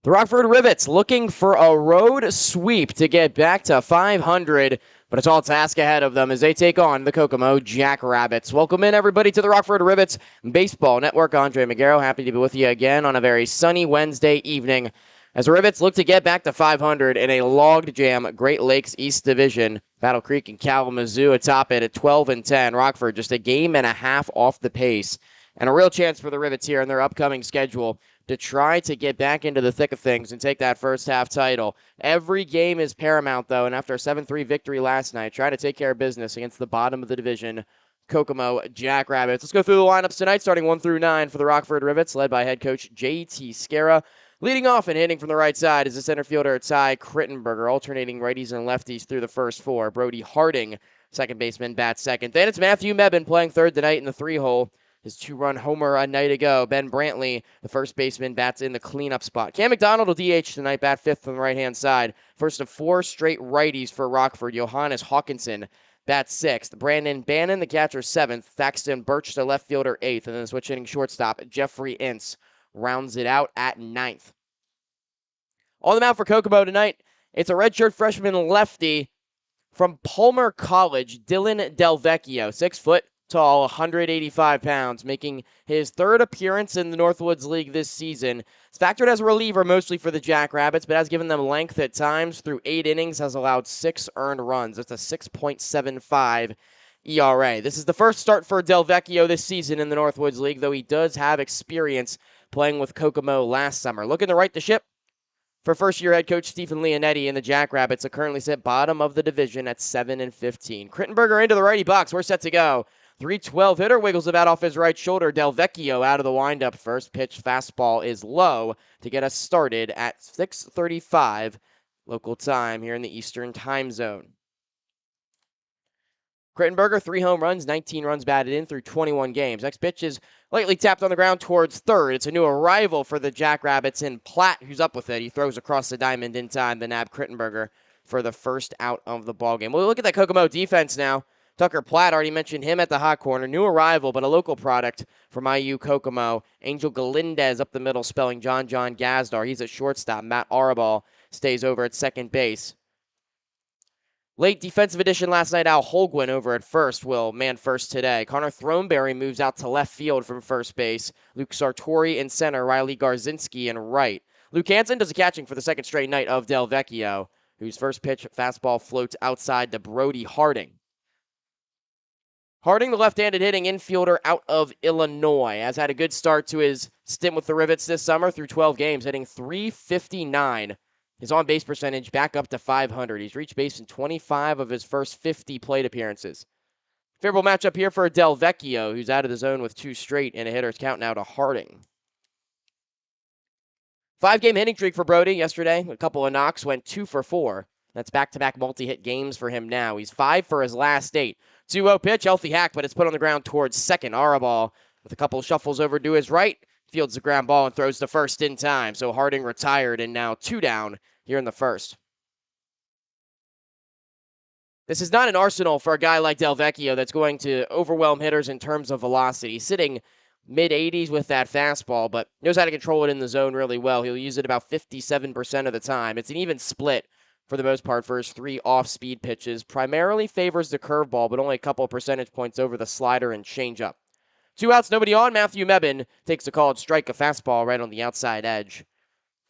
The Rockford Rivets looking for a road sweep to get back to 500, but a tall task ahead of them as they take on the Kokomo Jackrabbits. Welcome in, everybody, to the Rockford Rivets Baseball Network. Andre Magaro, happy to be with you again on a very sunny Wednesday evening as the Rivets look to get back to 500 in a logjam Great Lakes East Division. Battle Creek and Kalamazoo atop it at 12-10. Rockford just a game and a half off the pace, and a real chance for the Rivets here in their upcoming schedule to try to get back into the thick of things and take that first half title. Every game is paramount, though, and after a 7-3 victory last night, try to take care of business against the bottom of the division, Kokomo Jackrabbits. Let's go through the lineups tonight, starting 1 through 9 for the Rockford Rivets, led by head coach J.T. Scara. Leading off and hitting from the right side is the center fielder Ty Crittenberger, alternating righties and lefties through the first four. Brody Harding, second baseman, bats second. Then it's Matthew Mebben playing third tonight in the three-hole. His two-run homer a night ago. Ben Brantley, the first baseman, bats in the cleanup spot. Cam McDonald will DH tonight, bat fifth on the right-hand side. First of four straight righties for Rockford. Johannes Hawkinson bats sixth. Brandon Bannon, the catcher, seventh. Thaxton Birch, the left fielder, eighth. And then the switch-hitting shortstop, Jeffrey Ince, rounds it out at ninth. On the mound for Kokomo tonight, it's a redshirt freshman lefty from Palmer College, Dylan Delvecchio, 6 foot tall, 185 pounds, making his third appearance in the Northwoods League this season. He's factored as a reliever mostly for the Jackrabbits, but has given them length at times. Through 8 innings, has allowed 6 earned runs. That's a 6.75 ERA. This is the first start for Delvecchio this season in the Northwoods League, though he does have experience playing with Kokomo last summer. Looking to right the ship for first-year head coach Stephen Leonetti and the Jackrabbits, are currently sit bottom of the division at 7-15. Crittenberger into the righty box. We're set to go. 312 hitter wiggles about off his right shoulder. Delvecchio out of the windup. First pitch fastball is low to get us started at 6:35 local time here in the Eastern time zone. Crittenberger, 3 home runs, 19 runs batted in through 21 games. Next pitch is lightly tapped on the ground towards third. It's a new arrival for the Jackrabbits in Platt, who's up with it. He throws across the diamond in time to nab Crittenberger for the first out of the ballgame. Well, look at that Kokomo defense now. Tucker Platt, already mentioned him at the hot corner. New arrival, but a local product from IU Kokomo. Angel Galindez up the middle, spelling John Gazdar. He's at shortstop. Matt Arabal stays over at second base. Late defensive addition last night, Al Holguin over at first will man first today. Connor Throneberry moves out to left field from first base. Luke Sartori in center. Riley Garzinski in right. Luke Hansen does the catching for the second straight night of Delvecchio, whose first pitch fastball floats outside to Brody Harding. Harding, the left-handed hitting infielder out of Illinois, has had a good start to his stint with the Rivets this summer through 12 games, hitting .359. His on-base percentage back up to .500. He's reached base in 25 of his first 50 plate appearances. Favorable matchup here for Delvecchio, who's out of the zone with 2 straight and a hitter's count now to Harding. 5-game hitting streak for Brody yesterday. A couple of knocks, went 2 for 4. That's back-to-back multi-hit games for him now. He's 5 for his last 8. 2-0 pitch, healthy hack, but it's put on the ground towards second. Arabal with a couple of shuffles over to his right, fields the ground ball and throws to first in time. So Harding retired and now 2 down here in the first. This is not an arsenal for a guy like Delvecchio that's going to overwhelm hitters in terms of velocity. Sitting mid-80s with that fastball, but knows how to control it in the zone really well. He'll use it about 57% of the time. It's an even split for the most part for his 3 off-speed pitches. Primarily favors the curveball, but only a couple of percentage points over the slider and changeup. 2 outs, nobody on. Matthew Mebben takes a called strike, a fastball right on the outside edge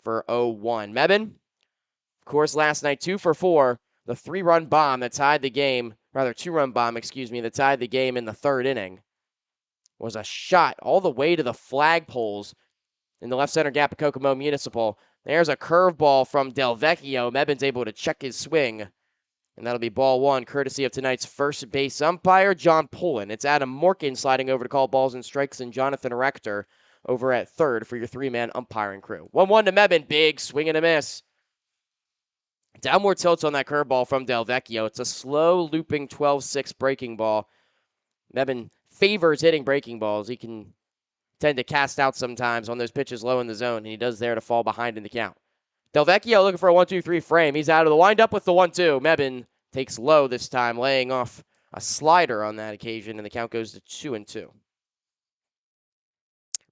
for 0-1. Mebben, of course, last night 2 for 4. The 3-run bomb that tied the game, rather 2-run bomb, that tied the game in the third inning was a shot all the way to the flagpoles in the left center gap of Kokomo Municipal. There's a curveball from Delvecchio. Mebben's able to check his swing, and that'll be ball 1, courtesy of tonight's first base umpire, John Pullen. It's Adam Morkin sliding over to call balls and strikes, and Jonathan Rector over at third for your 3-man umpiring crew. 1-1 to Mebben. Big swing and a miss. Downward tilts on that curveball from Delvecchio. It's a slow looping 12-6 breaking ball. Mebben favors hitting breaking balls. He can tend to cast out sometimes on those pitches low in the zone, and he does there to fall behind in the count. Delvecchio looking for a 1-2-3 frame. He's out of the windup with the 1-2. Mebben takes low this time, laying off a slider on that occasion, and the count goes to 2-2.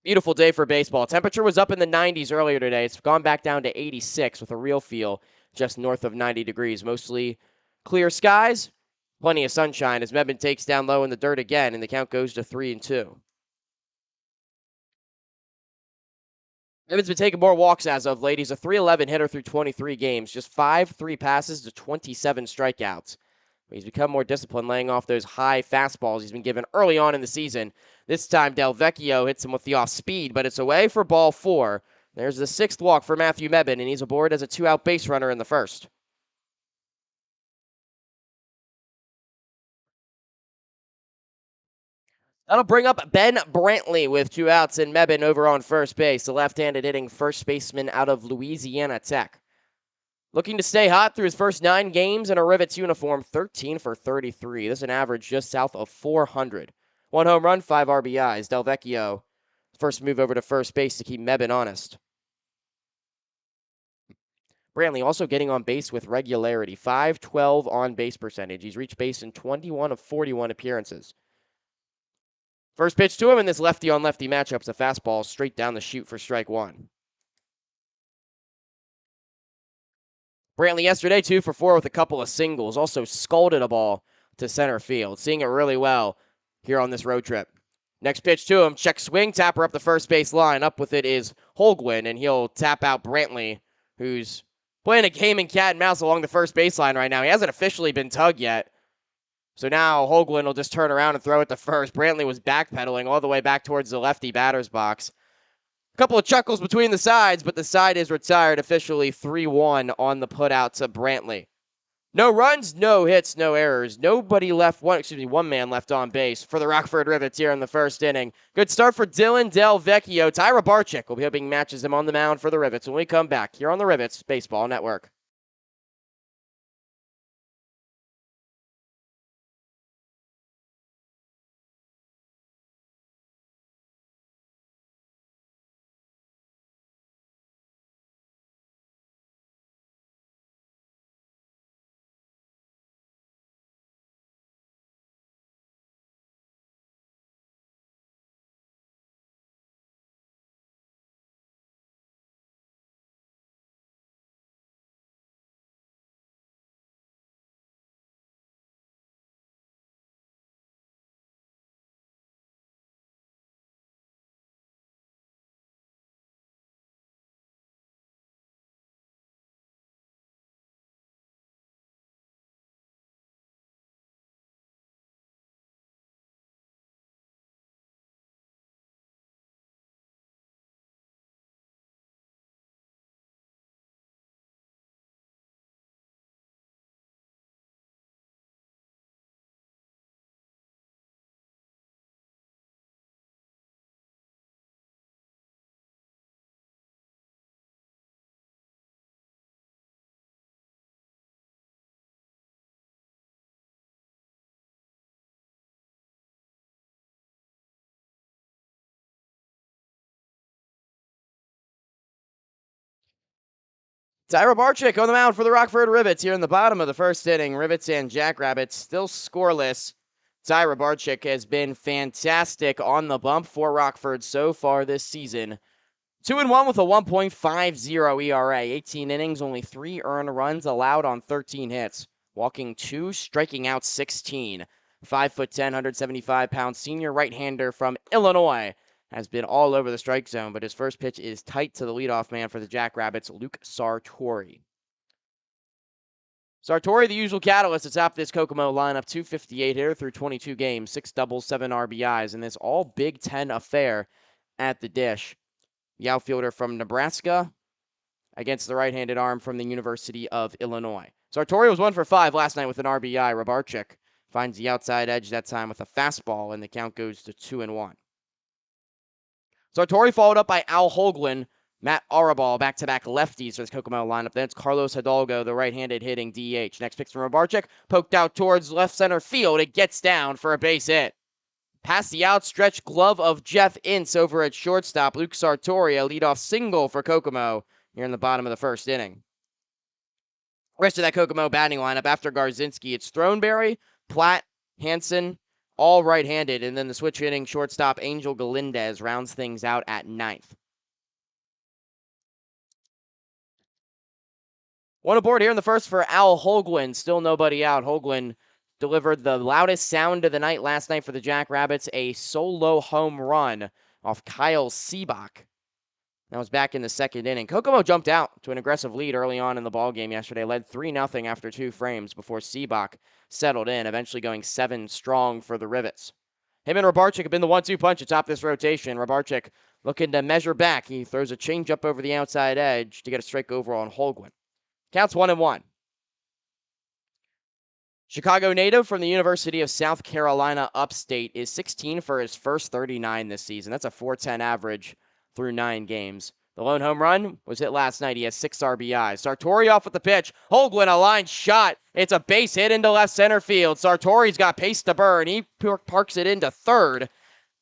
Beautiful day for baseball. Temperature was up in the 90s earlier today. It's gone back down to 86 with a real feel just north of 90 degrees. Mostly clear skies, plenty of sunshine as Mebane takes down low in the dirt again, and the count goes to 3-2. Mebane's been taking more walks as of late. He's a 311 hitter through 23 games, just 3 passes to 27 strikeouts. He's become more disciplined, laying off those high fastballs he's been given early on in the season. This time, Del Vecchio hits him with the off speed, but it's away for ball 4. There's the 6th walk for Matthew Mebane, and he's aboard as a 2-out base runner in the first. That'll bring up Ben Brantley with 2 outs and Mebane over on first base, the left-handed hitting first baseman out of Louisiana Tech. Looking to stay hot through his first 9 games in a Rivets uniform, 13 for 33. This is an average just south of 400. 1 home run, 5 RBIs. Del Vecchio, first move over to first base to keep Mebane honest. Brantley also getting on base with regularity, .512 on base percentage. He's reached base in 21 of 41 appearances. First pitch to him in this lefty on lefty matchup is a fastball straight down the chute for strike 1. Brantley yesterday 2 for 4 with a couple of singles. Also scalded a ball to center field. Seeing it really well here on this road trip. Next pitch to him. Check swing. Tapper up the first base line. Up with it is Holguin, and he'll tap out Brantley, who's playing a game in cat and mouse along the first baseline right now. He hasn't officially been tugged yet. So now Holguin will just turn around and throw it to first. Brantley was backpedaling all the way back towards the lefty batter's box. A couple of chuckles between the sides, but the side is retired officially 3-1 on the putout to Brantley. No runs, no hits, no errors. Nobody left, one man left on base for the Rockford Rivets here in the first inning. Good start for Dylan Del Vecchio. Tyra Barczyk will be hoping matches him on the mound for the Rivets when we come back here on the Rivets Baseball Network. Tyra Barczyk on the mound for the Rockford Rivets here in the bottom of the first inning. Rivets and Jackrabbits still scoreless. Tyra Barczyk has been fantastic on the bump for Rockford so far this season. 2-1 with a 1.50 ERA. 18 innings, only 3 earned runs allowed on 13 hits. Walking 2, striking out 16. 5'10", 175-pound senior right-hander from Illinois has been all over the strike zone, but his first pitch is tight to the leadoff man for the Jackrabbits, Luke Sartori. Sartori, the usual catalyst atop this Kokomo lineup, 258 hitter through 22 games, 6 doubles, 7 RBIs in this all Big Ten affair at the dish. The outfielder from Nebraska against the right-handed arm from the University of Illinois. Sartori was 1 for 5 last night with an RBI. Rabarczyk finds the outside edge that time with a fastball, and the count goes to 2-1. Sartori followed up by Al Holguin, Matt Arabal, back-to-back lefties for this Kokomo lineup. Then it's Carlos Hidalgo, the right-handed hitting DH. Next pitch from Rabarczyk, poked out towards left center field. It gets down for a base hit. Past the outstretched glove of Jeff Ince over at shortstop. Luke Sartori, a leadoff single for Kokomo here in the bottom of the first inning. Rest of that Kokomo batting lineup after Garzinski, it's Throneberry, Platt, Hansen, all right-handed. And then the switch hitting shortstop Angel Galindez rounds things out at 9th. One aboard here in the first for Al Holguin. Still nobody out. Holguin delivered the loudest sound of the night last night for the Jackrabbits, a solo home run off Kyle Seabach. That was back in the second inning. Kokomo jumped out to an aggressive lead early on in the ballgame yesterday, led 3-0 after 2 frames before Seabach settled in, eventually going 7 strong for the Rivets. Him and Robarczyk have been the 1-2 punch atop this rotation. Robarczyk looking to measure back. He throws a changeup over the outside edge to get a strike overall on Holguin. Counts 1-1. Chicago native from the University of South Carolina upstate is 16 for his first 39 this season. That's a .410 average through 9 games. The lone home run was hit last night. He has 6 RBIs. Sartori off with the pitch. Holguin, a line shot. It's a base hit into left center field. Sartori's got pace to burn. He parks it into third.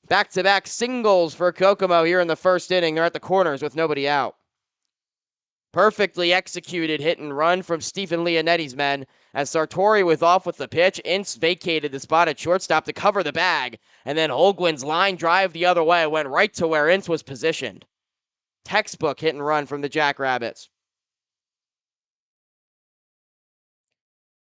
Back-to-back singles for Kokomo here in the first inning. They're at the corners with nobody out. Perfectly executed hit and run from Stephen Leonetti's men as Sartori was off with the pitch. Ince vacated the spot at shortstop to cover the bag, and then Holguin's line drive the other way went right to where Ince was positioned. Textbook hit and run from the Jackrabbits.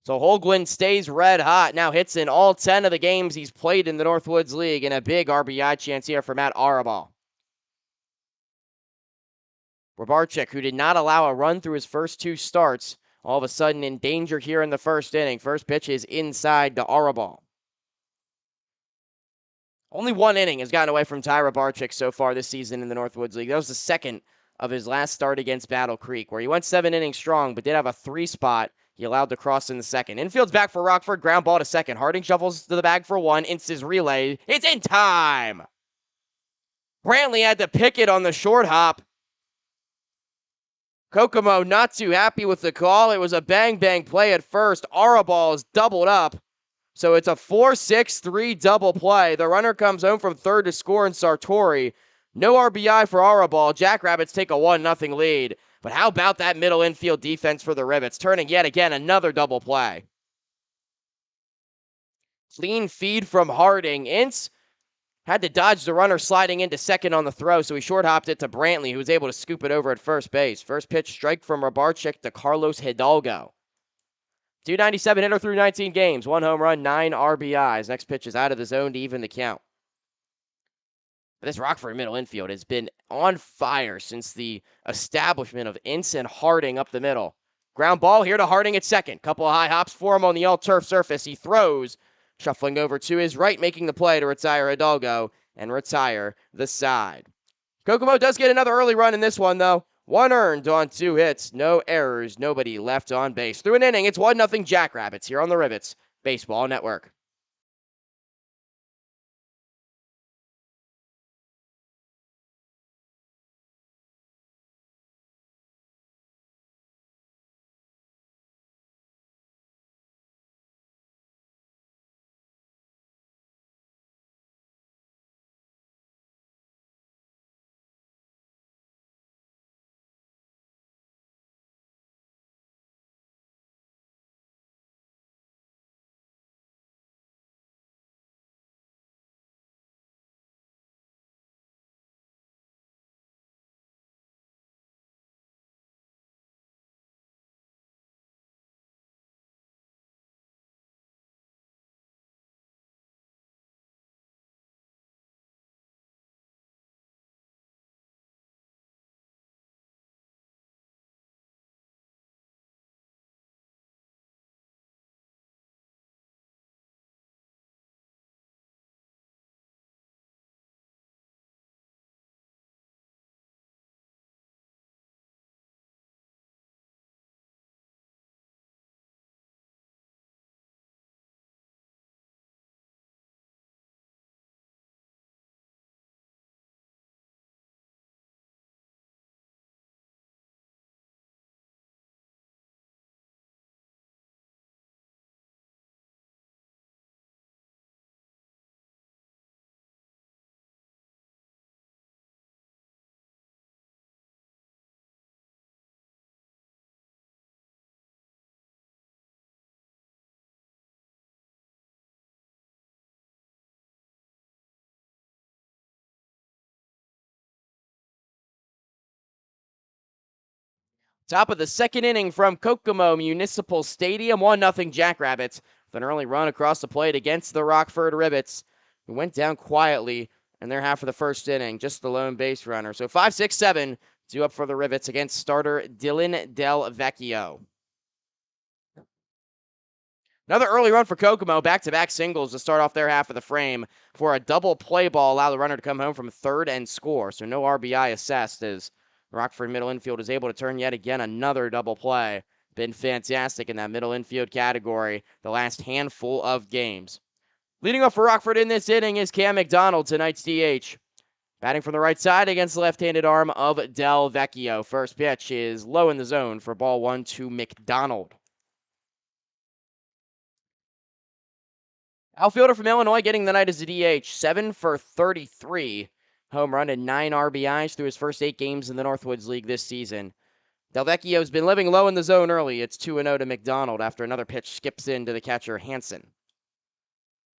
So Holguin stays red hot, now hits in all 10 of the games he's played in the Northwoods League, and a big RBI chance here for Matt Arabal. Robarczyk, who did not allow a run through his first 2 starts, all of a sudden in danger here in the first inning. First pitch is inside to Arabal. Only 1 inning has gotten away from Ty Robarczyk so far this season in the Northwoods League. That was the second of his last start against Battle Creek, where he went 7 innings strong, but did have a 3 spot he allowed to cross in the second. Infield's back for Rockford, ground ball to second. Harding shuffles to the bag for 1. Ince's relay. It's in time! Brantley had to pick it on the short hop. Kokomo not too happy with the call. It was a bang-bang play at first. Arabal is doubled up. So it's a 4-6-3 double play. The runner comes home from third to score in Sartori. No RBI for Arabal. Jackrabbits take a 1-0 lead. But how about that middle infield defense for the Rivets, turning yet again another double play. Clean feed from Harding. Ince had to dodge the runner sliding into second on the throw, so he short-hopped it to Brantley, who was able to scoop it over at first base. First pitch strike from Robarczyk to Carlos Hidalgo. .297 hitter through 19 games, 1 home run, 9 RBIs. Next pitch is out of the zone to even the count. But this Rockford middle infield has been on fire since the establishment of Ince and Harding up the middle. Ground ball here to Harding at second. Couple of high hops for him on the all-turf surface. He throws, shuffling over to his right, making the play to retire Hidalgo and retire the side. Kokomo does get another early run in this one, though. 1 earned on 2 hits, no errors, nobody left on base. Through an inning, it's 1-0 Jackrabbits here on the Rivets Baseball Network. Top of the second inning from Kokomo Municipal Stadium, 1-0 Jackrabbits with an early run across the plate against the Rockford Rivets, who went down quietly in their half of the first inning, just the lone base runner. So 5, 6, 7 due up for the Rivets against starter Dylan Del Vecchio. Another early run for Kokomo, back-to-back singles to start off their half of the frame for a double play ball, allow the runner to come home from third and score. So no RBI assessed as Rockford middle infield is able to turn yet again another double play. Been fantastic in that middle infield category the last handful of games. Leading off for Rockford in this inning is Cam McDonald, tonight's DH. Batting from the right side against the left-handed arm of Del Vecchio. First pitch is low in the zone for ball 1 to McDonald. Outfielder from Illinois getting the night as a DH, 7 for 33. Home run and 9 RBIs through his first 8 games in the Northwoods League this season. Del Vecchio's been living low in the zone early. It's 2-0 to McDonald after another pitch skips in to the catcher, Hansen.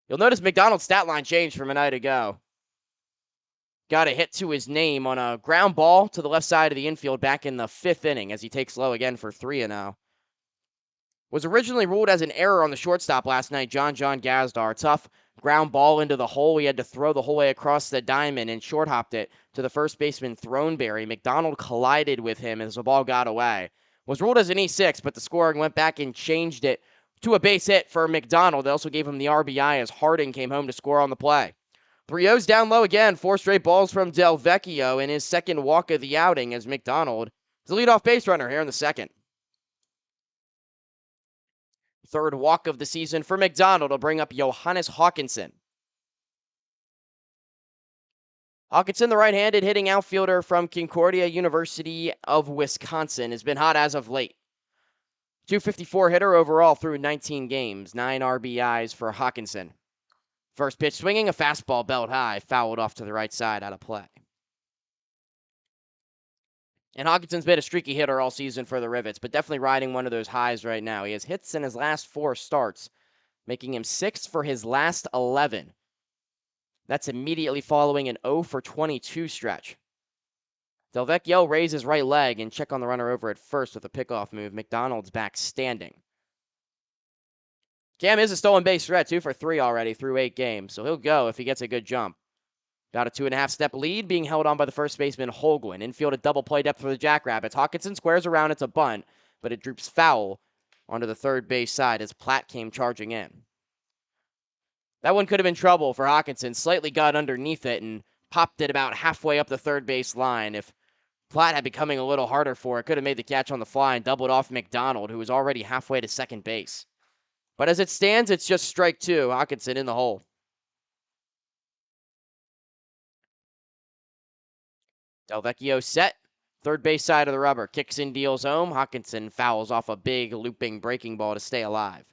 You'll notice McDonald's stat line changed from a night ago. Got a hit to his name on a ground ball to the left side of the infield back in the 5th inning as he takes low again for 3-0. Was originally ruled as an error on the shortstop last night, John Gazdar. Tough ground ball into the hole. He had to throw the whole way across the diamond and short hopped it to the first baseman, Throneberry. McDonald collided with him as the ball got away. Was ruled as an E6, but the scoring went back and changed it to a base hit for McDonald. They also gave him the RBI as Harding came home to score on the play. 3-0's down low again. 4 straight balls from Del Vecchio in his second walk of the outing as McDonald is the leadoff base runner here in the second. Third walk of the season for McDonald will bring up Johannes Hawkinson. Hawkinson, the right-handed hitting outfielder from Concordia University of Wisconsin, has been hot as of late. 254 hitter overall through 19 games, 9 RBIs for Hawkinson. First pitch swinging, a fastball belt high, fouled off to the right side out of play. And Hawkinson's been a streaky hitter all season for the Rivets, but definitely riding one of those highs right now. He has hits in his last 4 starts, making him 6th for his last 11. That's immediately following an 0 for 22 stretch. Del Vecchio raises his right leg and check on the runner over at first with a pickoff move. McDonald's back standing. Cam is a stolen base threat, 2 for 3 already through 8 games, so he'll go if he gets a good jump. Got a 2.5-step lead, being held on by the first baseman, Holguin. Infield at double play depth for the Jackrabbits. Hawkinson squares around, it's a bunt, but it droops foul onto the third base side as Platt came charging in. That one could have been trouble for Hawkinson. Slightly got underneath it and popped it about halfway up the third base line. If Platt had been coming a little harder for it, could have made the catch on the fly and doubled off McDonald, who was already halfway to second base. But as it stands, it's just strike 2. Hawkinson in the hole. Del Vecchio set. Third base side of the rubber. Kicks in, deals home. Hawkinson fouls off a big looping breaking ball to stay alive.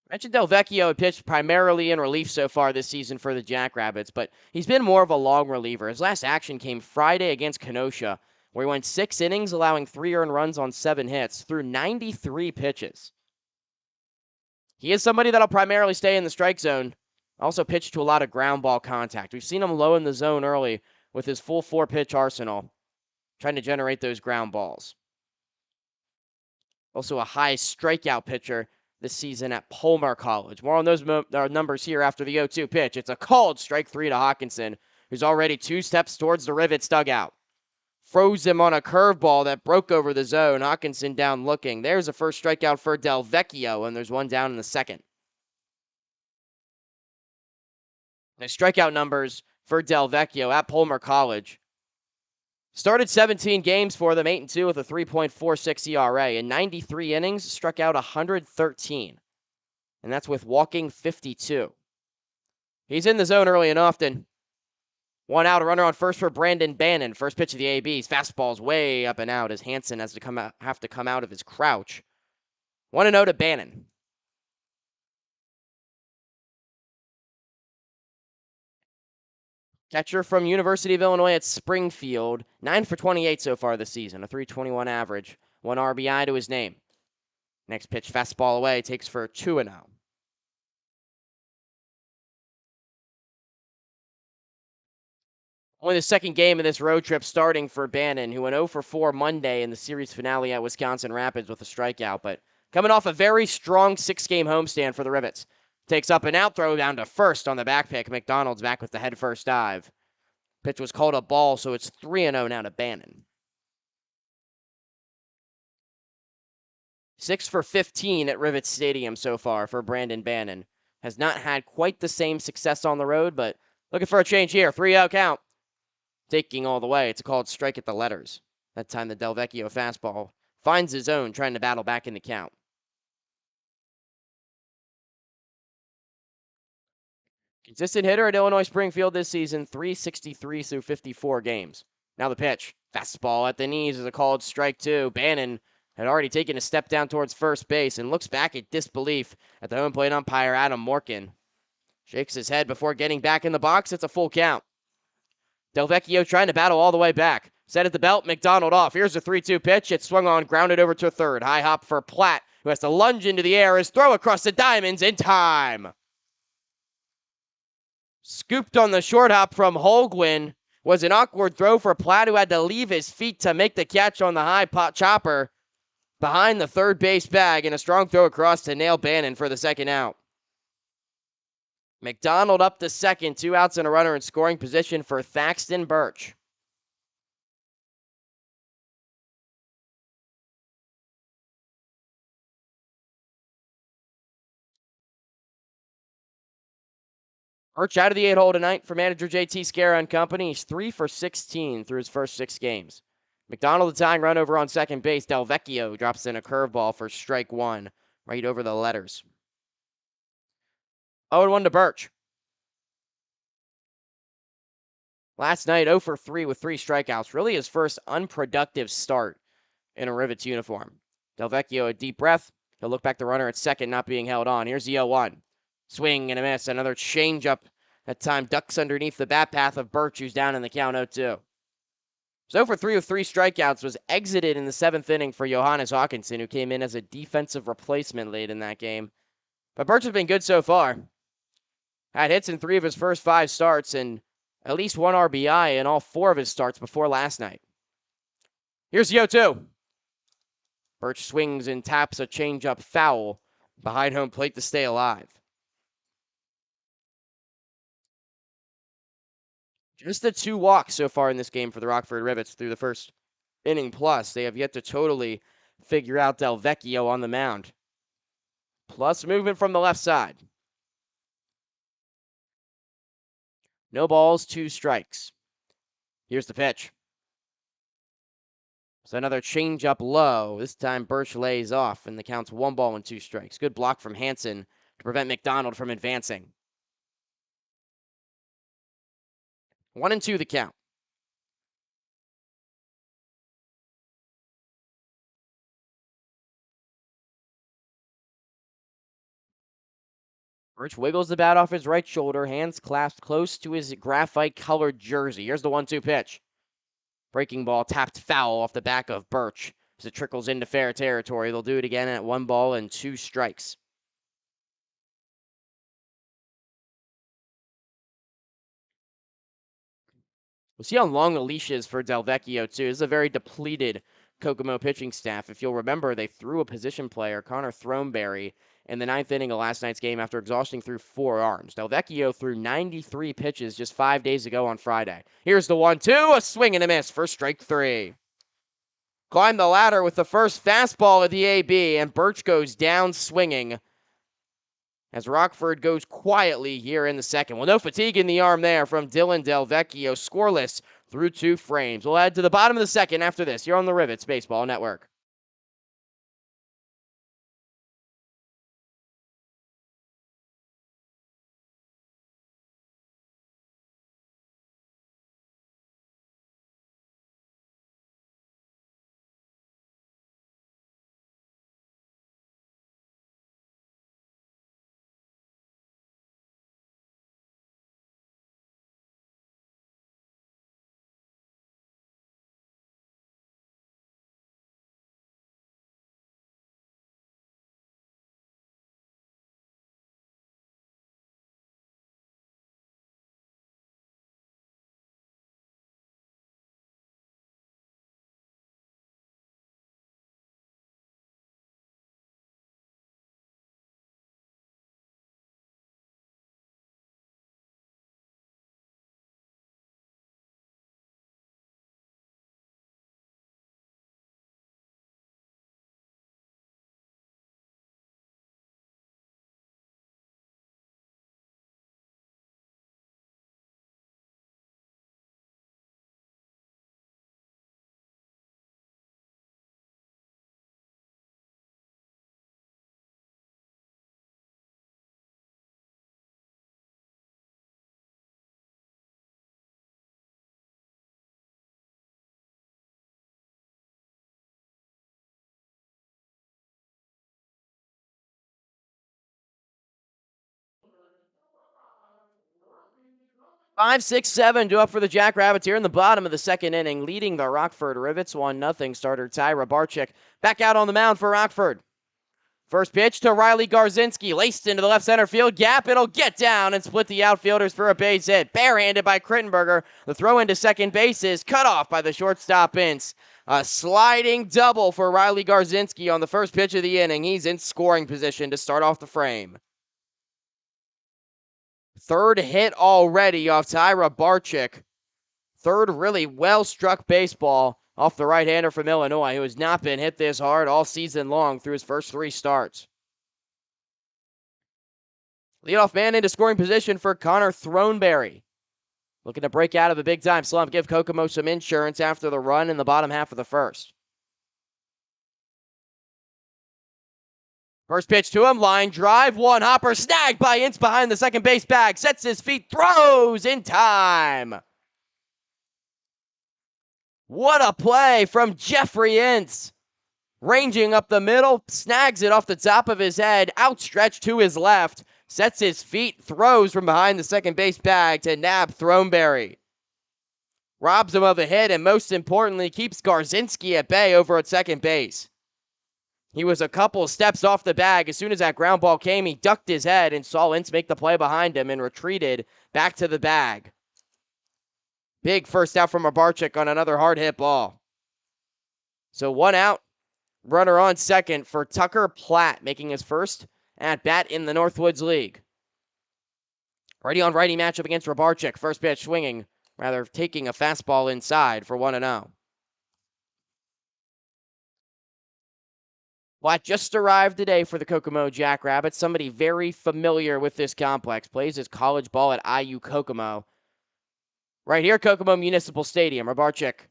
Mentioned Del Vecchio had pitched primarily in relief so far this season for the Jackrabbits, but he's been more of a long reliever. His last action came Friday against Kenosha, where he went 6 innings, allowing 3 earned runs on 7 hits through 93 pitches. He is somebody that'll primarily stay in the strike zone. Also pitched to a lot of ground ball contact. We've seen him low in the zone early with his full 4-pitch arsenal, trying to generate those ground balls. Also a high strikeout pitcher this season at Palmer College. More on those numbers here after the 0-2 pitch. It's a called strike 3 to Hawkinson, who's already 2 steps towards the Rivets dugout. Froze him on a curveball that broke over the zone. Hawkinson down looking. There's a first strikeout for Del Vecchio, and there's one down in the second. The strikeout numbers for Del Vecchio at Palmer College. Started 17 games for them, 8-2 with a 3.46 ERA. In 93 innings, struck out 113. And that's with walking 52. He's in the zone early and often. 1 out, a runner on first for Brandon Bannon. First pitch of the AB's. Fastball's way up and out as Hansen has to have to come out of his crouch. 1-0 to Bannon. Catcher from University of Illinois at Springfield. 9 for 28 so far this season. A 321 average. 1 RBI to his name. Next pitch, fastball away. Takes for 2-0. Only the second game of this road trip starting for Bannon, who went 0 for 4 Monday in the series finale at Wisconsin Rapids with a strikeout, but coming off a very strong 6-game homestand for the Rivets. Takes up an out throw down to first on the back pick. McDonald's back with the head first dive. Pitch was called a ball, so it's 3-0 now to Bannon. 6 for 15 at Rivets Stadium so far for Brandon Bannon. Has not had quite the same success on the road, but looking for a change here. 3-0 count. Taking all the way. It's called strike at the letters. That time the Delvecchio fastball finds his own, trying to battle back in the count. Consistent hitter at Illinois Springfield this season, 363 through 54 games. Now the pitch. Fastball at the knees is a called strike two. Bannon had already taken a step down towards first base and looks back at disbelief at the home plate umpire, Adam Morkin. Shakes his head before getting back in the box. It's a full count. Delvecchio trying to battle all the way back. Set at the belt, McDonald off. Here's a 3-2 pitch. It's swung on, grounded over to third. High hop for Platt, who has to lunge into the air. His throw across the diamonds in time. Scooped on the short hop from Holguin was an awkward throw for Platt, who had to leave his feet to make the catch on the high pot chopper behind the third base bag, and a strong throw across to nail Bannon for the second out. McDonald up to second, 2 outs and a runner in scoring position for Thaxton Birch. Birch out of the 8-hole tonight for manager JT Scarra and company. He's 3 for 16 through his first 6 games. McDonald the tying run over on second base. Delvecchio drops in a curveball for strike one, right over the letters. 0-1 to Birch. Last night, 0 for 3 with 3 strikeouts. Really his first unproductive start in a Rivets uniform. Delvecchio, a deep breath. He'll look back the runner at second, not being held on. Here's the 0-1. Swing and a miss. Another changeup. That time ducks underneath the bat path of Birch, who's down in the count 0-2. So for 3 of 3 strikeouts, was exited in the 7th inning for Johannes Hawkinson, who came in as a defensive replacement late in that game. But Birch has been good so far. Had hits in 3 of his first 5 starts and at least 1 RBI in all 4 of his starts before last night. Here's the 0-2. Birch swings and taps a changeup foul behind home plate to stay alive. Just the 2 walks so far in this game for the Rockford Rivets through the first inning plus. They have yet to totally figure out Delvecchio on the mound. Plus movement from the left side. No balls, 2 strikes. Here's the pitch. So another changeup low. This time Birch lays off, and the count's 1 ball and 2 strikes. Good block from Hansen to prevent McDonald from advancing. 1-2 the count. Birch wiggles the bat off his right shoulder, hands clasped close to his graphite-colored jersey. Here's the 1-2 pitch. Breaking ball tapped foul off the back of Birch as it trickles into fair territory. They'll do it again at 1 ball and 2 strikes. We'll see how long the leash is for Delvecchio, too. This is a very depleted Kokomo pitching staff. If you'll remember, they threw a position player, Connor Throneberry, in the 9th inning of last night's game after exhausting through 4 arms. Delvecchio threw 93 pitches just 5 days ago on Friday. Here's the 1-2, a swing and a miss for strike 3. Climbed the ladder with the first fastball of the AB, and Birch goes down swinging as Rockford goes quietly here in the second. Well, no fatigue in the arm there from Dylan Delvecchio, scoreless through 2 frames. We'll head to the bottom of the second after this. You're on the Rivets Baseball Network. 5, 6, 7 due up for the Jackrabbits here in the bottom of the second inning, leading the Rockford Rivets 1-0. Starter Tyra Barczyk back out on the mound for Rockford. First pitch to Riley Garzinski, laced into the left center field gap. It'll get down and split the outfielders for a base hit. Barehanded by Krittenberger. The throw into second base is cut off by the shortstop Ince. A sliding double for Riley Garzinski on the first pitch of the inning. He's in scoring position to start off the frame. Third hit already off Tyra Barczyk. Third really well-struck baseball off the right-hander from Illinois, who has not been hit this hard all season long through his first 3 starts. Leadoff man into scoring position for Connor Throneberry. Looking to break out of a big-time slump, give Kokomo some insurance after the run in the bottom half of the first. First pitch to him, line drive, one hopper, snagged by Ince behind the second base bag, sets his feet, throws in time. What a play from Jeffrey Ince. Ranging up the middle, snags it off the top of his head, outstretched to his left, sets his feet, throws from behind the second base bag to nab Throneberry. Robs him of a hit, and most importantly, keeps Garzinski at bay over at second base. He was a couple steps off the bag. As soon as that ground ball came, he ducked his head and saw Ince make the play behind him and retreated back to the bag. Big first out from Barczyk on another hard hit ball. So 1 out, runner on second for Tucker Platt, making his first at bat in the Northwoods League. Righty on righty matchup against Barczyk. First pitch swinging, rather taking a fastball inside for 1-0. Platt just arrived today for the Kokomo Jackrabbits. Somebody very familiar with this complex. Plays his college ball at IU Kokomo. Right here, Kokomo Municipal Stadium. Barczyk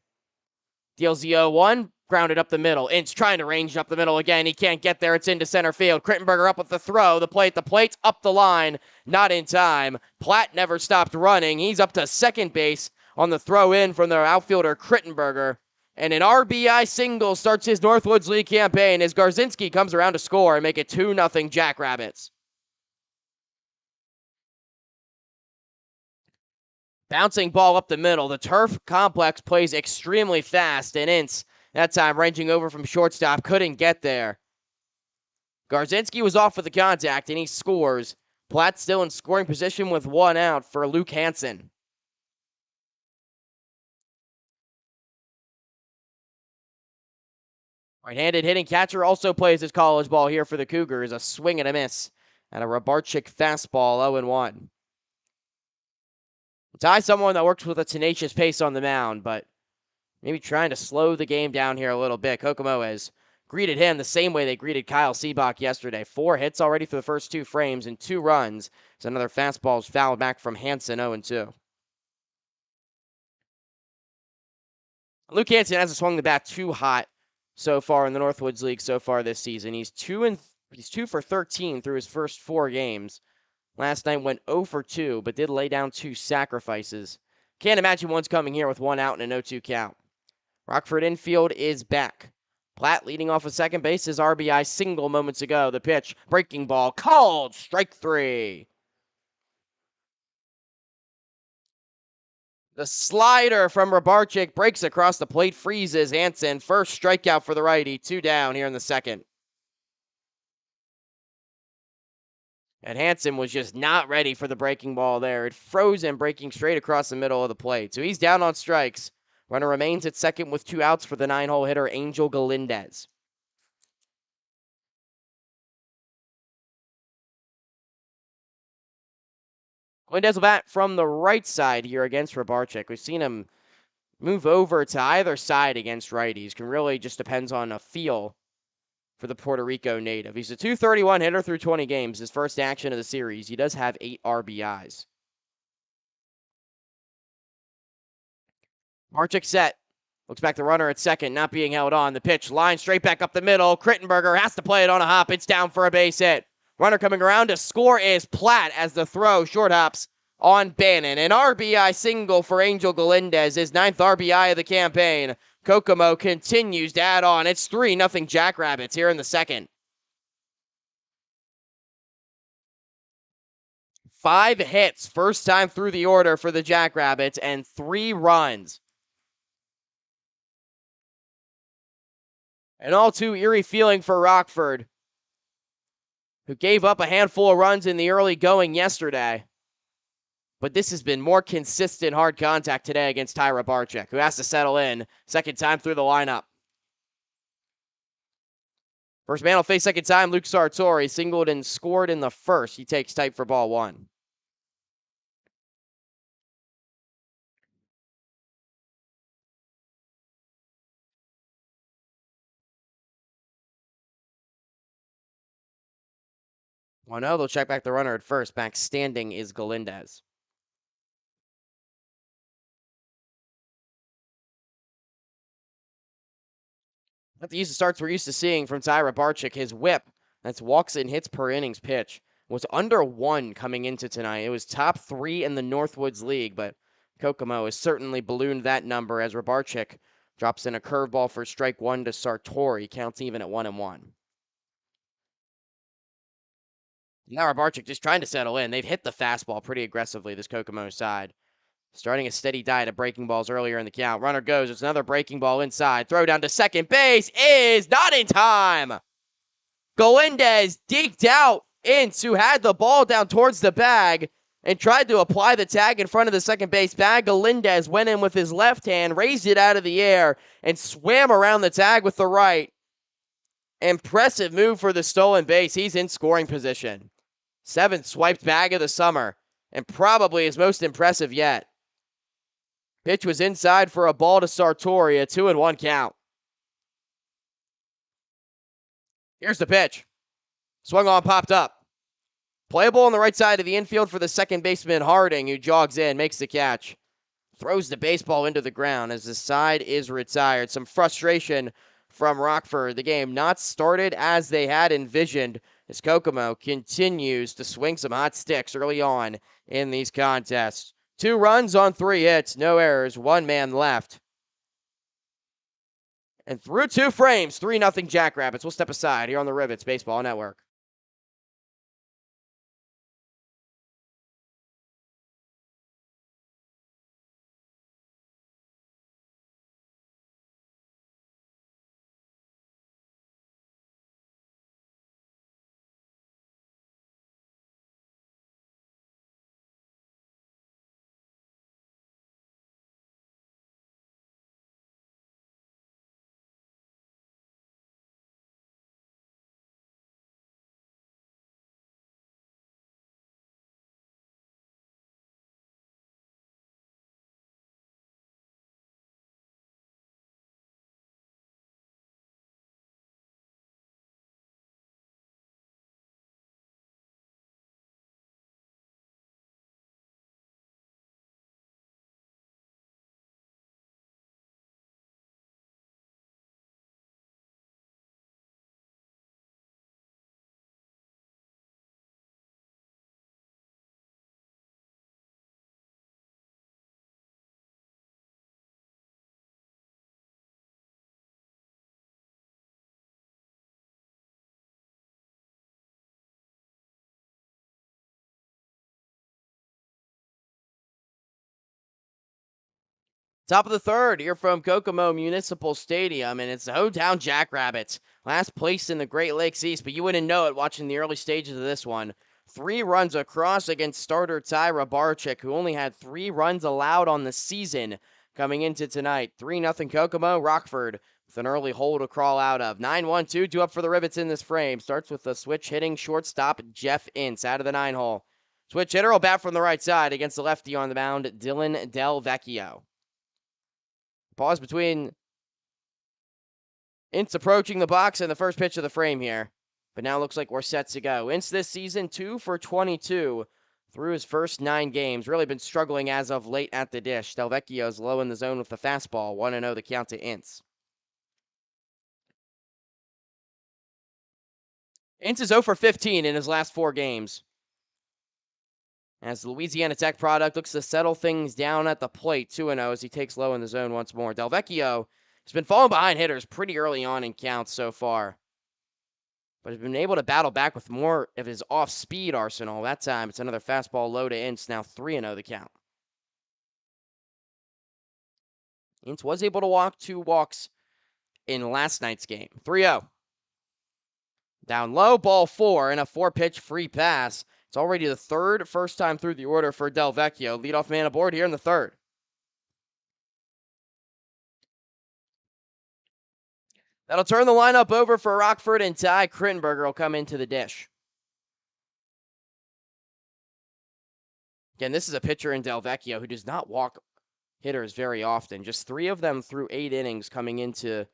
deals the 0-1, grounded up the middle. Ince trying to range up the middle again. He can't get there. It's into center field. Krittenberger up with the throw. The plate, up the line. Not in time. Platt never stopped running. He's up to second base on the throw in from the outfielder Krittenberger. And an RBI single starts his Northwoods League campaign as Garzinski comes around to score and make it 2-0 Jackrabbits. Bouncing ball up the middle. The turf complex plays extremely fast, and Ince, that time ranging over from shortstop, couldn't get there. Garzinski was off with the contact, and he scores. Platt still in scoring position with 1 out for Luke Hansen. Right-handed hitting catcher also plays his college ball here for the Cougars. A swing and a miss and a Barczyk fastball 0-1. Ty, someone that works with a tenacious pace on the mound, but maybe trying to slow the game down here a little bit. Kokomo has greeted him the same way they greeted Kyle Seabach yesterday. 4 hits already for the first 2 frames and 2 runs. So another fastball is fouled back from Hansen, 0-2. Luke Hansen hasn't swung the bat too hot so far in the Northwoods League so far this season. He's 2 for 13 through his first 4 games. Last night went 0 for 2, but did lay down 2 sacrifices. Can't imagine one's coming here with 1 out and a 0-2 count. Rockford infield is back. Platt leading off of second base, his RBI single moments ago. The pitch, breaking ball, called, strike 3. The slider from Barczyk breaks across the plate, freezes Hansen. First strikeout for the righty, 2 down here in the second. And Hansen was just not ready for the breaking ball there. It froze him, breaking straight across the middle of the plate. So he's down on strikes. Runner remains at second with 2 outs for the 9-hole hitter, Angel Galindez. Galindez will bat from the right side here against Barczyk. We've seen him move over to either side against righties. Can really just depends on a feel for the Puerto Rico native. He's a .231 hitter through 20 games. His first action of the series. He does have 8 RBIs. Barczyk set. Looks back the runner at second, not being held on. The pitch, line straight back up the middle. Krittenberger has to play it on a hop. It's down for a base hit. Runner coming around to score is Platt as the throw short hops on Bannon. An RBI single for Angel Galindez, his 9th RBI of the campaign. Kokomo continues to add on. It's 3-0 Jackrabbits here in the second. 5 hits, first time through the order for the Jackrabbits, and 3 runs. An all too eerie feeling for Rockford, who gave up a handful of runs in the early going yesterday. But this has been more consistent hard contact today against Tyra Barczyk, who has to settle in second time through the lineup. First man will face second time, Luke Sartori, singled and scored in the first. He takes tight for ball 1. Well, no, they'll check back the runner at first. Back standing is Galindez. Not the use of starts we're used to seeing from Tyra Barczyk. His whip, that's walks and hits per innings pitch, was under 1 coming into tonight. It was top 3 in the Northwoods League, but Kokomo has certainly ballooned that number as Rabarczyk drops in a curveball for strike 1 to Sartori. Counts even at 1-1. Now Rabarczyk just trying to settle in. They've hit the fastball pretty aggressively, this Kokomo side. Starting a steady diet of breaking balls earlier in the count. Runner goes. It's another breaking ball inside. Throw down to second base is not in time. Galindez deked out into, had the ball down towards the bag and tried to apply the tag in front of the second base bag. Galindez went in with his left hand, raised it out of the air, and swam around the tag with the right. Impressive move for the stolen base. He's in scoring position. 7th swiped bag of the summer, and probably his most impressive yet. Pitch was inside for a ball to Sartori, a 2-1 count. Here's the pitch. Swung on, popped up. Playable on the right side of the infield for the second baseman Harding, who jogs in, makes the catch. Throws the baseball into the ground as the side is retired. Some frustration from Rockford. The game not started as they had envisioned, as Kokomo continues to swing some hot sticks early on in these contests. 2 runs on 3 hits, no errors, 1 man left. And through 2 frames, 3-0 Jackrabbits. We'll step aside here on the Rivets Baseball Network. Top of the third here from Kokomo Municipal Stadium, and it's the hometown Jackrabbits. Last place in the Great Lakes East, but you wouldn't know it watching the early stages of this one. 3 runs across against starter Tyra Barczyk, who only had 3 runs allowed on the season coming into tonight. 3-0 Kokomo. Rockford with an early hole to crawl out of. 9-1-2, 2 up for the Rivets in this frame. Starts with the switch hitting shortstop Jeff Ince out of the 9-hole. Switch hitter will bat from the right side against the lefty on the mound, Dylan Del Vecchio. Pause between Ince approaching the box and the first pitch of the frame here. But now looks like we're set to go. Ince this season, 2 for 22 through his first 9 games. Really been struggling as of late at the dish. Delvecchio's low in the zone with the fastball. 1-0 the count to Ince. Ince is 0 for 15 in his last 4 games. As the Louisiana Tech product looks to settle things down at the plate, 2-0 as he takes low in the zone once more. Delvecchio has been falling behind hitters pretty early on in counts so far. but has been able to battle back with more of his off-speed arsenal. That time, it's another fastball low to Ince, now 3-0 the count. Ince was able to walk 2 walks in last night's game. 3-0. Down low, ball 4, and a 4-pitch free pass. It's already the third first time through the order for Delvecchio. Leadoff man aboard here in the third. That'll turn the lineup over for Rockford, and Ty Crittenberger will come into the dish. Again, this is a pitcher in Delvecchio who does not walk hitters very often. Just 3 of them through 8 innings coming into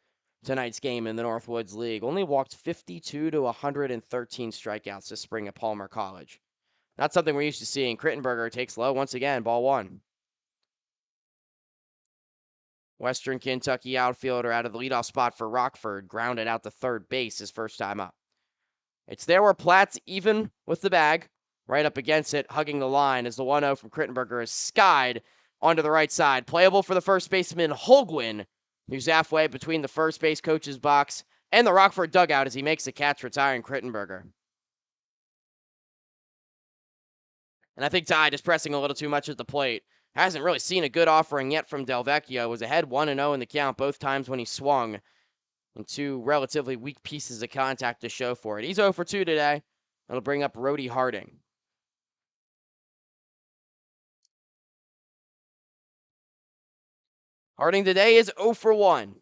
tonight's game in the Northwoods League. Only walked 52 to 113 strikeouts this spring at Palmer College. Not something we're used to seeing. Crittenberger takes low once again, ball 1. Western Kentucky outfielder out of the leadoff spot for Rockford, grounded out to third base his first time up. It's there where Platt's even with the bag, right up against it, hugging the line as the 1-0 from Crittenberger is skied onto the right side. Playable for the first baseman, Holguin, who's halfway between the first base coach's box and the Rockford dugout as he makes the catch, retiring Crittenberger. And I think Ty just pressing a little too much at the plate. Hasn't really seen a good offering yet from Delvecchio. Was ahead 1-0 in the count both times when he swung. And 2 relatively weak pieces of contact to show for it. He's 0 for 2 today. That'll bring up Rody Harding. Harding today is 0 for 1.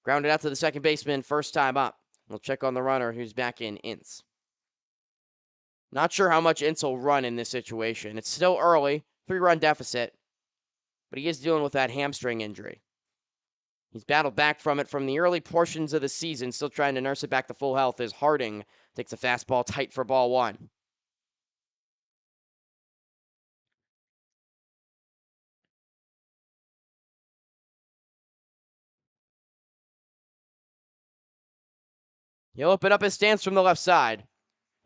Grounded out to the second baseman first time up. We'll check on the runner who's back in Ince. Not sure how much Ince will run in this situation. It's still early, 3-run deficit, but he is dealing with that hamstring injury. He's battled back from it from the early portions of the season, still trying to nurse it back to full health as Harding takes a fastball tight for ball 1. He'll open up his stance from the left side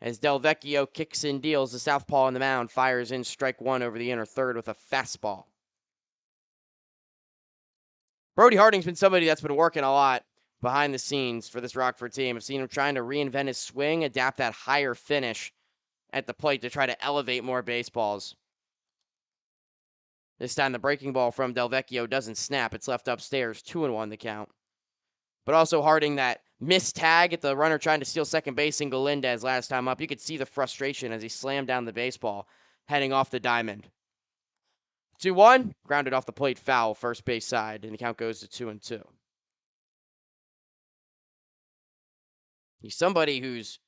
as Delvecchio kicks and deals. The southpaw on the mound fires in strike 1 over the inner third with a fastball. Brody Harding's been somebody that's been working a lot behind the scenes for this Rockford team. I've seen him trying to reinvent his swing, adapt that higher finish at the plate to try to elevate more baseballs. This time the breaking ball from Delvecchio doesn't snap. It's left upstairs, 2-1 the count. But also Harding, that missed tag at the runner trying to steal second base in Galindez last time up. You could see the frustration as he slammed down the baseball, heading off the diamond. 2-1, grounded off the plate foul, first base side, and the count goes to 2-2. He's somebody who's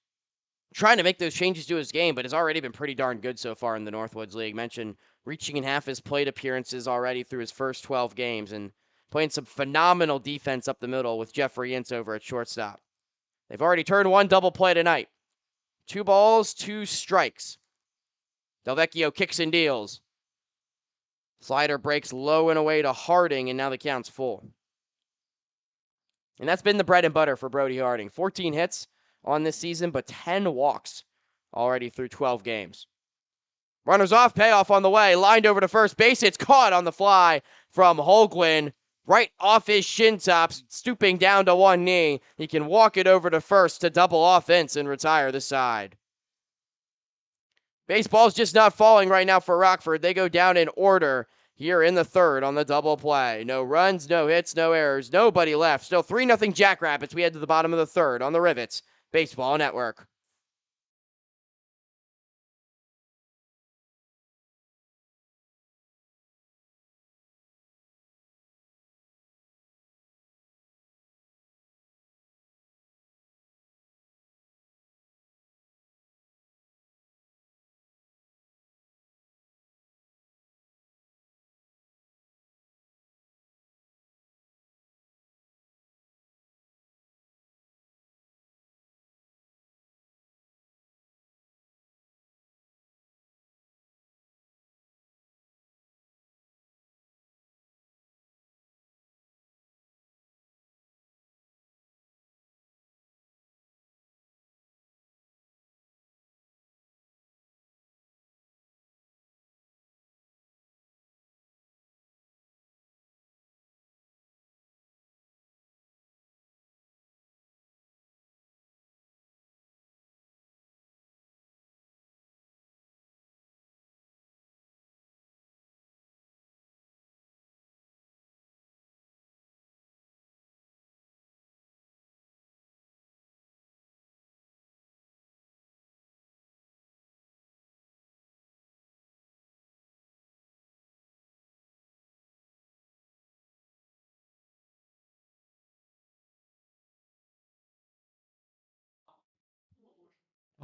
trying to make those changes to his game, but has already been pretty darn good so far in the Northwoods League. Mentioned reaching in half his plate appearances already through his first 12 games and playing some phenomenal defense up the middle with Jeffrey Ince over at shortstop. They've already turned 1 double play tonight. 2 balls, 2 strikes. Delvecchio kicks and deals. Slider breaks low and away to Harding, and now the count's full. And that's been the bread and butter for Brody Harding. 14 hits on this season, but 10 walks already through 12 games. Runners off, payoff on the way. Lined over to first base. It's caught on the fly from Holguin. Right off his shin tops, stooping down to one knee. He can walk it over to first to double offense and retire the side. Baseball's just not falling right now for Rockford. They go down in order here in the third on the double play. No runs, no hits, no errors. Nobody left. Still 3-0 Jackrabbits. We head to the bottom of the third on the Rivets Baseball Network.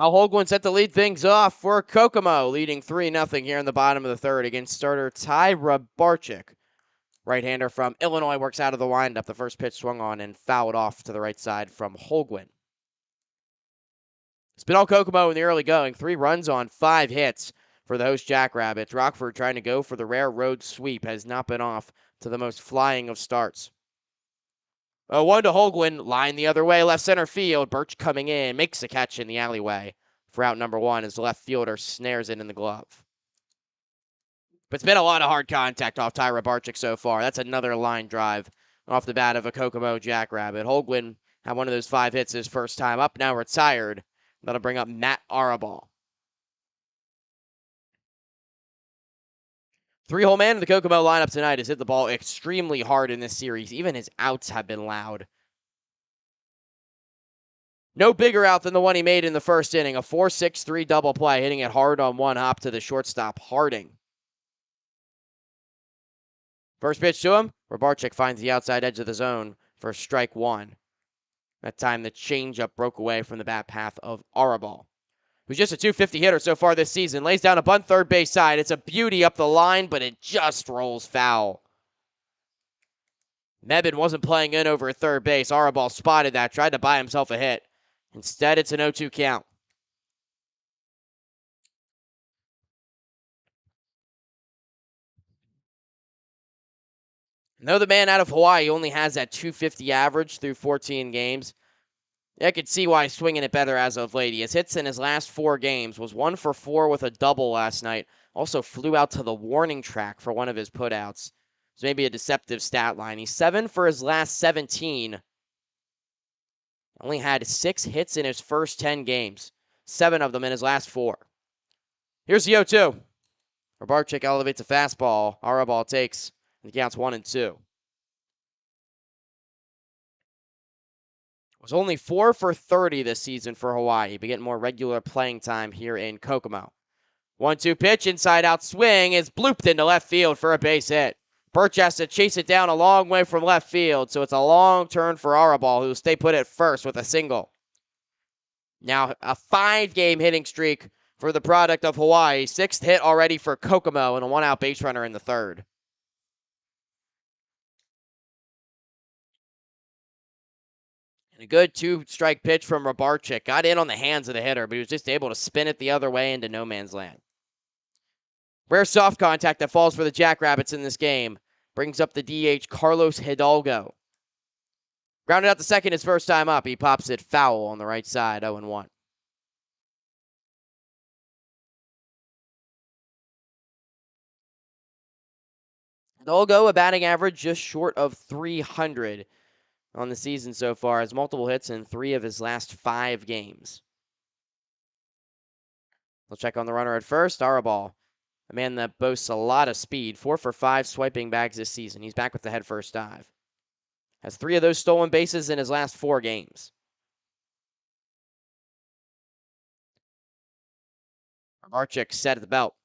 Hal Holguin set to lead things off for Kokomo, leading 3-0 here in the bottom of the third against starter Ty Rabarchik. Right-hander from Illinois works out of the windup. The first pitch swung on and fouled off to the right side from Holguin. It's been all Kokomo in the early going. 3 runs on 5 hits for the host Jackrabbits. Rockford trying to go for the rare road sweep has not been off to the most flying of starts. 1 to Holguin, line the other way, left center field. Birch coming in, makes a catch in the alleyway for out number 1 as the left fielder snares it in the glove. But it's been a lot of hard contact off Tyra Barczyk so far. That's another line drive off the bat of a Kokomo Jackrabbit. Holguin had one of those 5 hits his first time up, now retired. That'll bring up Matt Arabal. 3-hole man in the Kokomo lineup tonight has hit the ball extremely hard in this series. Even his outs have been loud. No bigger out than the one he made in the first inning. A 4-6-3 double play, hitting it hard on one hop to the shortstop, Harding. First pitch to him, Rabarchik finds the outside edge of the zone for strike 1. That time the changeup broke away from the bat path of Arabal, who's just a .250 hitter so far this season. Lays down a bunt third base side. It's a beauty up the line, but it just rolls foul. Mebane wasn't playing in over at third base. Arabal spotted that, tried to buy himself a hit. Instead, it's an 0-2 count. Though the man out of Hawaii only has that .250 average through 14 games, I could see why he's swinging it better as of late. He has hits in his last 4 games, was 1 for 4 with a double last night. Also flew out to the warning track for one of his putouts. So maybe a deceptive stat line. He's 7 for his last 17. Only had 6 hits in his first 10 games. 7 of them in his last 4. Here's the 0-2. Rabarchik elevates a fastball. Arabal takes. And the count's 1-2. Was only 4 for 30 this season for Hawaii. Be getting more regular playing time here in Kokomo. 1-2 pitch, inside out swing is blooped into left field for a base hit. Birch has to chase it down a long way from left field, so it's a long turn for Arabal, who stay put at first with a single. Now a 5-game hitting streak for the product of Hawaii. 6th hit already for Kokomo and a 1-out base runner in the 3rd. A good 2-strike pitch from Rabarchik. Got in on the hands of the hitter, but he was just able to spin it the other way into no man's land. Rare soft contact that falls for the Jackrabbits in this game. Brings up the DH Carlos Hidalgo. Grounded out to second his first time up. He pops it foul on the right side, 0-1. Hidalgo, a batting average just short of 300 on the season so far. Has multiple hits in 3 of his last 5 games. We'll check on the runner at first. Arabal, a man that boasts a lot of speed. 4 for 5 swiping bags this season. He's back with the head first dive. Has 3 of those stolen bases in his last 4 games. Rabarchik set at the belt.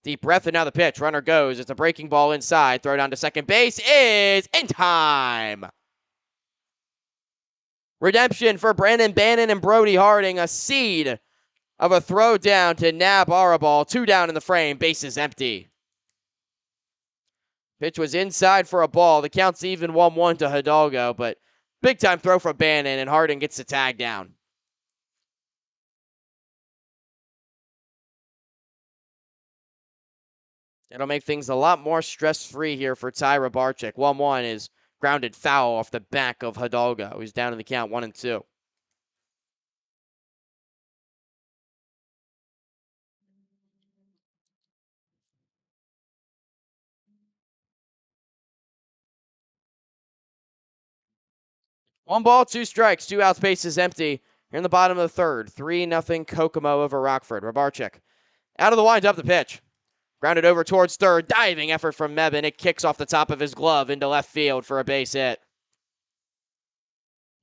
Deep breath and now the pitch. Runner goes. It's a breaking ball inside. Throw down to second base is in time. Redemption for Brandon Bannon and Brody Harding. A seed of a throw down to nab Arabal. 2 down in the frame. Bases empty. Pitch was inside for a ball. The count's even 1-1 to Hidalgo, but big time throw from Bannon, and Harding gets the tag down. It'll make things a lot more stress-free here for Ty Rabarchik. 1-1 is grounded foul off the back of Hidalgo. He's down in the count 1-2. One ball, 2 strikes, 2 outs, bases empty. Here in the bottom of the third, 3-0 Kokomo over Rockford. Rabarchik out of the wind, up the pitch. Grounded over towards third. Diving effort from Mebane. It kicks off the top of his glove into left field for a base hit.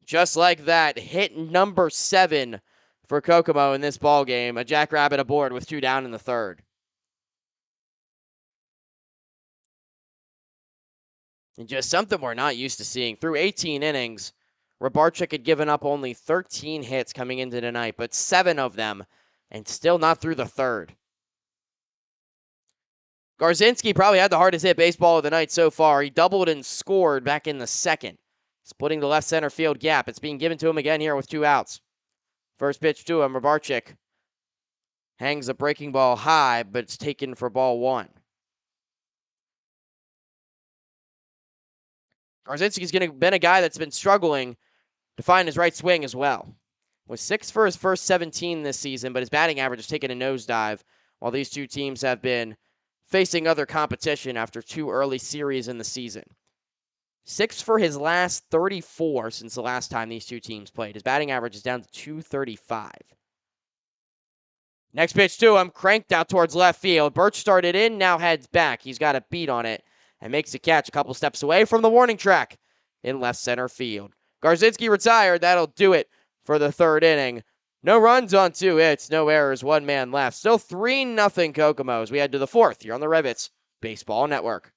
Just like that, hit number 7 for Kokomo in this ball game. A Jackrabbit aboard with 2 down in the 3rd. And just something we're not used to seeing. Through 18 innings, Rybarczyk had given up only 13 hits coming into tonight, but 7 of them, and still not through the third. Garzinski probably had the hardest hit baseball of the night so far. He doubled and scored back in the second, splitting the left center field gap. It's being given to him again here with 2 outs. First pitch to him, Rybarczyk hangs a breaking ball high, but it's taken for ball 1. Garzinski's been a guy that's been struggling to find his right swing as well. Was 6 for his first 17 this season, but his batting average has taken a nosedive while these two teams have been facing other competition after 2 early series in the season. 6 for his last 34 since the last time these two teams played. His batting average is down to 235. Next pitch to him, cranked out towards left field. Birch started in, now heads back. He's got a beat on it and makes a catch a couple steps away from the warning track in left center field. Garzinski retired. That'll do it for the third inning. No runs on 2 hits, no errors, 1 man left. Still 3-0 Kokomo as we head to the fourth here on the Rivets Baseball Network.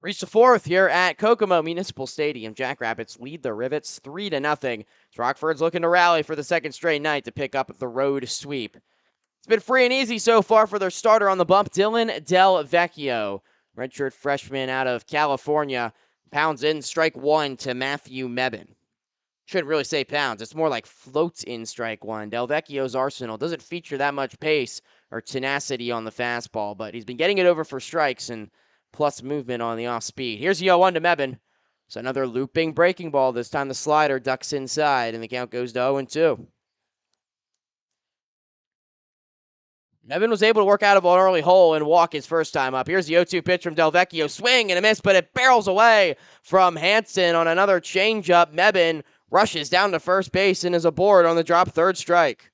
Reach the fourth here at Kokomo Municipal Stadium. Jackrabbits lead the Rivets 3-0. Rockford's looking to rally for the second straight night to pick up the road sweep. It's been free and easy so far for their starter on the bump, Dylan Del Vecchio. Redshirt freshman out of California. Pounds in strike 1 to Matthew Mebben. Shouldn't really say pounds. It's more like floats in strike 1. Del Vecchio's arsenal doesn't feature that much pace or tenacity on the fastball, but he's been getting it over for strikes and plus movement on the off speed. Here's the 0-1 to Mebben. It's another looping breaking ball. This time the slider ducks inside, and the count goes to 0-2. Mebben was able to work out of an early hole and walk his first time up. Here's the 0-2 pitch from Del Vecchio. Swing and a miss, but it barrels away from Hansen on another changeup. Mebben rushes down to first base and is aboard on the drop third strike.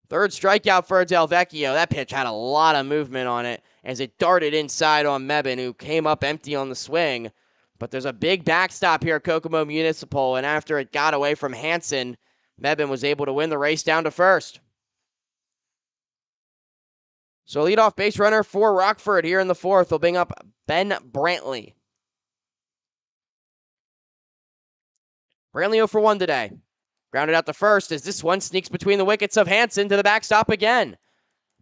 Third strikeout for Del Vecchio. That pitch had a lot of movement on it as it darted inside on Mebben, who came up empty on the swing. But there's a big backstop here at Kokomo Municipal, and after it got away from Hansen, Mebben was able to win the race down to first. So leadoff base runner for Rockford here in the fourth will bring up Ben Brantley. Brantley 0 for 1 today. Grounded out to first as this one sneaks between the wickets of Hansen to the backstop again.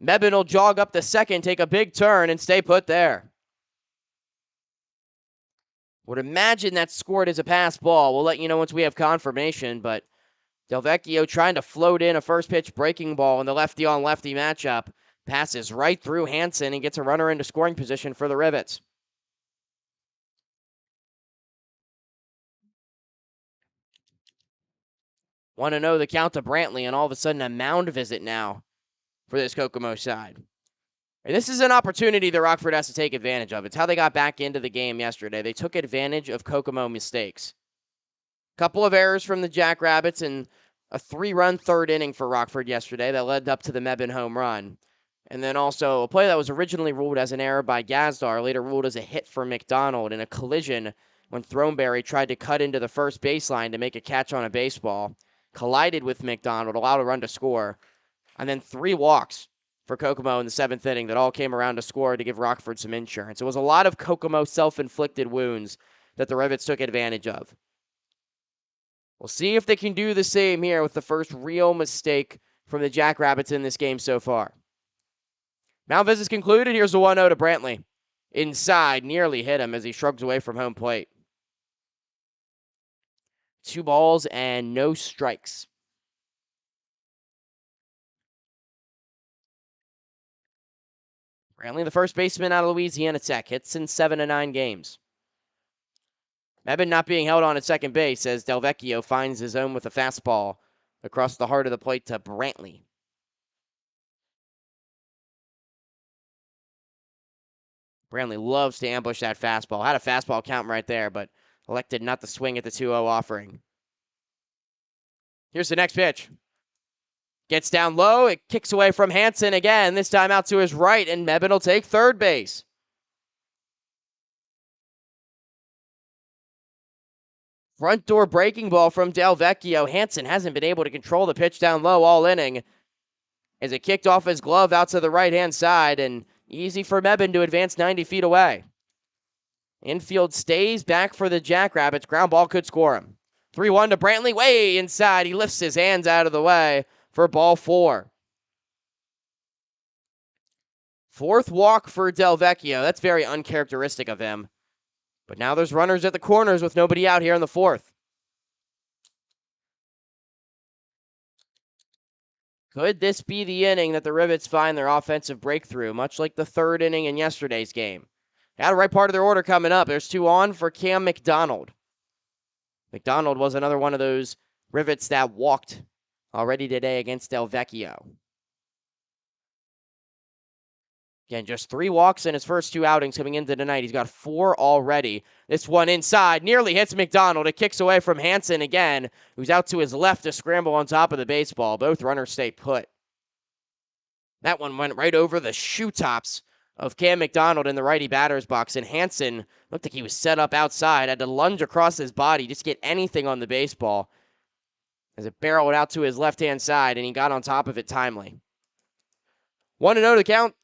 Mebben will jog up the second, take a big turn, and stay put there. Would imagine that's scored as a pass ball. We'll let you know once we have confirmation, but Del Vecchio trying to float in a first pitch breaking ball in the lefty on lefty matchup. Passes right through Hansen and gets a runner into scoring position for the Rivets. 1-0 the count to Brantley, and all of a sudden a mound visit now for this Kokomo side. And this is an opportunity that Rockford has to take advantage of. It's how they got back into the game yesterday. They took advantage of Kokomo mistakes. Couple of errors from the Jackrabbits and a 3-run third inning for Rockford yesterday that led up to the Mebane home run. And then also a play that was originally ruled as an error by Gazdar, later ruled as a hit for McDonald in a collision when Throneberry tried to cut into the first baseline to make a catch on a baseball. Collided with McDonald, allowed a run to score. And then 3 walks for Kokomo in the 7th inning that all came around to score to give Rockford some insurance. It was a lot of Kokomo self-inflicted wounds that the Rivets took advantage of. We'll see if they can do the same here with the first real mistake from the Jackrabbits in this game so far. Mound visits concluded. Here's the 1-0 to Brantley. Inside, nearly hit him as he shrugs away from home plate. 2 balls and no strikes. Brantley, the first baseman out of Louisiana Tech, hits in 7 of 9 games. Mebane not being held on at second base as Delvecchio finds his own with a fastball across the heart of the plate to Brantley. Brantley loves to ambush that fastball. Had a fastball count right there, but elected not to swing at the 2-0 offering. Here's the next pitch. Gets down low. It kicks away from Hansen again, this time out to his right, and Mebane will take third base. Front door breaking ball from Delvecchio. Hansen hasn't been able to control the pitch down low all inning as it kicked off his glove out to the right-hand side, and easy for Mebane to advance 90 feet away. Infield stays back for the Jackrabbits. Ground ball could score him. 3-1 to Brantley, way inside. He lifts his hands out of the way for ball 4. 4th walk for Delvecchio. That's very uncharacteristic of him. But now there's runners at the corners with nobody out here in the 4th. Could this be the inning that the Rivets find their offensive breakthrough, much like the 3rd inning in yesterday's game? Got the right part of their order coming up. There's 2 on for Cam McDonald. McDonald was another one of those Rivets that walked already today against Delvecchio. Again, just 3 walks in his first 2 outings coming into tonight. He's got 4 already. This one inside nearly hits McDonald. It kicks away from Hansen again, who's out to his left to scramble on top of the baseball. Both runners stay put. That one went right over the shoe tops of Cam McDonald in the righty batter's box, and Hansen looked like he was set up outside, had to lunge across his body just to get anything on the baseball as it barreled out to his left-hand side, and he got on top of it timely. 1-0 to count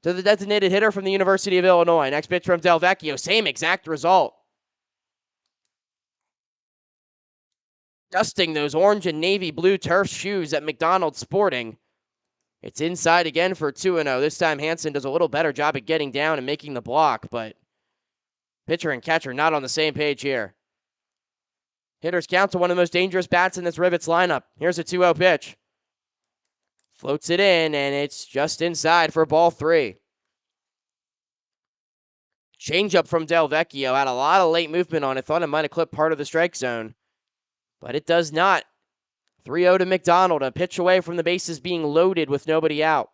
to the designated hitter from the University of Illinois. Next pitch from Delvecchio, same exact result. Dusting those orange and navy blue turf shoes that McDonald's sporting. It's inside again for 2-0. This time Hansen does a little better job at getting down and making the block, but pitcher and catcher not on the same page here. Hitters count to one of the most dangerous bats in this Rivets lineup. Here's a 2-0 pitch. Floats it in, and it's just inside for ball 3. Changeup from Delvecchio. Had a lot of late movement on it. Thought it might have clipped part of the strike zone, but it does not. 3-0 to McDonald. A pitch away from the bases being loaded with nobody out.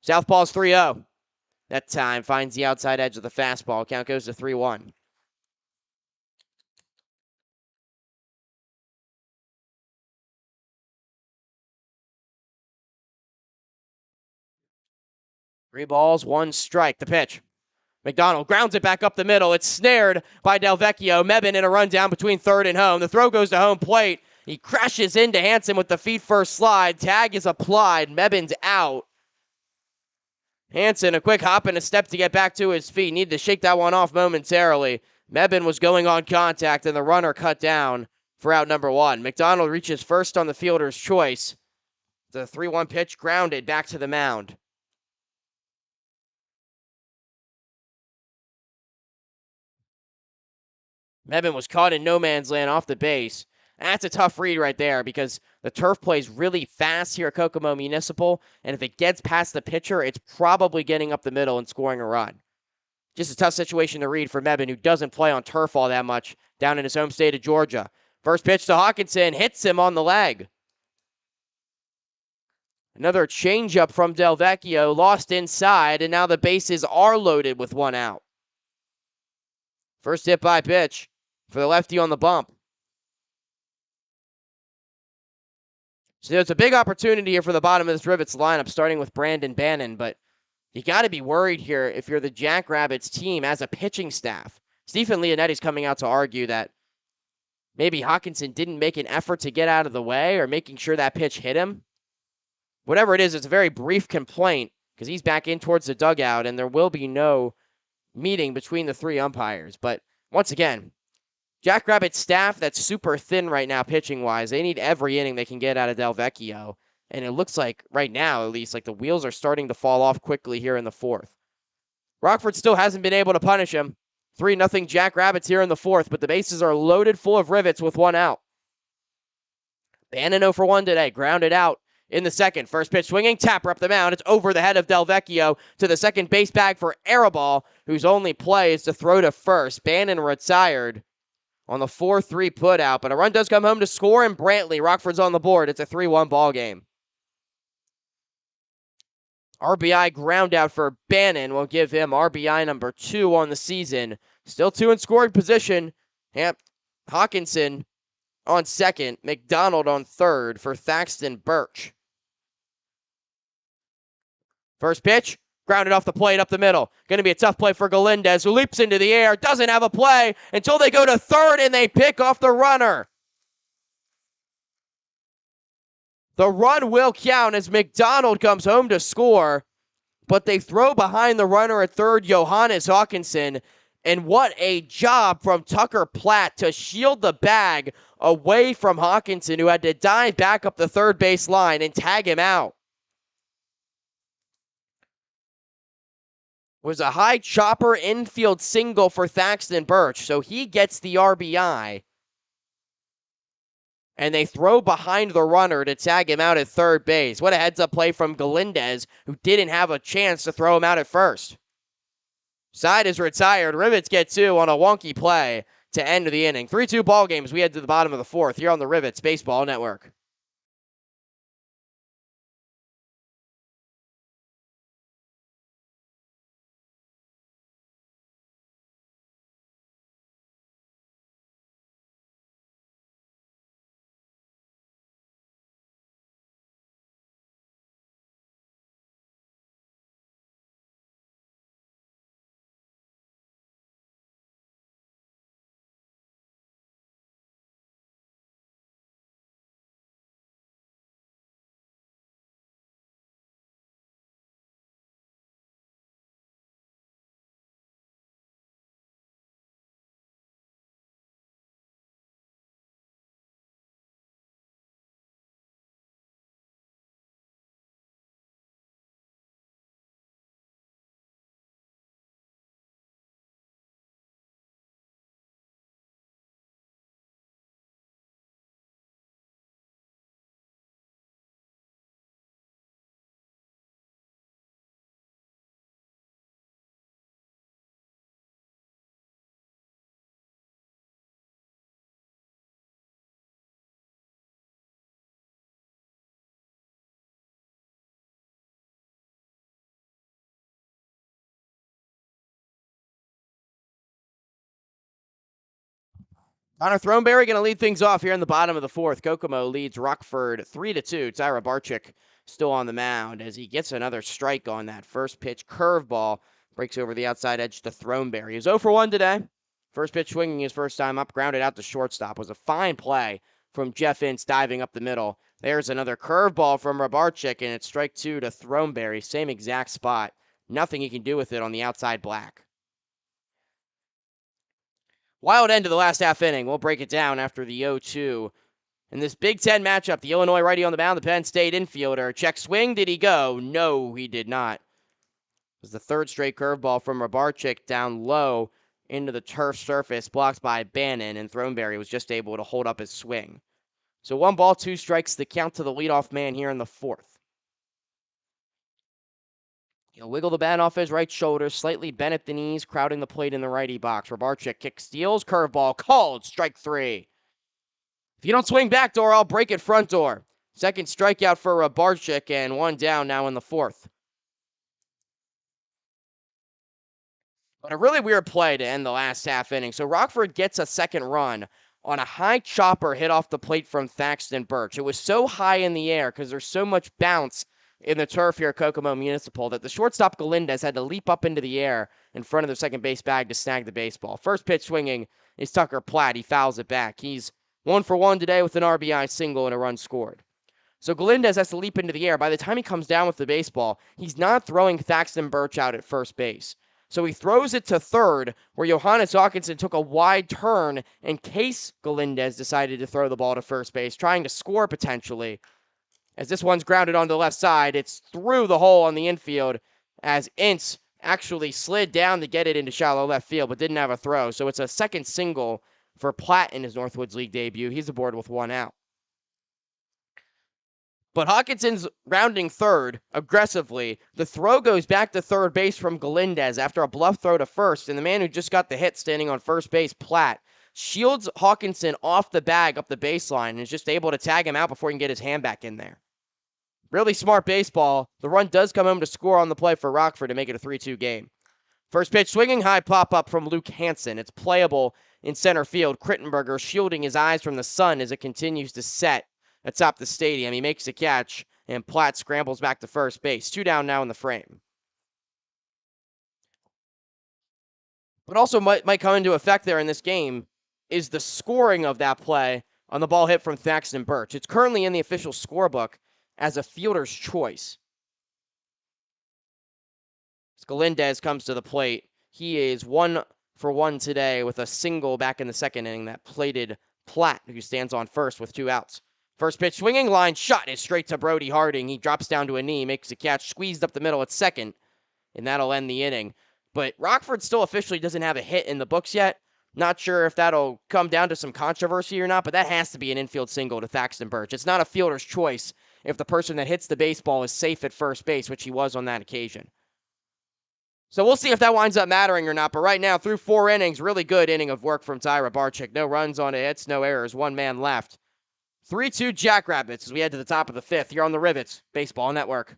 Southpaw's 3-0. That time finds the outside edge of the fastball. Count goes to 3-1. Three balls, 1 strike. The pitch. McDonald grounds it back up the middle. It's snared by Delvecchio. Mebane in a run down between third and home. The throw goes to home plate. He crashes into Hansen with the feet first slide. Tag is applied. Mebane's out. Hansen, a quick hop and a step to get back to his feet. Needed to shake that one off momentarily. Mebane was going on contact, and the runner cut down for out number 1. McDonald reaches first on the fielder's choice. The 3-1 pitch grounded back to the mound. Mebane was caught in no man's land off the base. That's a tough read right there because the turf plays really fast here at Kokomo Municipal, and if it gets past the pitcher, it's probably getting up the middle and scoring a run. Just a tough situation to read for Mebane, who doesn't play on turf all that much down in his home state of Georgia. First pitch to Hawkinson, hits him on the leg. Another changeup from Delvecchio, lost inside, and now the bases are loaded with one out. First hit by pitch for the lefty on the bump. So it's a big opportunity here for the bottom of this Rivets lineup, starting with Brandon Bannon, but you got to be worried here if you're the Jackrabbits team as a pitching staff. Stephen Leonetti's coming out to argue that maybe Hawkinson didn't make an effort to get out of the way or making sure that pitch hit him. Whatever it is, it's a very brief complaint because he's back in towards the dugout and there will be no meeting between the three umpires. But once again, Jackrabbit staff that's super thin right now pitching-wise. They need every inning they can get out of Delvecchio. And it looks like, right now at least, like the wheels are starting to fall off quickly here in the fourth. Rockford still hasn't been able to punish him. 3-0 Jackrabbits here in the fourth, but the bases are loaded full of Rivets with one out. Bannon 0 for 1 today, grounded out in the second. First pitch swinging, tapper up the mound. It's over the head of Delvecchio to the second base bag for Arabal, whose only play is to throw to first. Bannon retired on the 4-3 putout, but a run does come home to score, and Brantley, Rockford's on the board. It's a 3-1 ball game. RBI ground out for Bannon will give him RBI number 2 on the season. Still 2 in scoring position. Hawkinson on second, McDonald on third for Thaxton Birch. First pitch, grounded off the plate up the middle. Going to be a tough play for Galindez, who leaps into the air, doesn't have a play until they go to third and they pick off the runner. The run will count as McDonald comes home to score, but they throw behind the runner at third, Johannes Hawkinson. And what a job from Tucker Platt to shield the bag away from Hawkinson, who had to dive back up the third base line and tag him out. Was a high chopper infield single for Thaxton Birch, so he gets the RBI. And they throw behind the runner to tag him out at third base. What a heads-up play from Galindez, who didn't have a chance to throw him out at first. Side is retired. Rivets get 2 on a wonky play to end the inning. 3-2 ball games. We head to the bottom of the fourth here on the Rivets Baseball Network. Connor Throneberry going to lead things off here in the bottom of the fourth. Kokomo leads Rockford 3-2. Tyra Barczyk still on the mound as he gets another strike on that first pitch. Curveball breaks over the outside edge to Throneberry. He's 0 for 1 today. First pitch swinging his first time up, grounded out to shortstop. Was a fine play from Jeff Ince diving up the middle. There's another curveball from Rabarczyk, and it's strike 2 to Throneberry. Same exact spot. Nothing he can do with it on the outside black. Wild end to the last half inning. We'll break it down after the 0-2. In this Big Ten matchup, the Illinois righty on the mound, the Penn State infielder. Check swing. Did he go? No, he did not. It was the third straight curveball from Rabarczyk down low into the turf surface, blocked by Bannon, and Throneberry was just able to hold up his swing. So 1 ball, 2 strikes, the count to the leadoff man here in the fourth. He'll wiggle the bat off his right shoulder, slightly bent at the knees, crowding the plate in the righty box. Rabarczyk kick steals, curveball called, strike 3. If you don't swing back door, I'll break it front door. Second strikeout for Rabarchik, and one down now in the fourth. But a really weird play to end the last half inning. So Rockford gets a second run on a high chopper hit off the plate from Thaxton Birch. It was so high in the air because there's so much bounce in the turf here at Kokomo Municipal that the shortstop Galindez had to leap up into the air in front of the second base bag to snag the baseball. First pitch swinging is Tucker Platt. He fouls it back. He's 1 for 1 today with an RBI single and a run scored. So Galindez has to leap into the air. By the time he comes down with the baseball, he's not throwing Thaxton Birch out at first base. So he throws it to third, where Johannes Hawkinson took a wide turn in case Galindez decided to throw the ball to first base, trying to score potentially. As this one's grounded on the left side, it's through the hole on the infield as Ince actually slid down to get it into shallow left field, but didn't have a throw. So it's a second single for Platt in his Northwoods League debut. He's aboard with one out. But Hawkinson's rounding third aggressively. The throw goes back to third base from Galindez after a bluff throw to first, and the man who just got the hit standing on first base, Platt, shields Hawkinson off the bag up the baseline and is just able to tag him out before he can get his hand back in there. Really smart baseball. The run does come home to score on the play for Rockford to make it a 3-2 game. First pitch swinging, high pop-up from Luke Hansen. It's playable in center field. Krittenberger shielding his eyes from the sun as it continues to set atop the stadium. He makes a catch, and Platt scrambles back to first base. 2 down now in the frame. What also might come into effect there in this game is the scoring of that play on the ball hit from Thaxton Birch. It's currently in the official scorebook as a fielder's choice. Galindez comes to the plate. He is 1 for 1 today with a single back in the second inning that plated Platt, who stands on first with 2 outs. First pitch swinging, line shot is straight to Brody Harding. He drops down to a knee, makes a catch, squeezed up the middle at second, and that'll end the inning. But Rockford still officially doesn't have a hit in the books yet. Not sure if that'll come down to some controversy or not, but that has to be an infield single to Thaxton Birch. It's not a fielder's choice if the person that hits the baseball is safe at first base, which he was on that occasion. So we'll see if that winds up mattering or not. But right now, through 4 innings, really good inning of work from Ty Rabarchik. No runs on hits, no errors, 1 man left. 3-2 Jackrabbits as we head to the top of the 5th here on the Rivets Baseball Network.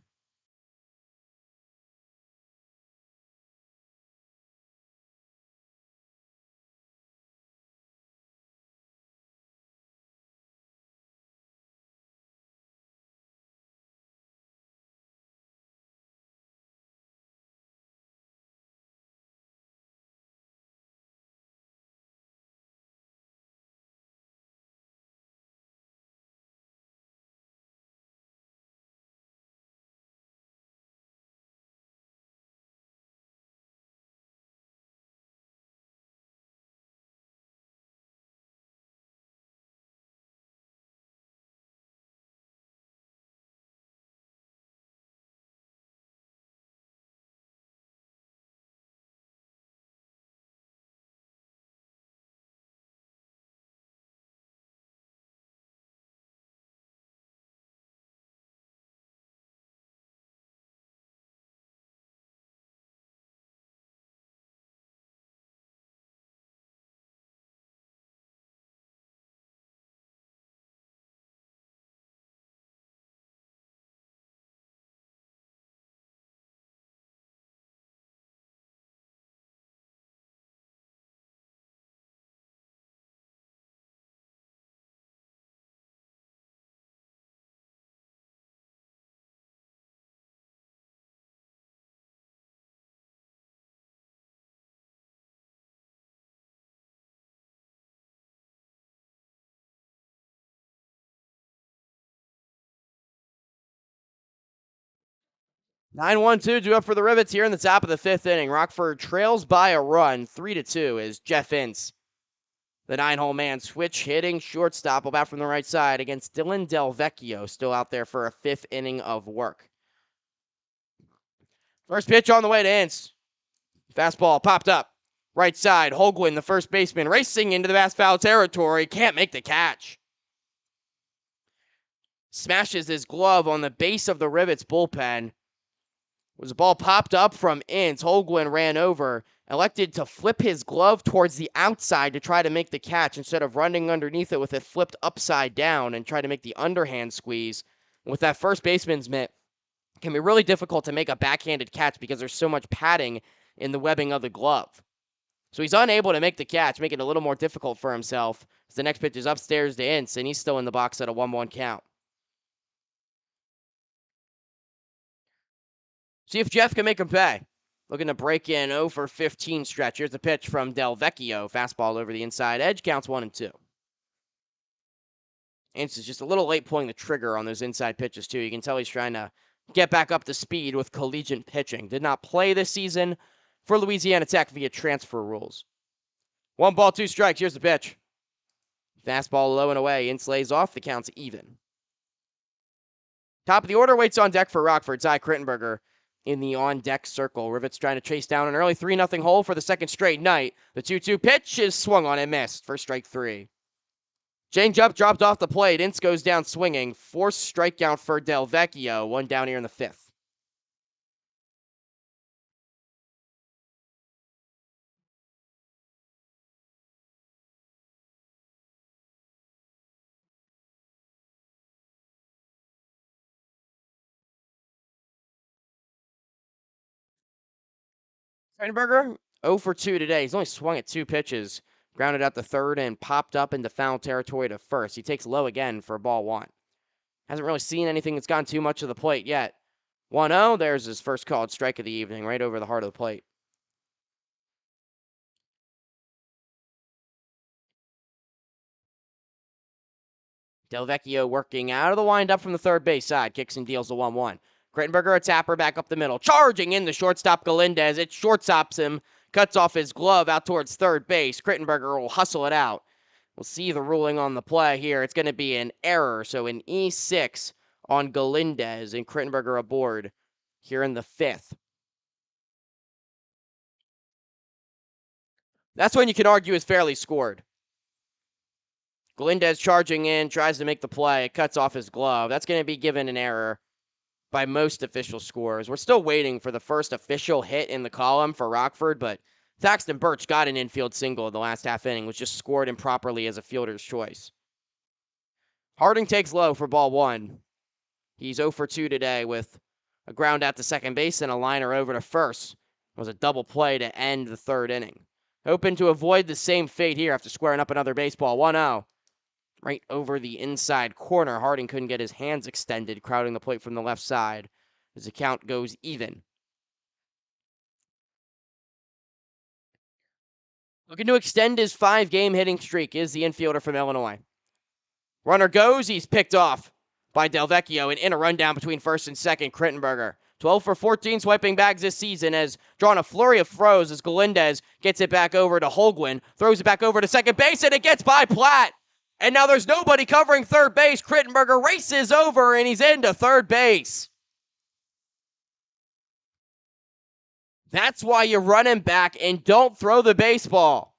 Nine 1-2 due up for the Rivets here in the top of the 5th inning. Rockford trails by a run, 3-2, as Jeff Ince, the 9-hole man, switch hitting shortstop, will bat from the right side against Dylan Del Vecchio, still out there for a 5th inning of work. First pitch on the way to Ince. Fastball popped up. Right side, Holguin, the first baseman, racing into the fast foul territory. Can't make the catch. Smashes his glove on the base of the Rivets bullpen. Was the ball popped up from Ince. Holguin ran over elected to flip his glove towards the outside to try to make the catch instead of running underneath it with it flipped upside down and try to make the underhand squeeze. With that first baseman's mitt, it can be really difficult to make a backhanded catch because there's so much padding in the webbing of the glove. So he's unable to make the catch, making it a little more difficult for himself. As the next pitch is upstairs to Ince, and he's still in the box at a 1-1 count. See if Jeff can make him pay. Looking to break in 0 for 15 stretch. Here's the pitch from Del Vecchio. Fastball over the inside edge. Counts 1-2. Ince is just a little late pulling the trigger on those inside pitches, too. You can tell he's trying to get back up to speed with collegiate pitching. Did not play this season for Louisiana Tech via transfer rules. 1 ball, 2 strikes. Here's the pitch. Fastball low and away. Ince lays off. The count's even. Top of the order waits on deck for Rockford. Ty Crittenberger in the on-deck circle. Rivets trying to chase down an early 3-0 hole for the second straight night. The 2-2 pitch is swung on and missed for strike 3. Changeup dropped off the plate. Ince goes down swinging. Forced strikeout for Del Vecchio. 1 down here in the 5th. Crittenberger, 0 for 2 today. He's only swung at 2 pitches. Grounded out the third and popped up into foul territory to first. He takes low again for ball 1. Hasn't really seen anything that's gone too much of the plate yet. 1-0, there's his first called strike of the evening, right over the heart of the plate. Del Vecchio working out of the windup from the third base side. Kicks and deals the 1-1. Crittenberger, a tapper back up the middle. Charging in the shortstop Galindez. It shortstops him. Cuts off his glove out towards third base. Crittenberger will hustle it out. We'll see the ruling on the play here. It's going to be an error. So an E6 on Galindez and Crittenberger aboard here in the 5th. That's when you can argue is fairly scored. Galindez charging in, tries to make the play. It cuts off his glove. That's going to be given an error by most official scores. We're still waiting for the first official hit in the column for Rockford, but Thaxton Birch got an infield single in the last half inning, was just scored improperly as a fielder's choice. Harding takes low for ball 1. He's 0 for 2 today with a ground out to second base and a liner over to first. It was a double play to end the third inning. Hoping to avoid the same fate here after squaring up another baseball. 1-0. Right over the inside corner. Harding couldn't get his hands extended, crowding the plate from the left side. His account goes even. Looking to extend his 5-game hitting streak is the infielder from Illinois. Runner goes. He's picked off by Del Vecchio and in a rundown between first and second. Crittenberger. 12 for 14 swiping bags this season has drawn a flurry of throws as Galindez gets it back over to Holguin. Throws it back over to second base and it gets by Platt. And now there's nobody covering third base. Crittenberger races over, and he's into third base. That's why you run him back and don't throw the baseball.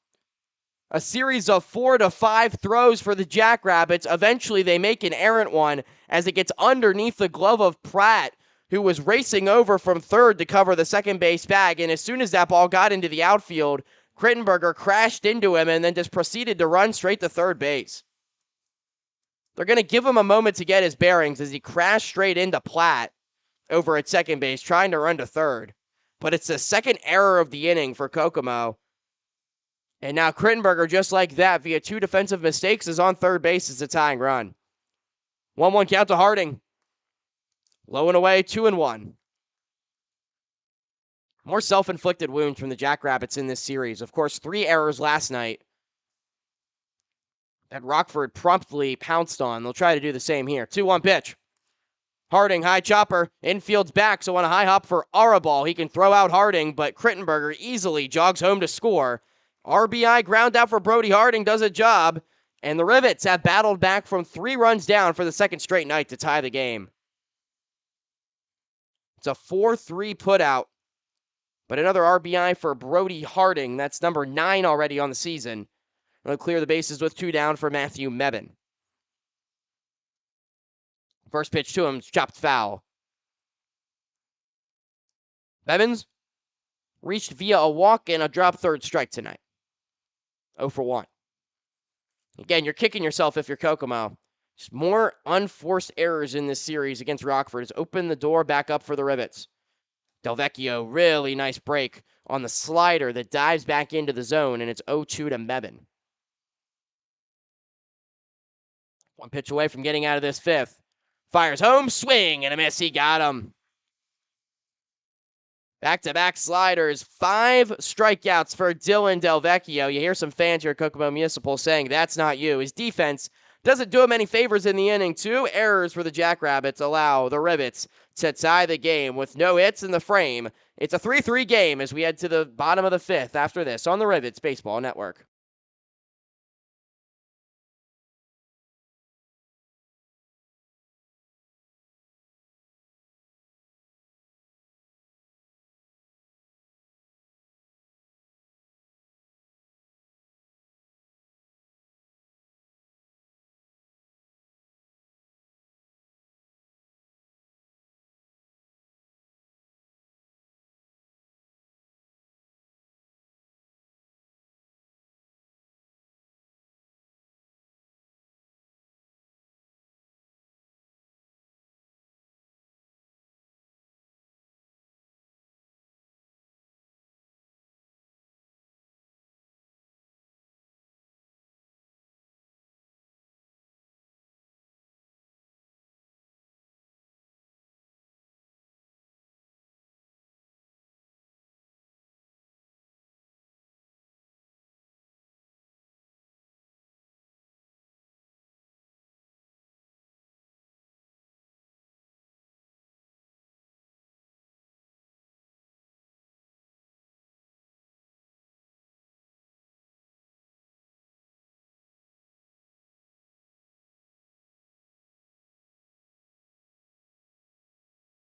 A series of 4 to 5 throws for the Jackrabbits. Eventually, they make an errant one as it gets underneath the glove of Pratt, who was racing over from third to cover the second base bag. And as soon as that ball got into the outfield, Crittenberger crashed into him and then just proceeded to run straight to third base. They're going to give him a moment to get his bearings as he crashed straight into Platt over at second base, trying to run to third. But it's the second error of the inning for Kokomo. And now Crittenberger, just like that, via 2 defensive mistakes, is on third base as a tying run. 1-1 count to Harding. Low and away, 2-1. More self-inflicted wounds from the Jackrabbits in this series. Of course, 3 errors last night that Rockford promptly pounced on. They'll try to do the same here. 2-1 pitch. Harding, high chopper, infield's back, so on a high hop for Arabal. He can throw out Harding, but Crittenberger easily jogs home to score. RBI ground out for Brody Harding does a job, and the Rivets have battled back from 3 runs down for the second straight night to tie the game. It's a 4-3 putout, but another RBI for Brody Harding. That's number 9 already on the season. They'll clear the bases with 2 down for Matthew Mebane. First pitch to him, chopped foul. Bevins reached via a walk and a drop third strike tonight. 0 for 1. Again, you're kicking yourself if you're Kokomo. Just more unforced errors in this series against Rockford has opened the door back up for the Rivets. Delvecchio, really nice break on the slider that dives back into the zone, and it's 0-2 to Mebane. One pitch away from getting out of this fifth. Fires home, swing, and a miss. He got him. Back-to-back sliders, 5 strikeouts for Dylan Delvecchio. You hear some fans here at Kokomo Municipal saying that's not you. His defense doesn't do him any favors in the inning. 2 errors for the Jackrabbits allow the Rivets to tie the game with no hits in the frame. It's a 3-3 game as we head to the bottom of the 5th after this on the Rivets Baseball Network.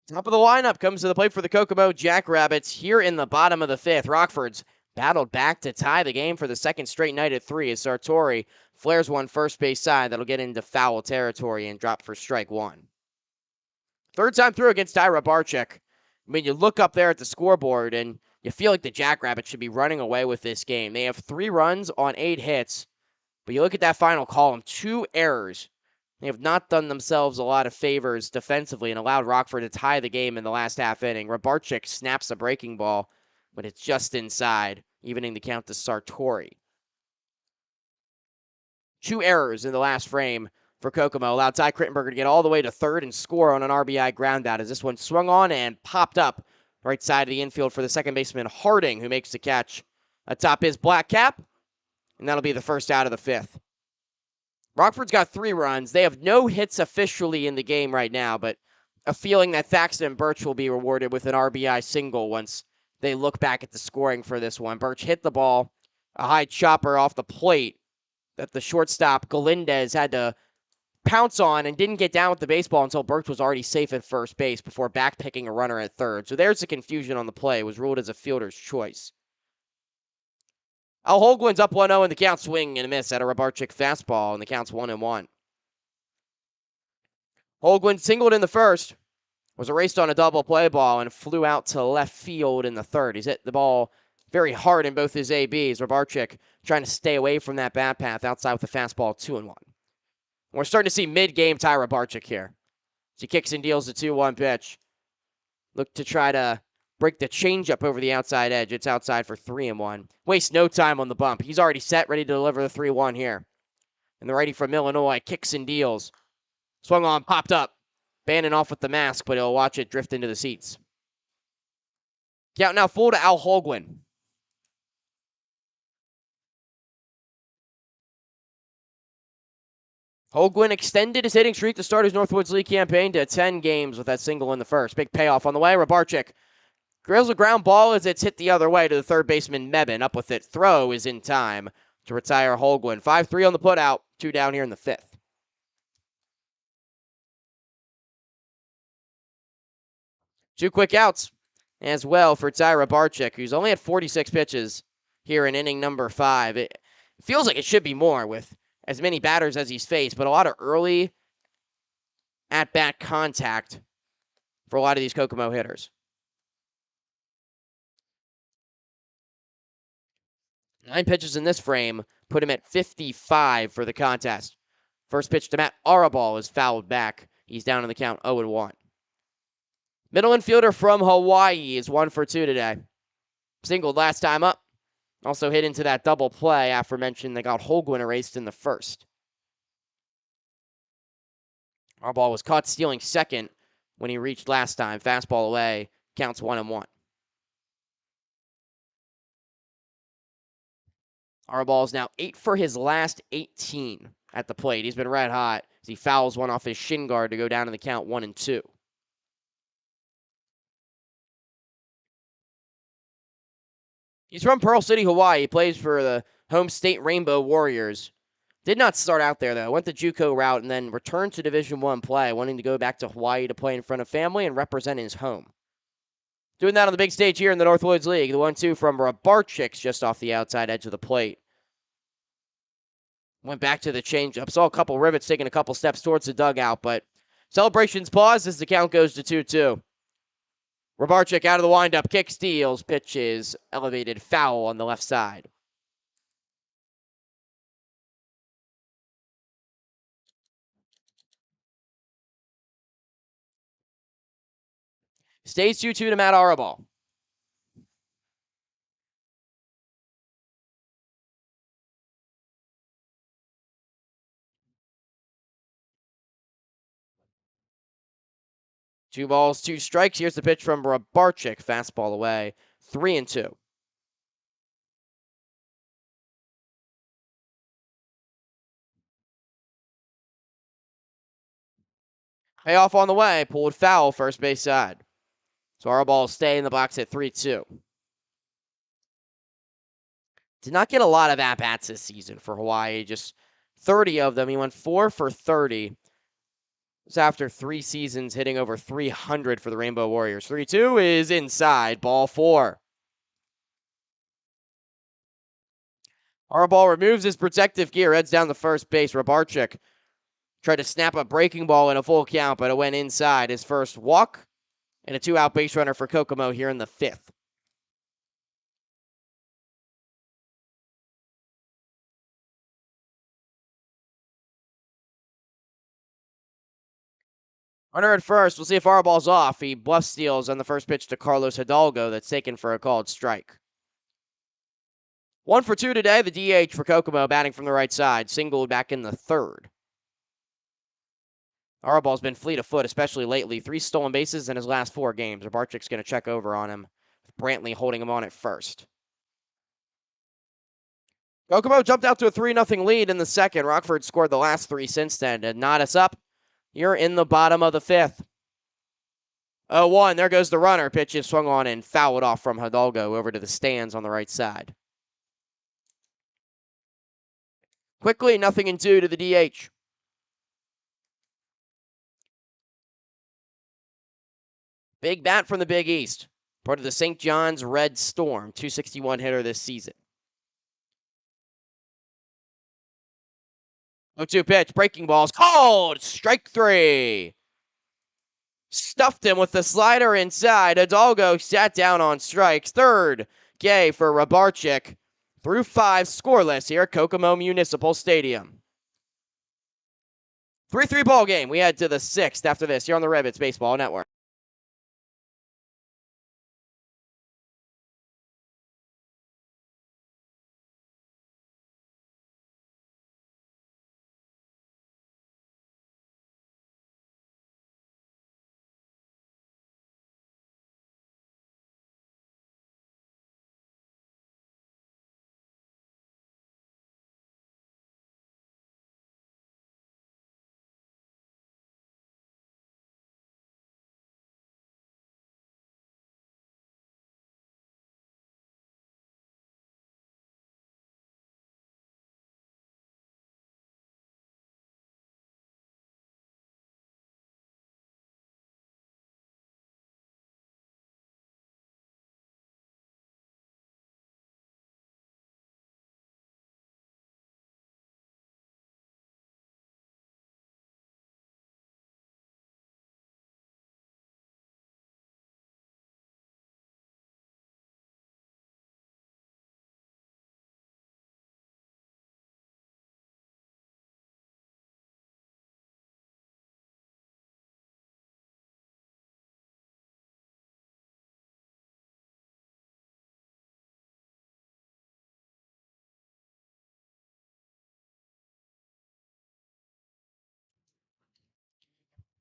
Top of the lineup comes to the plate for the Kokomo Jackrabbits here in the bottom of the 5th. Rockford's battled back to tie the game for the second straight night at 3 as Sartori flares one first base side that'll get into foul territory and drop for strike 1. Third time through against Tyra Barczyk. I mean, you look up there at the scoreboard and you feel like the Jackrabbits should be running away with this game. They have 3 runs on 8 hits, but you look at that final column, 2 errors. They have not done themselves a lot of favors defensively and allowed Rockford to tie the game in the last half inning. Rabarczyk snaps a breaking ball, but it's just inside, evening the count to Sartori. 2 errors in the last frame for Kokomo allowed Ty Crittenberger to get all the way to third and score on an RBI groundout as this one swung on and popped up right side of the infield for the second baseman Harding, who makes the catch atop his black cap, and that'll be the first out of the 5th. Rockford's got 3 runs. They have no hits officially in the game right now, but a feeling that Thaxton and Birch will be rewarded with an RBI single once they look back at the scoring for this one. Birch hit the ball, a high chopper off the plate that the shortstop Galindez had to pounce on and didn't get down with the baseball until Birch was already safe at first base before backpicking a runner at third. So there's the confusion on the play. It was ruled as a fielder's choice. Al Holguin's up 1-0 in the count, swing and a miss at a Rabarczyk fastball, and the count's 1-1. Holguin singled in the first, was erased on a double play ball, and flew out to left field in the third. He's hit the ball very hard in both his ABs. Rabarczyk trying to stay away from that bat path outside with the fastball, 2-1. We're starting to see mid-game Ty Rabarczyk here. As he kicks and deals the 2-1 pitch. Look to try to break the changeup over the outside edge. It's outside for 3-1. Waste no time on the bump. He's already set, ready to deliver the 3-1 here. And the righty from Illinois kicks and deals. Swung on, popped up. Bannon off with the mask, but he'll watch it drift into the seats. Count now full to Al Holguin. Holguin extended his hitting streak to start his Northwoods League campaign to 10 games with that single in the first. Big payoff on the way. Rabarczyk drills a ground ball as it's hit the other way to the third baseman Mebane. Up with it. Throw is in time to retire Holguin. 5-3 on the putout. 2 down here in the 5th. 2 quick outs as well for Ty Rabarczyk, who's only had 46 pitches here in inning number 5. It feels like it should be more with as many batters as he's faced, but a lot of early at-bat contact for a lot of these Kokomo hitters. 9 pitches in this frame put him at 55 for the contest. First pitch to Matt Arabal is fouled back. He's down in the count 0-1. Middle infielder from Hawaii is 1 for 2 today. Singled last time up. Also hit into that double play aforementioned that got Holguin erased in the first. Arabal was caught stealing second when he reached last time. Fastball away. Counts 1-1. Arabal is now 8 for his last 18 at the plate. He's been red hot as he fouls one off his shin guard to go down in the count 1-2. He's from Pearl City, Hawaii. He plays for the home state Rainbow Warriors. Did not start out there, though. Went the JUCO route and then returned to Division I play, wanting to go back to Hawaii to play in front of family and represent his home. Doing that on the big stage here in the Northwoods League. The 1-2 from Rabarchik's just off the outside edge of the plate. Went back to the changeup. Saw a couple Rivets taking a couple steps towards the dugout, but celebrations pause as the count goes to 2-2. Rabarchik out of the windup, kick steals, pitches, elevated foul on the left side. Stays 2-2 to Matt Arabal. Two balls, two strikes. Here's the pitch from Rabarchik. Fastball away. 3-2. Payoff on the way. Pulled foul, first base side. So Arabal will stay in the box at 3-2. Did not get a lot of at-bats this season for Hawaii. Just 30 of them. He went 4 for 30. It was after 3 seasons hitting over 300 for the Rainbow Warriors. 3-2 is inside. Ball 4. Arabal removes his protective gear, heads down the first base. Rabarchik tried to snap a breaking ball in a full count, but it went inside. His first walk and a 2-out base runner for Kokomo here in the 5th. Runner at first. We'll see if Arabal's off. He bluff steals on the first pitch to Carlos Hidalgo. That's taken for a called strike. 1 for 2 today. The DH for Kokomo batting from the right side. Singled back in the 3rd. Arabal's been fleet of foot, especially lately. 3 stolen bases in his last 4 games. Rabarchik's going to check over on him. Brantley holding him on at first. Kokomo jumped out to a 3-0 lead in the 2nd. Rockford scored the last 3 since then to knot us up. You're in the bottom of the 5th. 0-1. There goes the runner. Pitch is swung on and fouled off from Hidalgo over to the stands on the right side. Quickly, 0-2 to the DH. Big bat from the Big East. Part of the St. John's Red Storm. 261 hitter this season. 0-2 pitch. Breaking balls. Called. Strike 3. Stuffed him with the slider inside. Hidalgo sat down on strikes. 3rd K for Rabarchik. Through 5 scoreless here at Kokomo Municipal Stadium. 3-3 ball game. We head to the 6th after this here on the Rivets Baseball Network.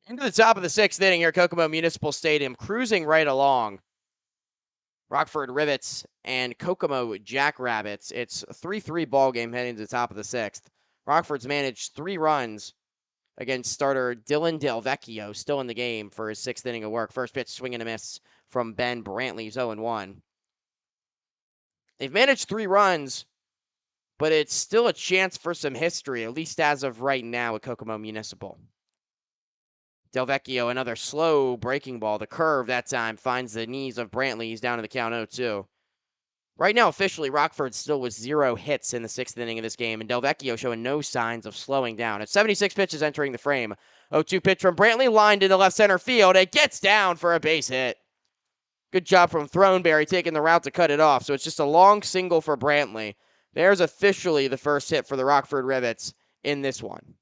Into the top of the sixth inning here, Kokomo Municipal Stadium, cruising right along. Rockford Rivets and Kokomo Jackrabbits. It's a 3-3 ball game heading to the top of the sixth. Rockford's managed 3 runs against starter Dylan Delvecchio, still in the game for his 6th inning of work. First pitch, swing and a miss from Ben Brantley, 0-1. They've managed 3 runs, but it's still a chance for some history, at least as of right now at Kokomo Municipal. Delvecchio, another slow breaking ball. The curve that time finds the knees of Brantley. He's down to the count 0-2. Right now, officially, Rockford still with 0 hits in the 6th inning of this game, and Delvecchio showing no signs of slowing down. At 76 pitches entering the frame. 0-2 pitch from Brantley, lined into left center field. It gets down for a base hit. Good job from Throneberry taking the route to cut it off. So it's just a long single for Brantley. There's officially the first hit for the Rockford Rivets in this one.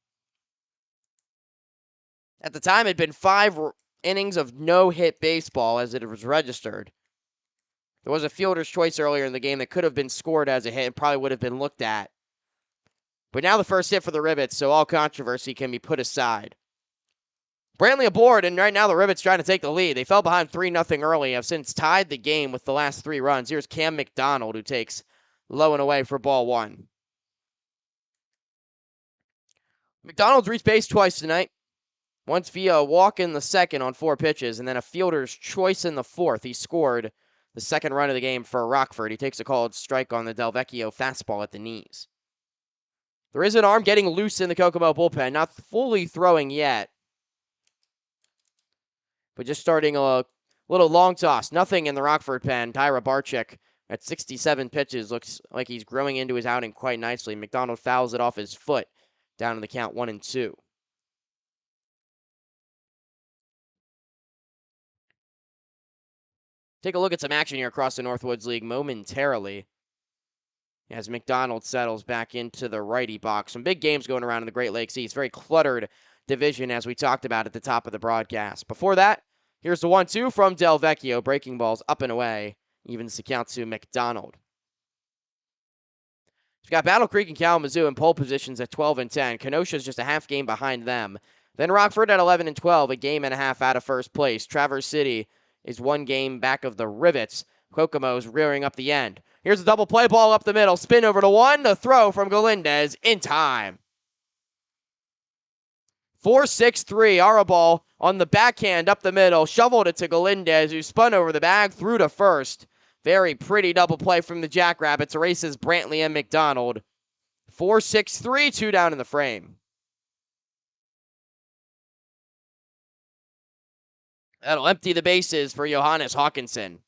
At the time, it had been 5 innings of no-hit baseball as it was registered. There was a fielder's choice earlier in the game that could have been scored as a hit and probably would have been looked at. But now the first hit for the Rivets, so all controversy can be put aside. Brantley aboard, and right now the Rivets trying to take the lead. They fell behind 3-0 early, have since tied the game with the last 3 runs. Here's Cam McDonald, who takes low and away for ball 1. McDonald's reached base twice tonight. Once via a walk in the second on 4 pitches, and then a fielder's choice in the 4th. He scored the second run of the game for Rockford. He takes a called strike on the Delvecchio fastball at the knees. There is an arm getting loose in the Kokomo bullpen, not fully throwing yet, but just starting a little long toss. Nothing in the Rockford pen. Tyra Barczyk at 67 pitches looks like he's growing into his outing quite nicely. McDonald fouls it off his foot down in the count 1-2. Take a look at some action here across the Northwoods League momentarily as McDonald settles back into the righty box. Some big games going around in the Great Lakes East. Very cluttered division, as we talked about at the top of the broadcast. Before that, here's the 1-2 from Delvecchio. Breaking balls up and away. Evens the count to McDonald. We've got Battle Creek and Kalamazoo in pole positions at 12-10. Kenosha's just a half game behind them. Then Rockford at 11-12, a game and a half out of first place. Traverse City is 1 game back of the Rivets. Kokomo's rearing up the end. Here's a double play ball up the middle. Spin over to 1. The throw from Galindez in time. 4-6-3. Arabal on the backhand up the middle. Shoveled it to Galindez, who spun over the bag through to first. Very pretty double play from the Jackrabbits. Erases Brantley and McDonald. 4-6-3. 2 down in the frame. That'll empty the bases for Johannes Hawkinson.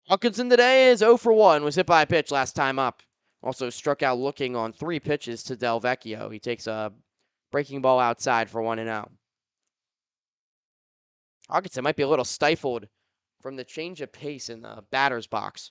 Hawkinson today is 0 for 1. Was hit by a pitch last time up. Also struck out looking on 3 pitches to Delvecchio. He takes a breaking ball outside for 1-0. Hawkinson might be a little stifled from the change of pace in the batter's box.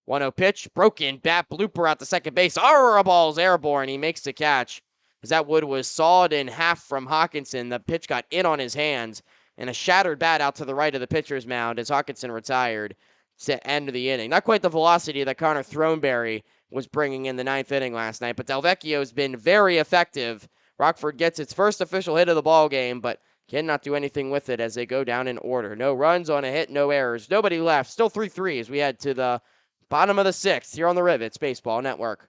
1-0 pitch, broken bat blooper out to second base. Ball's airborne. He makes the catch. As that wood was sawed in half from Hawkinson, the pitch got in on his hands, and a shattered bat out to the right of the pitcher's mound as Hawkinson retired to end of the inning. Not quite the velocity that Connor Throneberry was bringing in the 9th inning last night, but Delvecchio has been very effective. Rockford gets its first official hit of the ball game, but cannot do anything with it as they go down in order. No runs on a hit, no errors. Nobody left. Still 3-3 as we head to the bottom of the 6th here on the Rivets Baseball Network.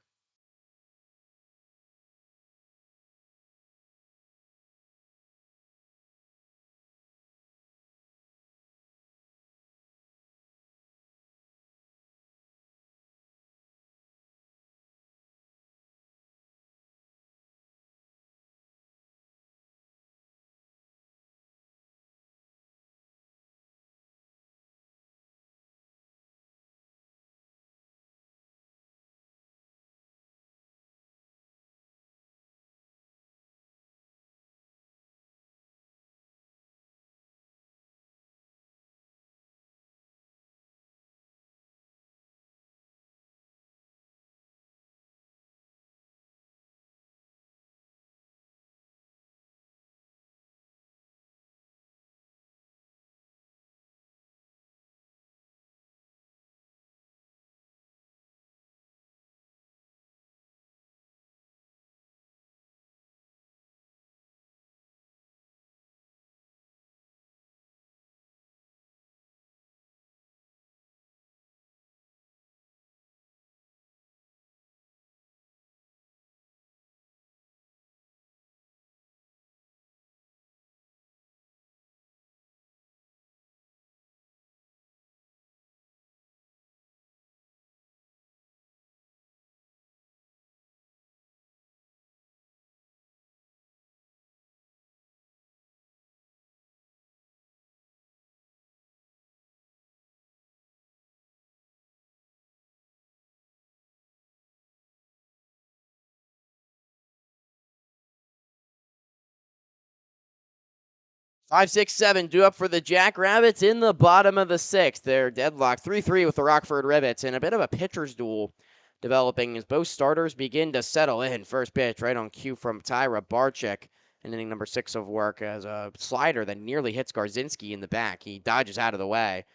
5, 6, 7 due up for the Jackrabbits in the bottom of the sixth. They're deadlocked 3-3 with the Rockford Rivets, and a bit of a pitcher's duel developing as both starters begin to settle in. First pitch right on cue from Tyra Barczyk, in inning number 6 of work, as a slider that nearly hits Garzinski in the back. He dodges out of the way.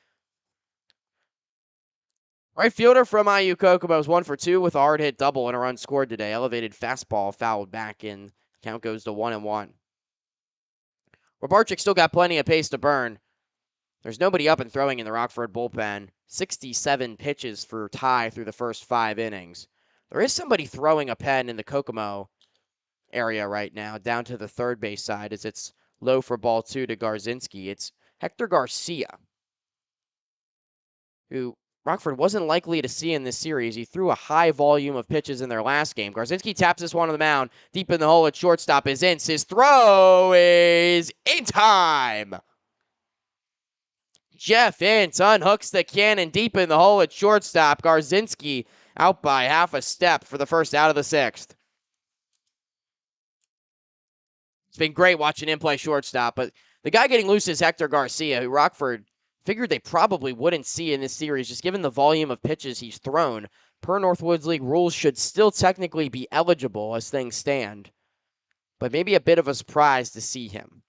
Right fielder from IU Kokomo is 1 for 2 with a hard hit double and a run scored today. Elevated fastball fouled back in. Count goes to 1-1. Barczyk still got plenty of pace to burn. There's nobody up and throwing in the Rockford bullpen. 67 pitches for Ty through the first 5 innings. There is somebody throwing a pen in the Kokomo area right now, down to the third base side, as it's low for ball 2 to Garzinski. It's Hector Garcia, who Rockford wasn't likely to see in this series. He threw a high volume of pitches in their last game. Garzinski taps this one on the mound. Deep in the hole at shortstop is Ince. His throw is in time. Jeff Ince unhooks the cannon deep in the hole at shortstop. Garzinski out by half a step for the first out of the sixth. It's been great watching him play shortstop, but the guy getting loose is Hector Garcia, who Rockford figured they probably wouldn't see in this series, just given the volume of pitches he's thrown. Per Northwoods League rules, should still technically be eligible as things stand, but maybe a bit of a surprise to see him.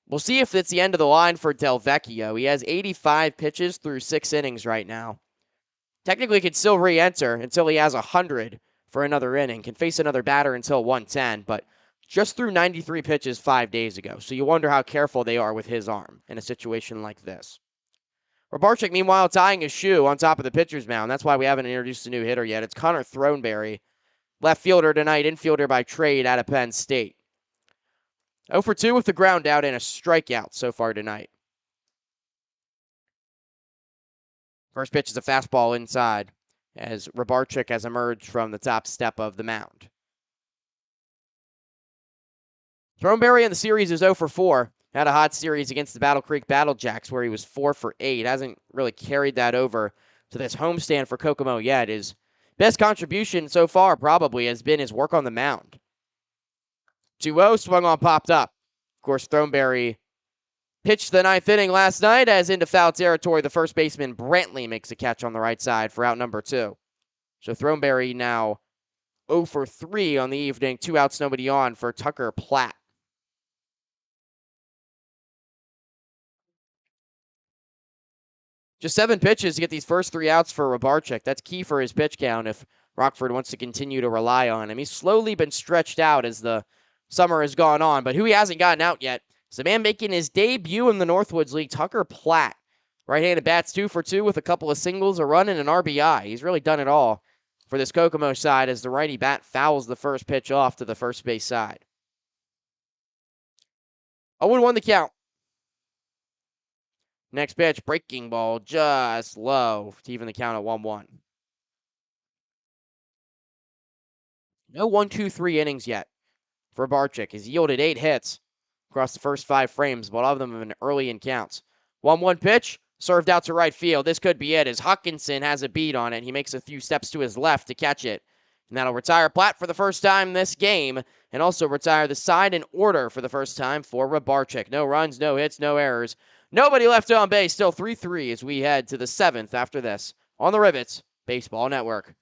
We'll see if it's the end of the line for Del Vecchio. He has 85 pitches through 6 innings right now. Technically could still re-enter until he has 100 for another inning. Can face another batter until 110, but just threw 93 pitches 5 days ago. So you wonder how careful they are with his arm in a situation like this. Barczyk, meanwhile, tying his shoe on top of the pitcher's mound. That's why we haven't introduced a new hitter yet. It's Connor Throneberry, left fielder tonight, infielder by trade out of Penn State. 0 for 2 with the ground out and a strikeout so far tonight. First pitch is a fastball inside as Barczyk has emerged from the top step of the mound. Throneberry in the series is 0 for 4. Had a hot series against the Battle Creek Battlejacks where he was 4 for 8. Hasn't really carried that over to this homestand for Kokomo yet. His best contribution so far probably has been his work on the mound. 2-0, swung on, popped up. Of course, Throneberry pitched the 9th inning last night as into foul territory. The first baseman, Brantley, makes a catch on the right side for out number 2. So Throneberry now 0 for 3 on the evening. 2 outs, nobody on for Tucker Platt. Just 7 pitches to get these first 3 outs for Barczyk. That's key for his pitch count if Rockford wants to continue to rely on him. He's slowly been stretched out as the summer has gone on, but who he hasn't gotten out yet is the man making his debut in the Northwoods League, Tucker Platt. Right-handed bats 2 for 2 with a couple of singles, a run, and an RBI. He's really done it all for this Kokomo side as the righty bat fouls the first pitch off to the first base side. 0-1 the count. Next pitch, breaking ball, just low to even the count at 1-1. No 1-2-3 innings yet for Barczyk. He's yielded 8 hits across the first 5 frames, but all of them have been early in counts. 1-1 pitch, served out to right field. This could be it as Hutchinson has a beat on it. He makes a few steps to his left to catch it. And that'll retire Platt for the first time this game, and also retire the side in order for the first time for Barczyk. No runs, no hits, no errors. Nobody left on base. Still 3-3 as we head to the 7th after this on the Rivets Baseball Network.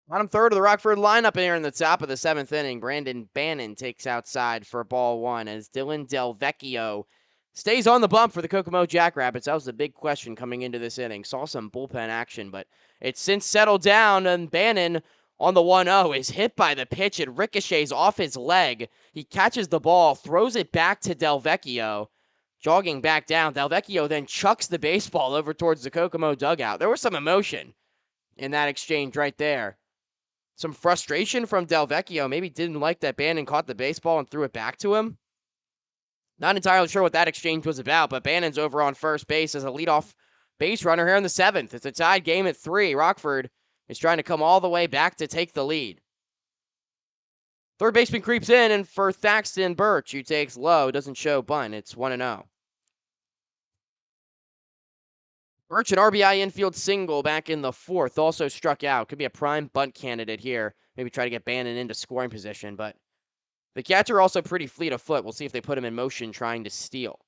Bottom third of the Rockford lineup here in the top of the 7th inning. Brandon Bannon takes outside for ball 1 as Dylan Delvecchio stays on the bump for the Kokomo Jackrabbits. That was the big question coming into this inning. Saw some bullpen action, but it's since settled down, and Bannon on the 1-0 is hit by the pitch. It ricochets off his leg. He catches the ball, throws it back to Delvecchio. Jogging back down, Delvecchio then chucks the baseball over towards the Kokomo dugout. There was some emotion in that exchange right there. Some frustration from Delvecchio. Maybe didn't like that Bannon caught the baseball and threw it back to him. Not entirely sure what that exchange was about, but Bannon's over on first base as a leadoff base runner here in the 7th. It's a tied game at 3. Rockford is trying to come all the way back to take the lead. Third baseman creeps in, and for Thaxton Birch, who takes low, doesn't show bunt. It's 1-0. Birch, an RBI infield single back in the 4th, also struck out. Could be a prime bunt candidate here. Maybe try to get Bannon into scoring position, but the catcher also pretty fleet of foot. We'll see if they put him in motion trying to steal.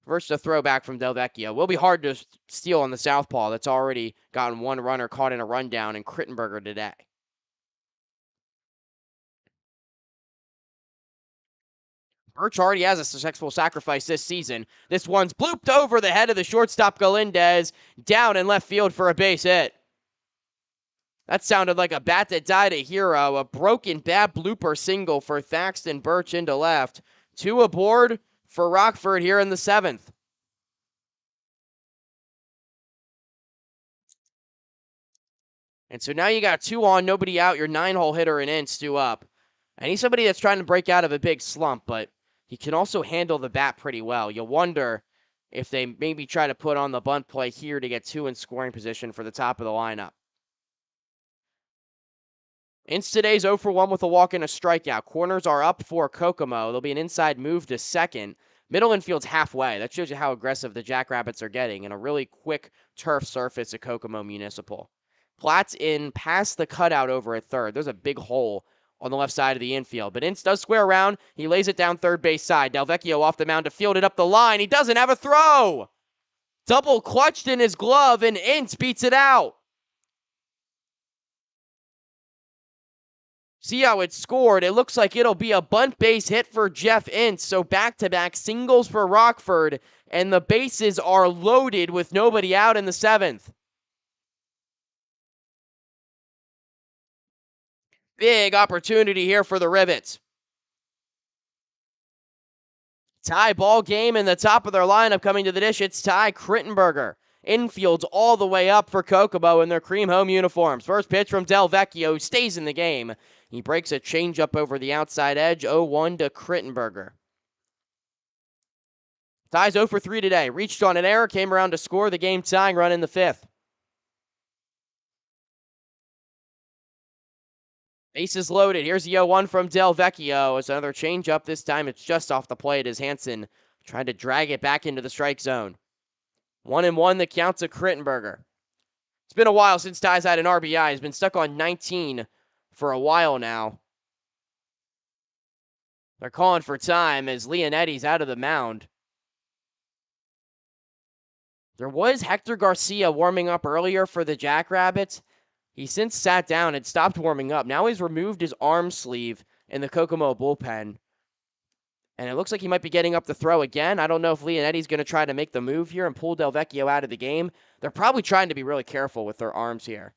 First, a throwback from Delvecchio. Will be hard to steal on the southpaw that's already gotten one runner caught in a rundown in Crittenberger today. Birch already has a successful sacrifice this season. This one's blooped over the head of the shortstop Galindez, down in left field for a base hit. That sounded like a bat that died a hero. A broken bat blooper single for Thaxton Birch into left. 2 aboard for Rockford here in the 7th. And so now you got 2 on, nobody out. Your 9-hole hitter in Ince due up. And he's somebody that's trying to break out of a big slump, but he can also handle the bat pretty well. You'll wonder if they maybe try to put on the bunt play here to get 2 in scoring position for the top of the lineup. Ince today's 0 for 1 with a walk and a strikeout. Corners are up for Kokomo. There'll be an inside move to second. Middle infield's halfway. That shows you how aggressive the Jackrabbits are getting in a really quick turf surface at Kokomo Municipal. Platt's in past the cutout over at third. There's a big hole on the left side of the infield. But Ince does square around. He lays it down third base side. Delvecchio off the mound to field it up the line. He doesn't have a throw. Double clutched in his glove, and Ince beats it out. See how it's scored. It looks like it'll be a bunt base hit for Jeff Ince. So back-to-back singles for Rockford, and the bases are loaded with nobody out in the 7th. Big opportunity here for the Rivets. Tie ball game in the top of their lineup coming to the dish. It's Ty Crittenberger. Infield's all the way up for Kokomo in their cream home uniforms. First pitch from Delvecchio, stays in the game. He breaks a changeup over the outside edge, 0-1 to Crittenberger. Ty's 0 for 3 today. Reached on an error, came around to score the game-tying run in the 5th. Bases loaded. Here's the 0-1 from Delvecchio. It's another changeup. This time it's just off the plate as Hansen tried to drag it back into the strike zone. 1-1 the count to Crittenberger. It's been a while since Ty's had an RBI. He's been stuck on 19 for a while now. They're calling for time as Leonetti's out of the mound. There was Hector Garcia warming up earlier for the Jackrabbits. He since sat down and stopped warming up. Now he's removed his arm sleeve in the Kokomo bullpen. And it looks like he might be getting up to throw again. I don't know if Leonetti's going to try to make the move here and pull Delvecchio out of the game. They're probably trying to be really careful with their arms here.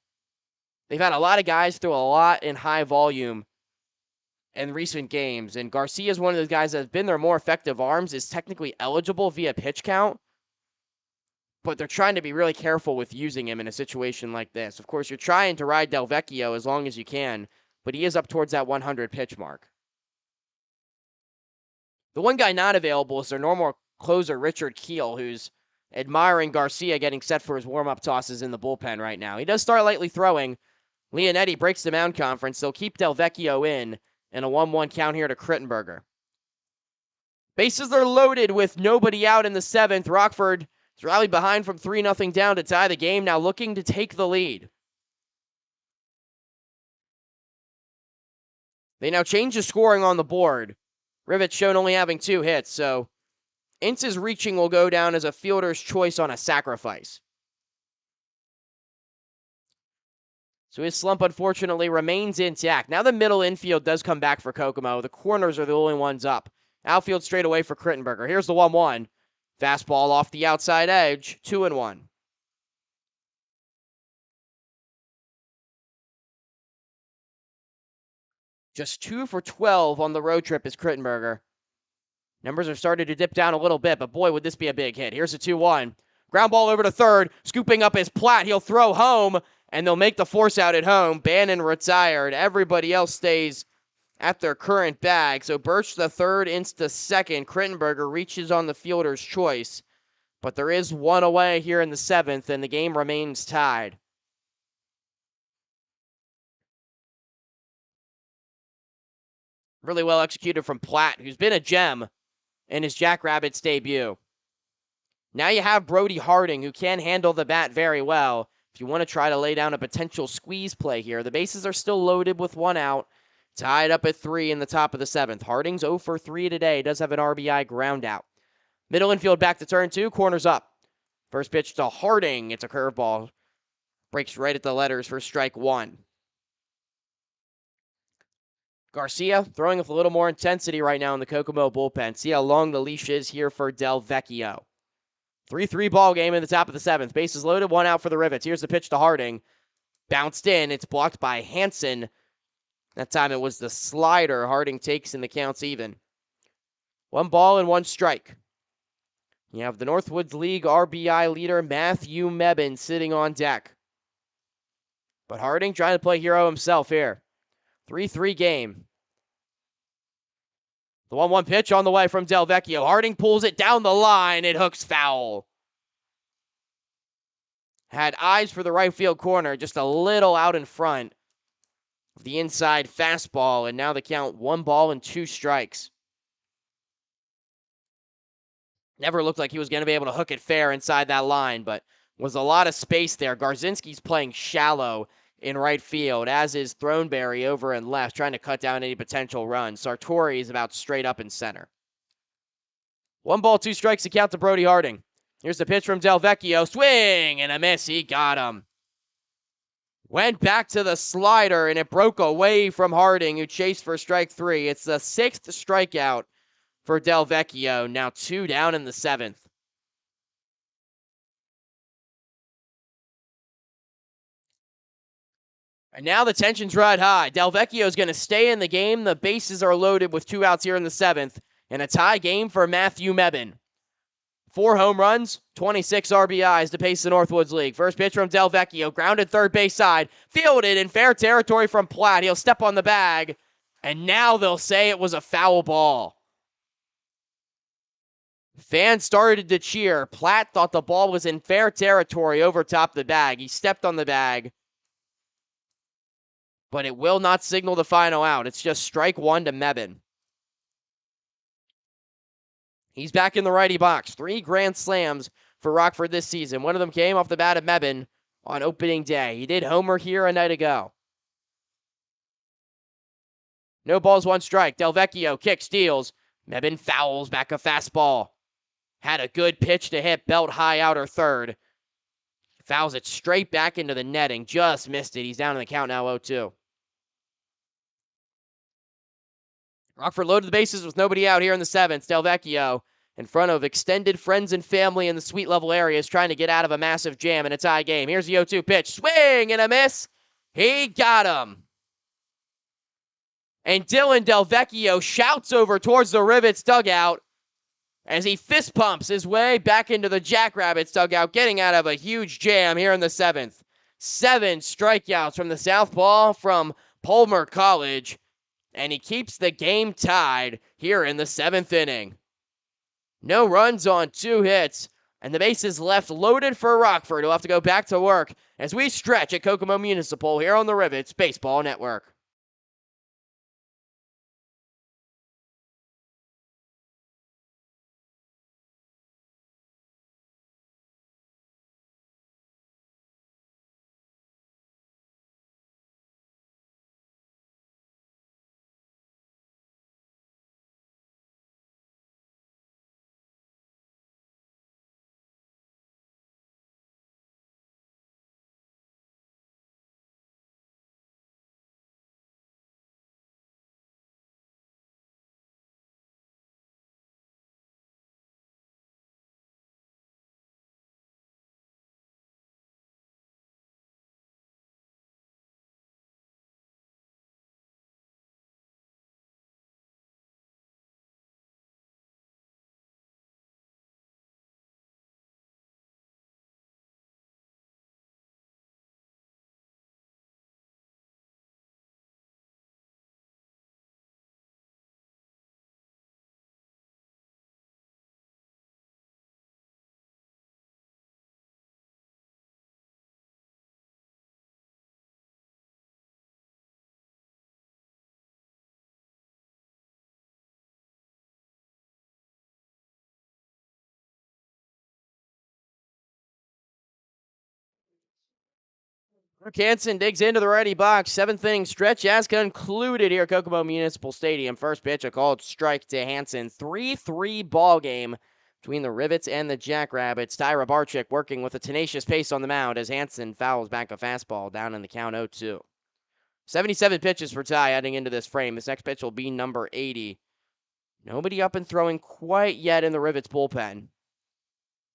They've had a lot of guys throw a lot in high volume in recent games. And Garcia is one of those guys that's been their more effective arms, is technically eligible via pitch count. But they're trying to be really careful with using him in a situation like this. Of course, you're trying to ride Delvecchio as long as you can, but he is up towards that 100 pitch mark. The one guy not available is their normal closer, Richard Keel, who's admiring Garcia getting set for his warm-up tosses in the bullpen right now. He does start lightly throwing. Leonetti breaks the mound conference. They'll keep Delvecchio in a 1-1 count here to Crittenberger. Bases are loaded with nobody out in the 7th. Rockford is rallied behind from 3-0 down to tie the game, now looking to take the lead. They now change the scoring on the board. Rivets shown only having 2 hits, so Ince's reaching will go down as a fielder's choice on a sacrifice. So his slump, unfortunately, remains intact. Now the middle infield does come back for Kokomo. The corners are the only ones up. Outfield straight away for Krittenberger. Here's the 1-1. Fastball off the outside edge, 2-1. Just 2 for 12 on the road trip is Krittenberger. Numbers are starting to dip down a little bit, but boy, would this be a big hit. Here's a 2-1. Ground ball over to third, scooping up his Platt. He'll throw home, and they'll make the force out at home. Bannon retired. Everybody else stays at their current bag. So Birch the third into second. Krittenberger reaches on the fielder's choice, but there is one away here in the seventh, and the game remains tied. Really well executed from Platt, who's been a gem in his Jackrabbits debut. Now you have Brody Harding, who can handle the bat very well. If you want to try to lay down a potential squeeze play here, the bases are still loaded with one out. Tied up at 3 in the top of the seventh. Harding's 0 for 3 today. Does have an RBI ground out. Middle infield back to turn 2. Corners up. First pitch to Harding. It's a curveball. Breaks right at the letters for strike 1. Garcia throwing with a little more intensity right now in the Kokomo bullpen. See how long the leash is here for Del Vecchio. 3-3 ball game in the top of the seventh. Bases loaded, one out for the Rivets. Here's the pitch to Harding. Bounced in. It's blocked by Hansen. That time it was the slider Harding takes and the count's even. 1 ball and 1 strike. You have the Northwoods League RBI leader Matthew Mebane sitting on deck. But Harding trying to play hero himself here. 3-3 game. The 1-1 pitch on the way from Del Vecchio. Harding pulls it down the line. It hooks foul. Had eyes for the right field corner, just a little out in front of the inside fastball, and now the count 1 ball and 2 strikes. Never looked like he was going to be able to hook it fair inside that line, but was a lot of space there. Garzinski's playing shallow in right field, as is Throneberry over in left, trying to cut down any potential runs. Sartori is about straight up in center. 1 ball, 2 strikes to count to Brody Harding. Here's the pitch from Del Vecchio. Swing and a miss. He got him. Went back to the slider, and it broke away from Harding, who chased for strike 3. It's the 6th strikeout for Del Vecchio. Now 2 down in the 7th. And now the tension's right high. Del Vecchio is going to stay in the game. The bases are loaded with 2 outs here in the 7th. And a tie game for Matthew Mebane. 4 home runs, 26 RBIs to pace the Northwoods League. First pitch from Del Vecchio, grounded third base side, fielded in fair territory from Platt. He'll step on the bag, and now they'll say it was a foul ball. Fans started to cheer. Platt thought the ball was in fair territory over top the bag. He stepped on the bag, but it will not signal the final out. It's just strike 1 to Mebane. He's back in the righty box. 3 grand slams for Rockford this season. One of them came off the bat of Mebane on opening day. He did homer here a night ago. No balls, 1 strike. Del Vecchio kicks, steals. Mebane fouls back a fastball. Had a good pitch to hit belt high outer third. Fouls it straight back into the netting. Just missed it. He's down in the count now 0-2. Rockford loaded the bases with nobody out here in the 7th. Del Vecchio in front of extended friends and family in the suite level areas trying to get out of a massive jam in a tie game. Here's the 0-2 pitch. Swing and a miss. He got him. And Dylan Del Vecchio shouts over towards the Rivets dugout as he fist pumps his way back into the Jackrabbits dugout, getting out of a huge jam here in the 7th. 7 strikeouts from the southpaw from Palmer College. And he keeps the game tied here in the 7th inning. No runs on 2 hits, and the bases left loaded for Rockford, who'll have to go back to work as we stretch at Kokomo Municipal here on the Rivets Baseball Network. Hansen digs into the righty box. Seventh inning stretch has concluded here at Kokomo Municipal Stadium. First pitch, a called strike to Hansen. 3-3 ball game between the Rivets and the Jackrabbits. Tyra Barczyk working with a tenacious pace on the mound as Hansen fouls back a fastball down in the count 0-2. 77 pitches for Ty heading into this frame. This next pitch will be number 80. Nobody up and throwing quite yet in the Rivets bullpen,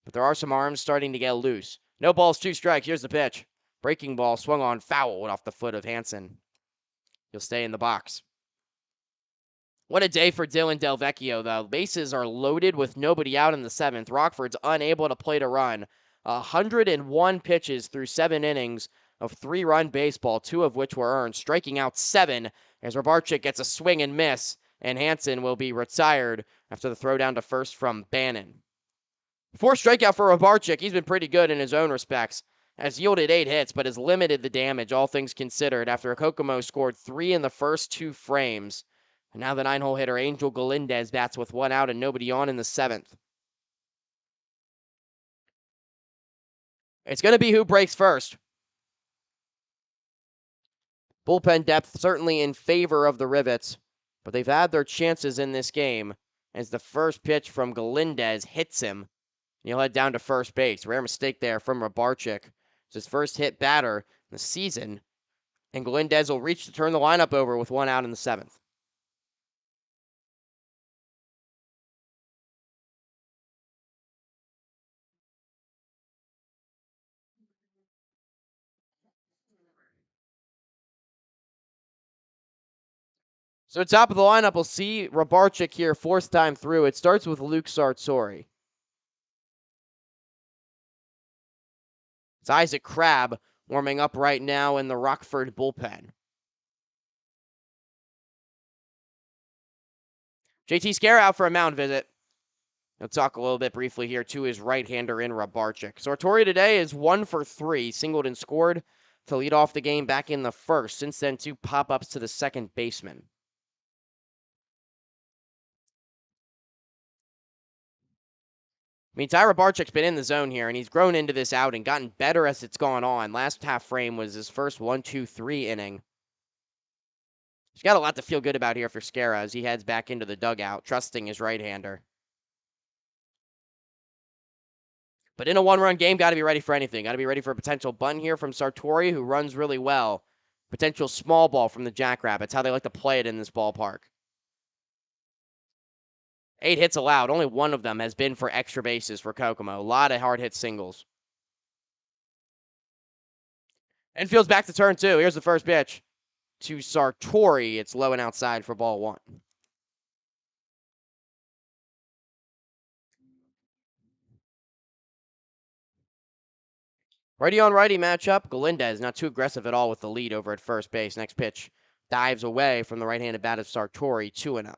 but there are some arms starting to get loose. No balls, 2 strikes. Here's the pitch. Breaking ball swung on, foul off the foot of Hansen. He'll stay in the box. What a day for Dylan Delvecchio, though. Bases are loaded with nobody out in the 7th. Rockford's unable to plate a run. 101 pitches through 7 innings of 3-run baseball, 2 of which were earned, striking out 7 as Robarczyk gets a swing and miss, and Hansen will be retired after the throw down to first from Bannon. 4 strikeout for Robarczyk. He's been pretty good in his own respects. Has yielded 8 hits, but has limited the damage, all things considered, after Kokomo scored 3 in the first 2 frames. And now the 9-hole hitter Angel Galindez bats with 1 out and nobody on in the 7th. It's going to be who breaks first. Bullpen depth certainly in favor of the Rivets, but they've had their chances in this game as the first pitch from Galindez hits him. And he'll head down to first base. Rare mistake there from Robarczyk. It's his first hit batter in the season, and Galindez will reach to turn the lineup over with 1 out in the 7th. So top of the lineup, we'll see Robarczyk here, 4th time through. It starts with Luke Sartori. It's Isaac Crabb warming up right now in the Rockford bullpen. JT Scare out for a mound visit. He'll talk a little bit briefly here to his right-hander in Robarczyk. Sartori today is 1 for 3, singled and scored to lead off the game back in the 1st. Since then, 2 pop-ups to the second baseman. I mean, Tyra Barczyk's been in the zone here, and he's grown into this outing, gotten better as it's gone on. Last half frame was his first 1-2-3 inning. He's got a lot to feel good about here for Scara as he heads back into the dugout, trusting his right-hander. But in a 1-run game, got to be ready for anything. Got to be ready for a potential bunt here from Sartori, who runs really well. Potential small ball from the Jackrabbits, how they like to play it in this ballpark. 8 hits allowed. Only 1 of them has been for extra bases for Kokomo. A lot of hard hit singles. Infield's back to turn 2. Here's the first pitch to Sartori. It's low and outside for ball 1. Righty on righty matchup. Galindez not too aggressive at all with the lead over at first base. Next pitch dives away from the right-handed bat of Sartori, 2-0.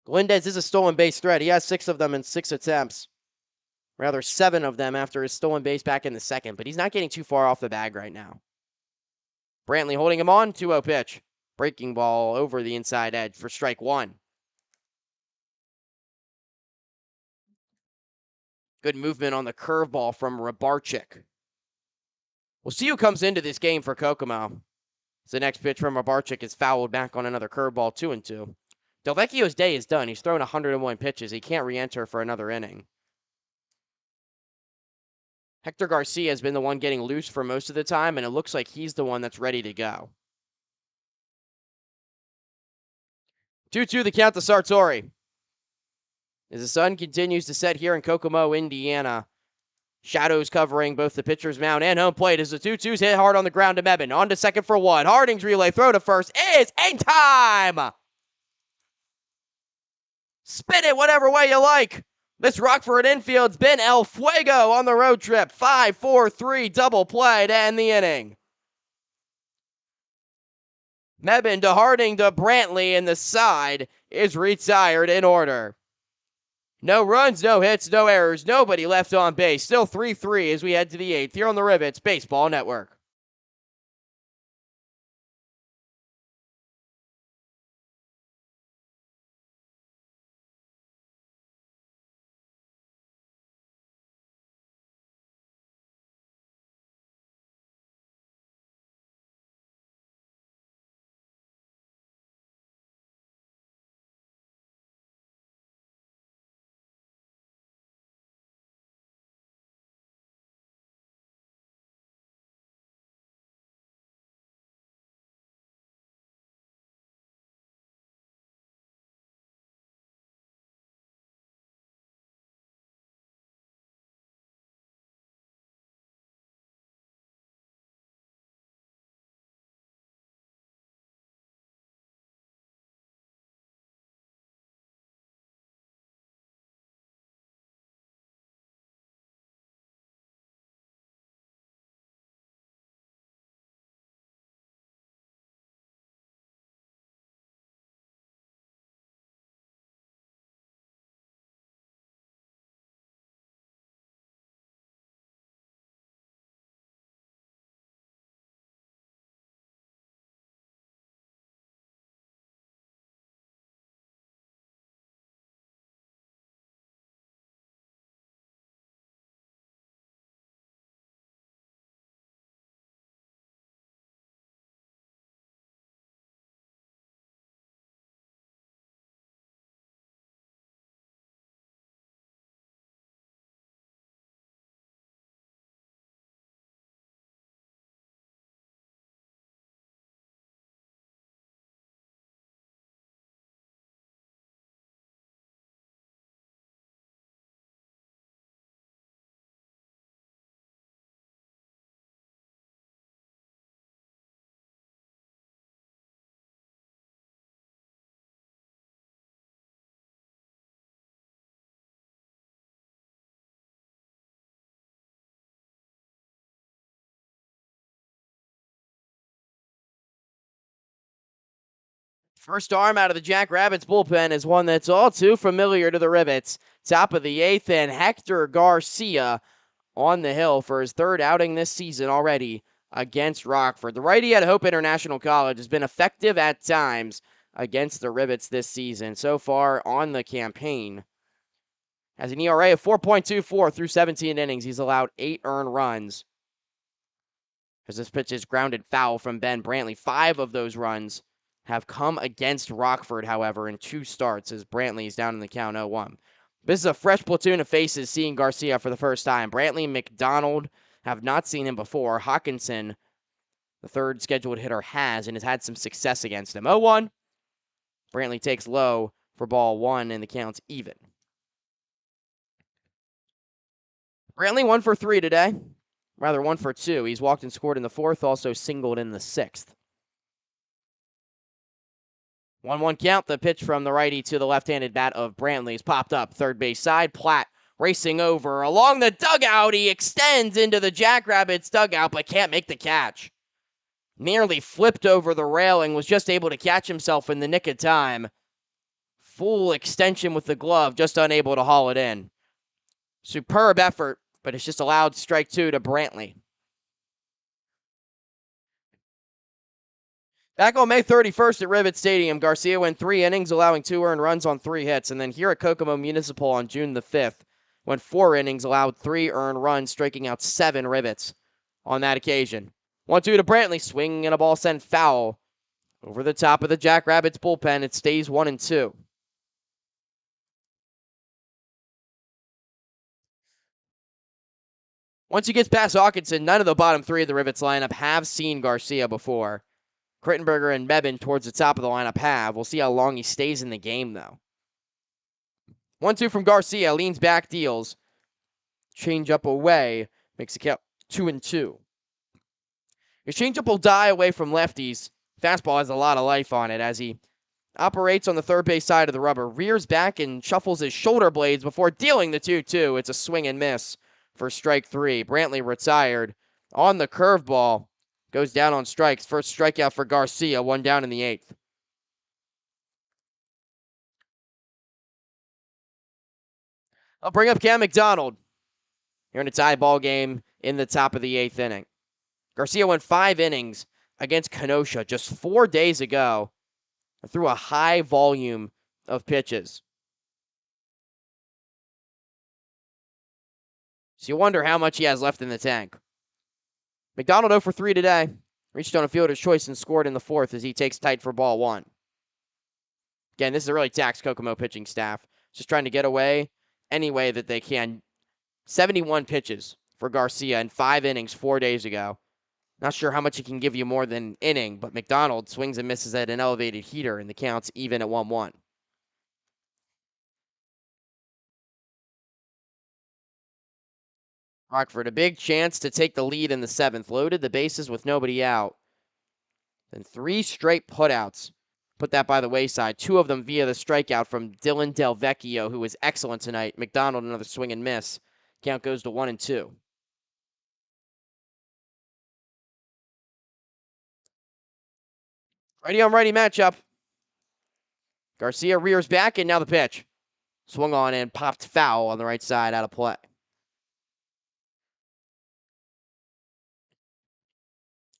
Galindez is a stolen base threat. He has 6 of them in 6 attempts. Rather, 7 of them after his stolen base back in the 2nd, but he's not getting too far off the bag right now. Brantley holding him on, 2-0 pitch. Breaking ball over the inside edge for strike 1. Good movement on the curveball from Robarczyk. We'll see who comes into this game for Kokomo. The next pitch from Robarczyk is fouled back on another curveball, 2-2. Delvecchio's day is done. He's thrown 101 pitches. He can't re-enter for another inning. Hector Garcia has been the one getting loose for most of the time, and it looks like he's the one that's ready to go. 2-2 the count to Sartori. As the sun continues to set here in Kokomo, Indiana. Shadows covering both the pitcher's mound and home plate as the 2-2's hit hard on the ground to Mebane. On to second for 1. Harding's relay throw to first is in time! Spin it whatever way you like. This Rockford infield's been El Fuego on the road trip. 5-4-3 double play to end the inning. Mebane to Harding to Brantley, and the side is retired in order. No runs, no hits, no errors, nobody left on base. Still 3-3 as we head to the 8th here on the Rivets Baseball Network. First arm out of the Jackrabbits bullpen is one that's all too familiar to the Rivets. Top of the eighth, and Hector Garcia on the hill for his third outing this season already against Rockford. The righty at Hope International College has been effective at times against the Rivets this season. So far on the campaign, has an ERA of 4.24 through 17 innings. He's allowed 8 earned runs. As this pitch is grounded foul from Ben Brantley. 5 of those runs have come against Rockford, however, in 2 starts, as Brantley is down in the count 0-1. This is a fresh platoon of faces seeing Garcia for the first time. Brantley and McDonald have not seen him before. Hawkinson, the third scheduled hitter, has, and has had some success against him. 0-1. Brantley takes low for ball 1, and the count's even. Brantley 1 for 3 today. Rather, 1 for 2. He's walked and scored in the 4th, also singled in the 6th. 1-1 count. The pitch from the righty to the left-handed bat of Brantley's popped up. Third base side. Platt racing over along the dugout. He extends into the Jackrabbits dugout, but can't make the catch. Nearly flipped over the railing. Was just able to catch himself in the nick of time. Full extension with the glove. Just unable to haul it in. Superb effort, but it's just allowed strike 2 to Brantley. Back on May 31st at Rivets Stadium, Garcia went 3 innings, allowing 2 earned runs on 3 hits. And then here at Kokomo Municipal on June the 5th, went 4 innings, allowed 3 earned runs, striking out 7 Rivets on that occasion. 1-2 to Brantley, swing and a ball sent foul. Over the top of the Jackrabbits bullpen, it stays 1-2. Once he gets past Hawkinson, none of the bottom 3 of the Rivets lineup have seen Garcia before. Krittenberger and Mebin towards the top of the lineup have. We'll see how long he stays in the game, though. 1-2 from Garcia. Leans back, deals. Change up away. Makes the count 2-2. His changeup will die away from lefties. Fastball has a lot of life on it as he operates on the third base side of the rubber. Rears back and shuffles his shoulder blades before dealing the 2-2. It's a swing and miss for strike 3. Brantley retired on the curveball. Goes down on strikes. First strikeout for Garcia. 1 down in the 8th. I'll bring up Cam McDonald here in a tie ball game in the top of the 8th inning. Garcia went 5 innings against Kenosha just 4 days ago through a high volume of pitches. So you wonder how much he has left in the tank. McDonald 0 for 3 today. Reached on a fielder's choice and scored in the 4th as he takes tight for ball 1. Again, this is a really taxed Kokomo pitching staff. Just trying to get away any way that they can. 71 pitches for Garcia in 5 innings 4 days ago. Not sure how much he can give you more than inning, but McDonald swings and misses at an elevated heater, and the count's even at 1-1. Rockford, a big chance to take the lead in the 7th. Loaded the bases with nobody out. Then 3 straight putouts. Put that by the wayside. 2 of them via the strikeout from Dylan Del Vecchio, who was excellent tonight. McDonald, another swing and miss. Count goes to 1-2. Righty on righty matchup. Garcia rears back, and now the pitch. Swung on and popped foul on the right side, out of play.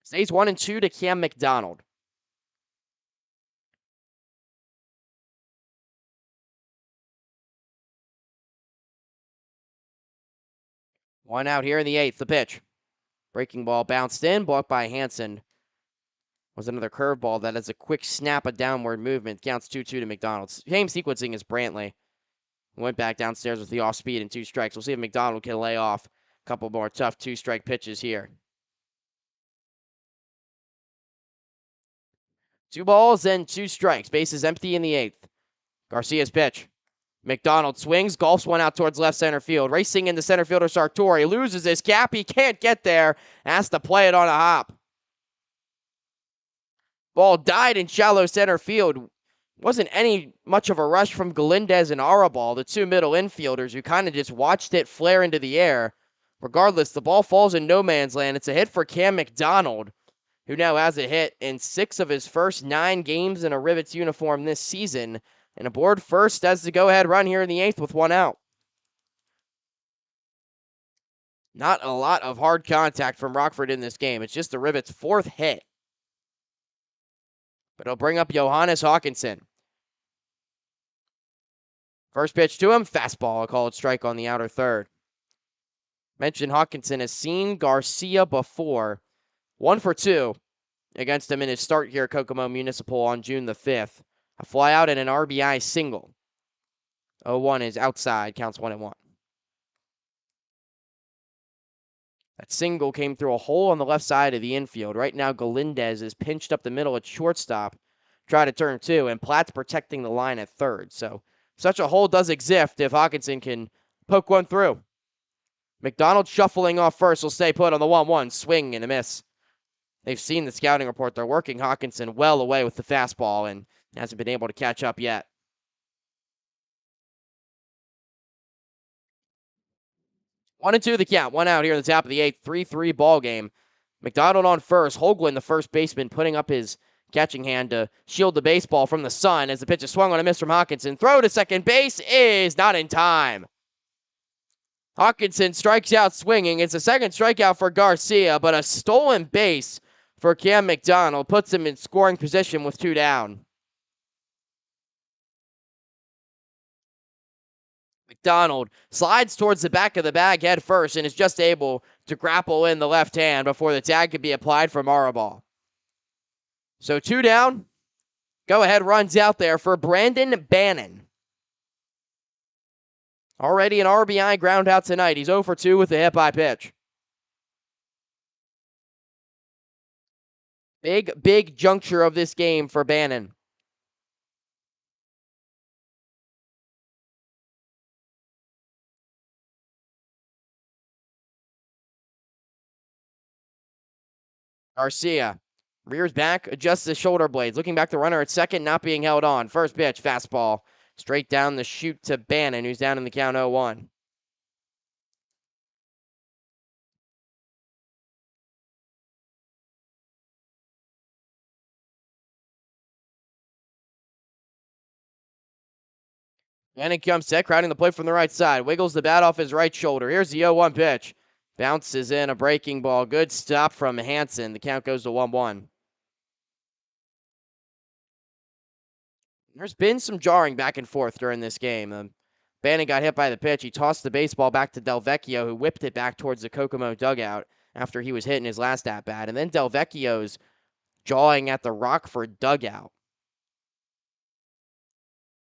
Stays 1-2 to Cam McDonald. One out here in the 8th. The pitch. Breaking ball bounced in, blocked by Hansen. Was another curveball that has a quick snap, a downward movement. Counts 2-2 to McDonald. Same sequencing as Brantley. Went back downstairs with the off speed and 2 strikes. We'll see if McDonald can lay off a couple more tough 2-strike pitches here. 2 balls and 2 strikes. Bases empty in the 8th. Garcia's pitch. McDonald swings, golfs one out towards left center field. Racing into center fielder Sartori. Loses his cap. He can't get there. Has to play it on a hop. Ball died in shallow center field. Wasn't any much of a rush from Galindez and Arabal, the 2 middle infielders who kind of just watched it flare into the air. Regardless, the ball falls in no man's land. It's a hit for Cam McDonald. who now has a hit in 6 of his first 9 games in a Rivets uniform this season, and aboard first as the go-ahead run here in the 8th with 1 out. Not a lot of hard contact from Rockford in this game. It's just the Rivets' 4th hit. But it'll bring up Johannes Hawkinson. First pitch to him, fastball, a called strike on the outer third. Mentioned Hawkinson has seen Garcia before. 1 for 2 against him in his start here at Kokomo Municipal on June the 5th. A flyout and an RBI single. 0-1 is outside, counts 1-1. That single came through a hole on the left side of the infield. Right now, Galindez is pinched up the middle at shortstop. Try to turn 2, and Platt's protecting the line at third. So such a hole does exist if Hawkinson can poke one through. McDonald shuffling off first will stay put on the 1-1. Swing and a miss. They've seen the scouting report. They're working Hawkinson well away with the fastball and hasn't been able to catch up yet. 1-2 the count. 1 out here in the top of the 8th. 3-3 ball game. McDonald on first. Holguin, the first baseman, putting up his catching hand to shield the baseball from the sun as the pitch is swung on a miss from Hawkinson. Throw to second base is not in time. Hawkinson strikes out swinging. It's a second strikeout for Garcia, but a stolen base for Cam McDonald puts him in scoring position with 2 down. McDonald slides towards the back of the bag head first and is just able to grapple in the left hand before the tag could be applied for Maribal. So 2 down. Go ahead runs out there for Brandon Bannon. Already an RBI ground out tonight. He's 0 for 2 with a hit by pitch. Big juncture of this game for Bannon. Garcia rears back, adjusts his shoulder blades. Looking back, the runner at second, not being held on. First pitch, fastball. Straight down the chute to Bannon, who's down in the count 0-1. Bannon comes set, crowding the plate from the right side. Wiggles the bat off his right shoulder. Here's the 0-1 pitch. Bounces in a breaking ball. Good stop from Hansen. The count goes to 1-1. There's been some jarring back and forth during this game. Bannon got hit by the pitch. He tossed the baseball back to Delvecchio, who whipped it back towards the Kokomo dugout after he was hit in his last at-bat. And then Delvecchio's jawing at the Rockford dugout.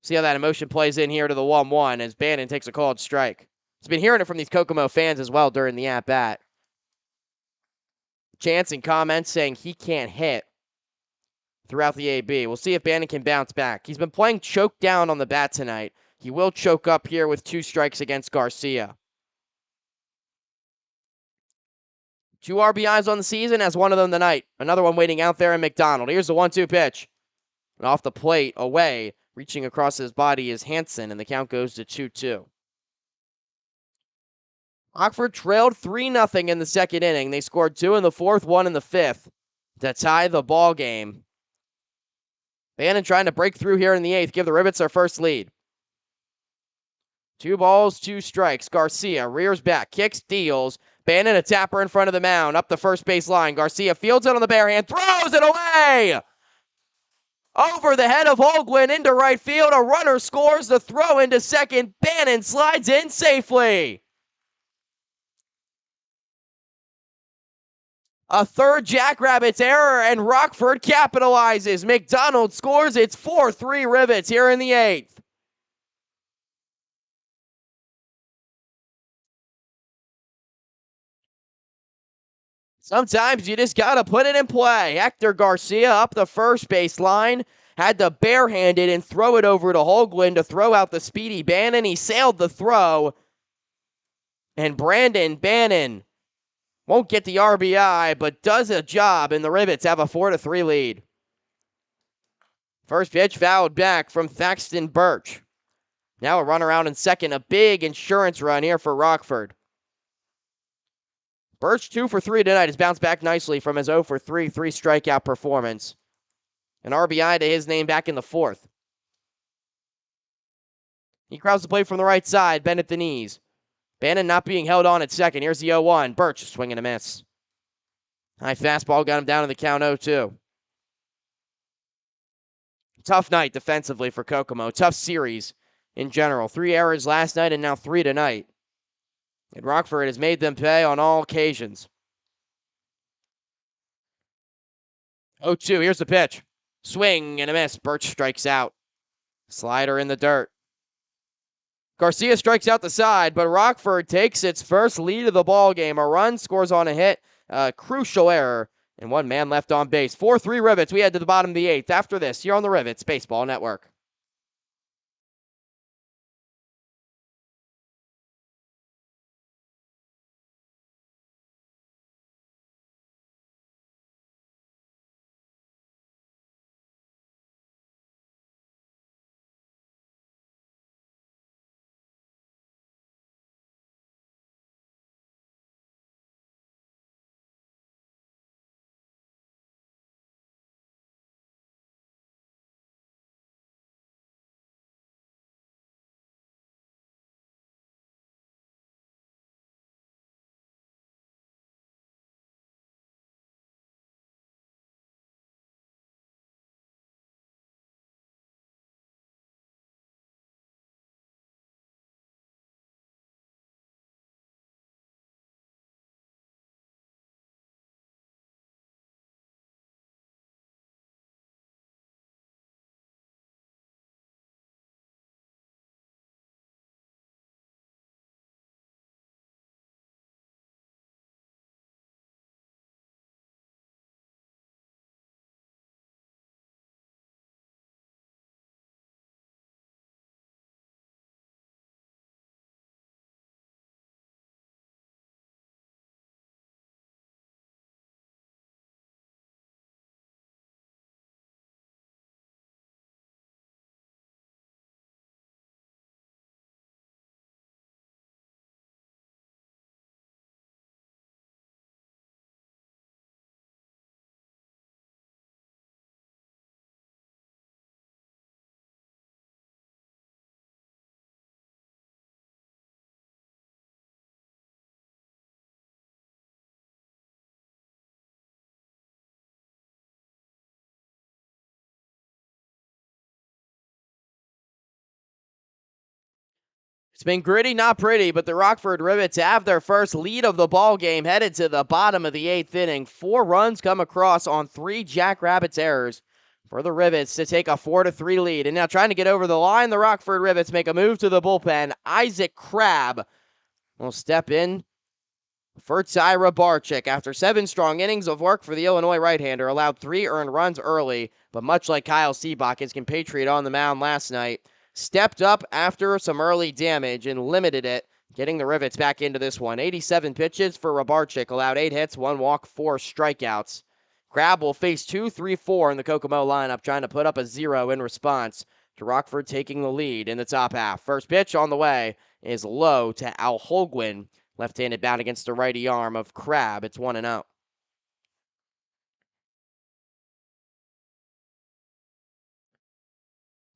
See how that emotion plays in here to the 1-1 as Bannon takes a called strike. He's been hearing it from these Kokomo fans as well during the at-bat. Chants and comments saying he can't hit throughout the AB. We'll see if Bannon can bounce back. He's been playing choke down on the bat tonight. He will choke up here with 2 strikes against Garcia. 2 RBIs on the season, has one of them tonight. Another one waiting out there in McDonald. Here's the 1-2 pitch. And off the plate, away, reaching across his body is Hansen, and the count goes to 2-2. Rockford trailed 3-0 in the second inning. They scored 2 in the 4th, 1 in the 5th to tie the ball game. Bannon trying to break through here in the 8th, give the Rivets their first lead. 2 balls, 2 strikes. Garcia rears back, kicks, deals. Bannon a tapper in front of the mound, up the first base line. Garcia fields it on the bare hand, throws it away! Over the head of Holguin into right field. A runner scores. The throw into second. Bannon slides in safely. A third Jackrabbits error, and Rockford capitalizes. McDonald scores. It's 4-3 Rivets here in the 8th. Sometimes you just got to put it in play. Hector Garcia up the first base line. Had to barehand it and throw it over to Holguin to throw out the speedy Bannon. He sailed the throw. And Brandon Bannon won't get the RBI, but does a job, and the Rivets have a 4-3 lead. First pitch fouled back from Thaxton Birch. Now a run around in second. A big insurance run here for Rockford. Birch 2 for 3 tonight has bounced back nicely from his 0 for 3 strikeout performance. An RBI to his name back in the 4th. He crowds the play from the right side, bend at the knees. Bannon not being held on at second. Here's the 0-1. Birch swinging a miss. High fastball got him down to the count 0-2. Tough night defensively for Kokomo. Tough series in general. 3 errors last night and now 3 tonight. And Rockford has made them pay on all occasions. 0-2. Here's the pitch. Swing and a miss. Birch strikes out. Slider in the dirt. Garcia strikes out the side, but Rockford takes its first lead of the ball game. A run, scores on a hit, crucial error, and 1 man left on base. 4-3 Rivets. We head to the bottom of the 8th. After this, here on the Rivets Baseball Network. It's been gritty, not pretty, but the Rockford Rivets have their first lead of the ball game, headed to the bottom of the 8th inning. 4 runs come across on 3 Jackrabbits errors for the Rivets to take a 4-3 lead. And now trying to get over the line, the Rockford Rivets make a move to the bullpen. Isaac Crabb will step in for Tyra Barczyk. After 7 strong innings of work for the Illinois right-hander, allowed 3 earned runs early, but much like Kyle Seabach, his compatriot on the mound last night, stepped up after some early damage and limited it, getting the Rivets back into this one. 87 pitches for Rabarczyk, allowed 8 hits, 1 walk, 4 strikeouts. Crabb will face 2, 3, 4 in the Kokomo lineup, trying to put up a 0 in response to Rockford taking the lead in the top half. First pitch on the way is low to Al Holguin, left-handed bat against the righty arm of Crabb. It's 1-0.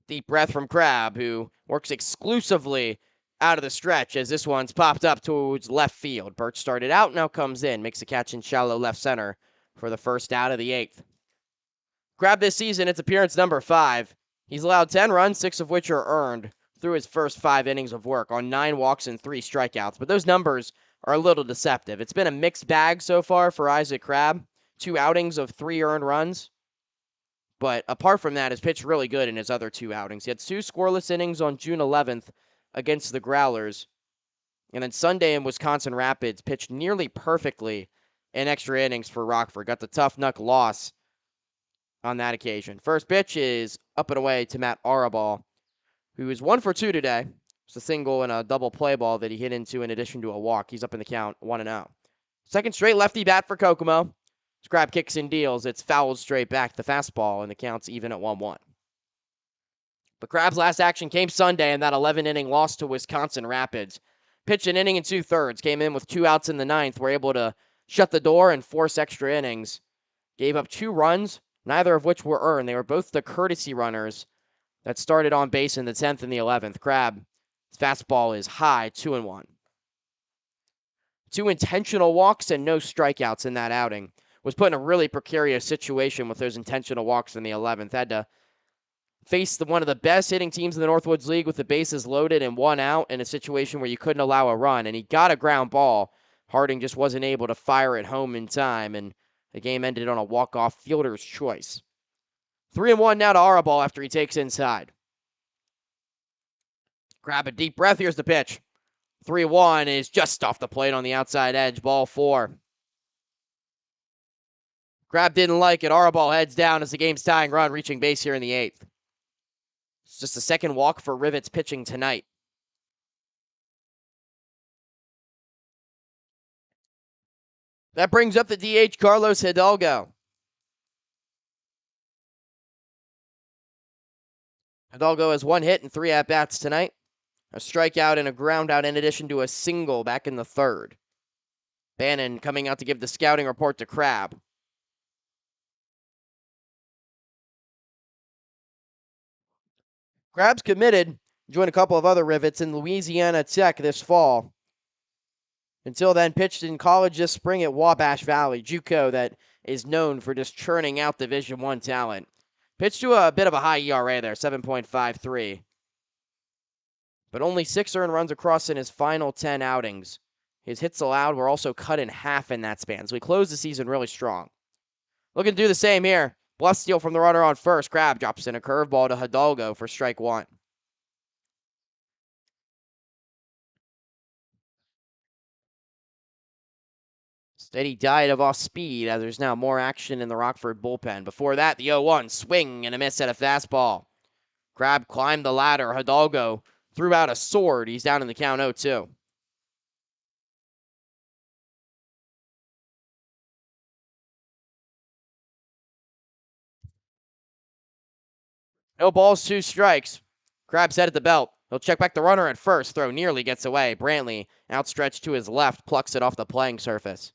Deep breath from Crabb, who works exclusively out of the stretch as this one's popped up towards left field. Birch started out, now comes in, makes a catch in shallow left center for the first out of the 8th. Crabb this season, it's appearance number 5. He's allowed 10 runs, 6 of which are earned through his first 5 innings of work on 9 walks and 3 strikeouts. But those numbers are a little deceptive. It's been a mixed bag so far for Isaac Crabb. 2 outings of 3 earned runs. But apart from that, he's pitched really good in his other 2 outings. He had 2 scoreless innings on June 11th against the Growlers. And then Sunday in Wisconsin Rapids, pitched nearly perfectly in extra innings for Rockford. Got the tough knuck loss on that occasion. First pitch is up and away to Matt Arabal, who is 1 for 2 today. It's a single and a double play ball that he hit into in addition to a walk. He's up in the count, 1-0. Second straight lefty bat for Kokomo. Crabb kicks and deals. It's fouled straight back, the fastball, and the count's even at 1-1. But Crabb's last action came Sunday in that 11-inning loss to Wisconsin Rapids. Pitched an inning and 2/3, came in with 2 outs in the 9th, were able to shut the door and force extra innings. Gave up 2 runs, neither of which were earned. They were both the courtesy runners that started on base in the 10th and the 11th. Crabbe, his fastball is high, 2-1. 2 intentional walks and no strikeouts in that outing. Was put in a really precarious situation with those intentional walks in the 11th. Had to face one of the best hitting teams in the Northwoods League with the bases loaded and 1 out in a situation where you couldn't allow a run. And he got a ground ball. Harding just wasn't able to fire it home in time, and the game ended on a walk-off fielder's choice. 3-1 now to Arabal after he takes inside. Grab a deep breath. Here's the pitch. 3-1 is just off the plate on the outside edge. Ball 4. Crabbe didn't like it. Arabal heads down as the game's tying run, reaching base here in the 8th. It's just the second walk for Rivets pitching tonight. That brings up the DH, Carlos Hidalgo. Hidalgo has 1 hit and 3 at-bats tonight. A strikeout and a groundout in addition to a single back in the 3rd. Bannon coming out to give the scouting report to Crabbe. Crabbe's committed. Joined a couple of other Rivets in Louisiana Tech this fall. Until then, pitched in college this spring at Wabash Valley, JUCO that is known for just churning out Division I talent. Pitched to a bit of a high ERA there, 7.53. But only 6 earned runs across in his final 10 outings. His hits allowed were also cut in half in that span, so he closed the season really strong. Looking to do the same here. Bluff steal from the runner on first. Crabbe drops in a curveball to Hidalgo for strike 1. Steady diet of off speed as there's now more action in the Rockford bullpen. Before that, the 0-1 swing and a miss at a fastball. Crabbe climbed the ladder. Hidalgo threw out a sword. He's down in the count 0-2. No balls, 2 strikes. Crabbe's head at the belt. He'll check back the runner at first. Throw nearly gets away. Brantley, outstretched to his left, plucks it off the playing surface.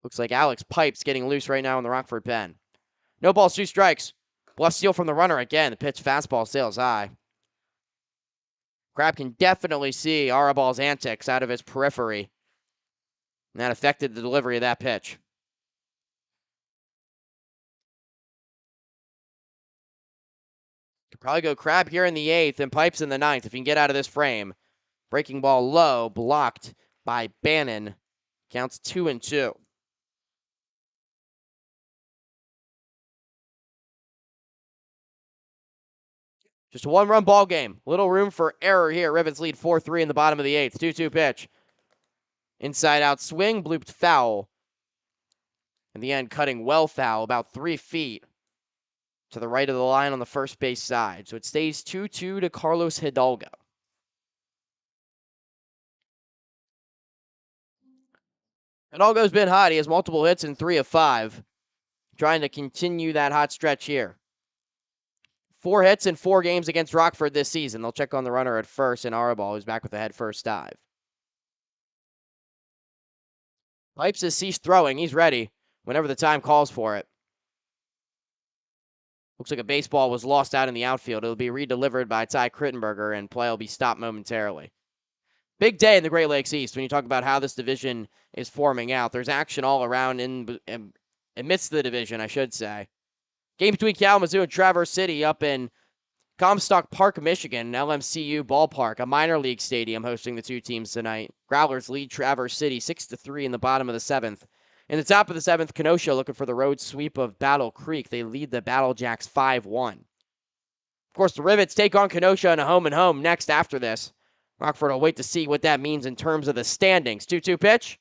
Looks like Alex Pipes getting loose right now in the Rockford pen. No balls, 2 strikes. Bluff steal from the runner again. The pitch fastball sails high. Crabbe can definitely see Arabal's antics out of his periphery. And that affected the delivery of that pitch. Could probably go Crabbe here in the 8th and Pipes in the 9th if he can get out of this frame. Breaking ball low, blocked by Bannon. Counts 2-2. Just a 1-run ball game. Little room for error here. Rivets lead 4-3 in the bottom of the 8th. 2-2 pitch. Inside out swing, blooped foul. In the end, cutting well foul, about 3 feet to the right of the line on the first base side. So it stays 2-2 to Carlos Hidalgo. Hidalgo's been hot. He has multiple hits in 3 of 5. Trying to continue that hot stretch here. 4 hits in 4 games against Rockford this season. They'll check on the runner at first, and Arabal, who's back with a head first dive. Pipes has ceased throwing. He's ready whenever the time calls for it. Looks like a baseball was lost out in the outfield. It'll be redelivered by Ty Crittenberger, and play will be stopped momentarily. Big day in the Great Lakes East when you talk about how this division is forming out. There's action all around amidst the division, I should say. Game between Kalamazoo and Traverse City up in Comstock Park, Michigan, LMCU Ballpark, a minor league stadium hosting the 2 teams tonight. Growlers lead Traverse City 6-3 in the bottom of the 7th. In the top of the 7th, Kenosha looking for the road sweep of Battle Creek. They lead the Battle Jacks 5-1. Of course, the Rivets take on Kenosha in a home-and-home next after this. Rockford will wait to see what that means in terms of the standings. 2-2 pitch.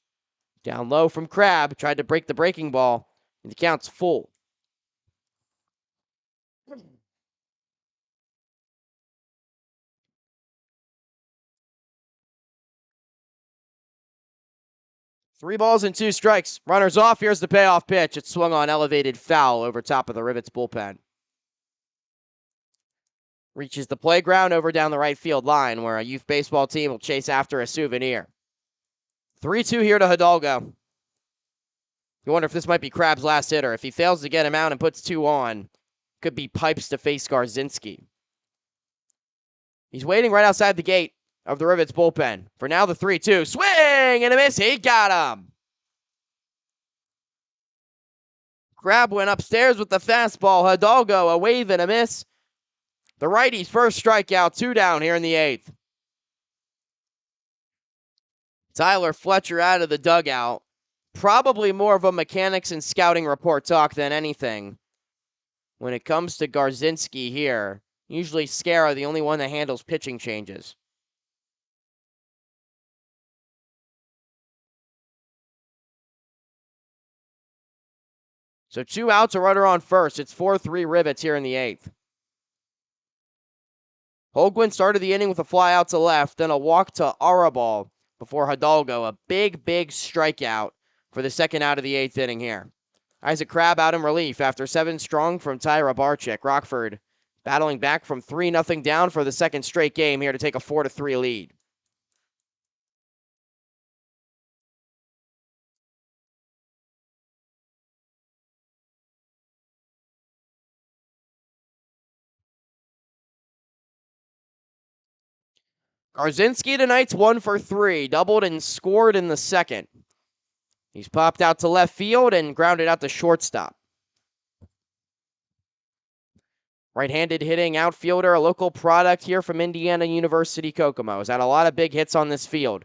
Down low from Crabbe. Tried to break the breaking ball. And the count's full. Three balls and 2 strikes. Runners off. Here's the payoff pitch. It swung on elevated foul over top of the Rivets bullpen. Reaches the playground over down the right field line where a youth baseball team will chase after a souvenir. 3-2 here to Hidalgo. You wonder if this might be Crab's last hitter. If he fails to get him out and puts 2 on, could be pipes to face Garzinski. He's waiting right outside the gate of the Rivets bullpen. For now, the 3-2. Swing and a miss. He got him. Crab went upstairs with the fastball. Hidalgo, a wave and a miss. The righty's first strikeout, 2 down here in the 8th. Tyler Fletcher out of the dugout. Probably more of a mechanics and scouting report talk than anything. When it comes to Garzinski here, usually Scara the only one that handles pitching changes. So 2 outs, a runner on first. It's 4-3 Rivets here in the 8th. Holguin started the inning with a fly out to left, then a walk to Arabal before Hidalgo. A big strikeout for the second out of the 8th inning here. Isaac Crab out in relief after 7 strong from Tyra Barczyk. Rockford battling back from 3-0 down for the second straight game here to take a 4-3 lead. Garzinski tonight's 1 for 3, doubled and scored in the second. He's popped out to left field and grounded out to shortstop. Right-handed hitting outfielder, a local product here from Indiana University Kokomo. Has had a lot of big hits on this field.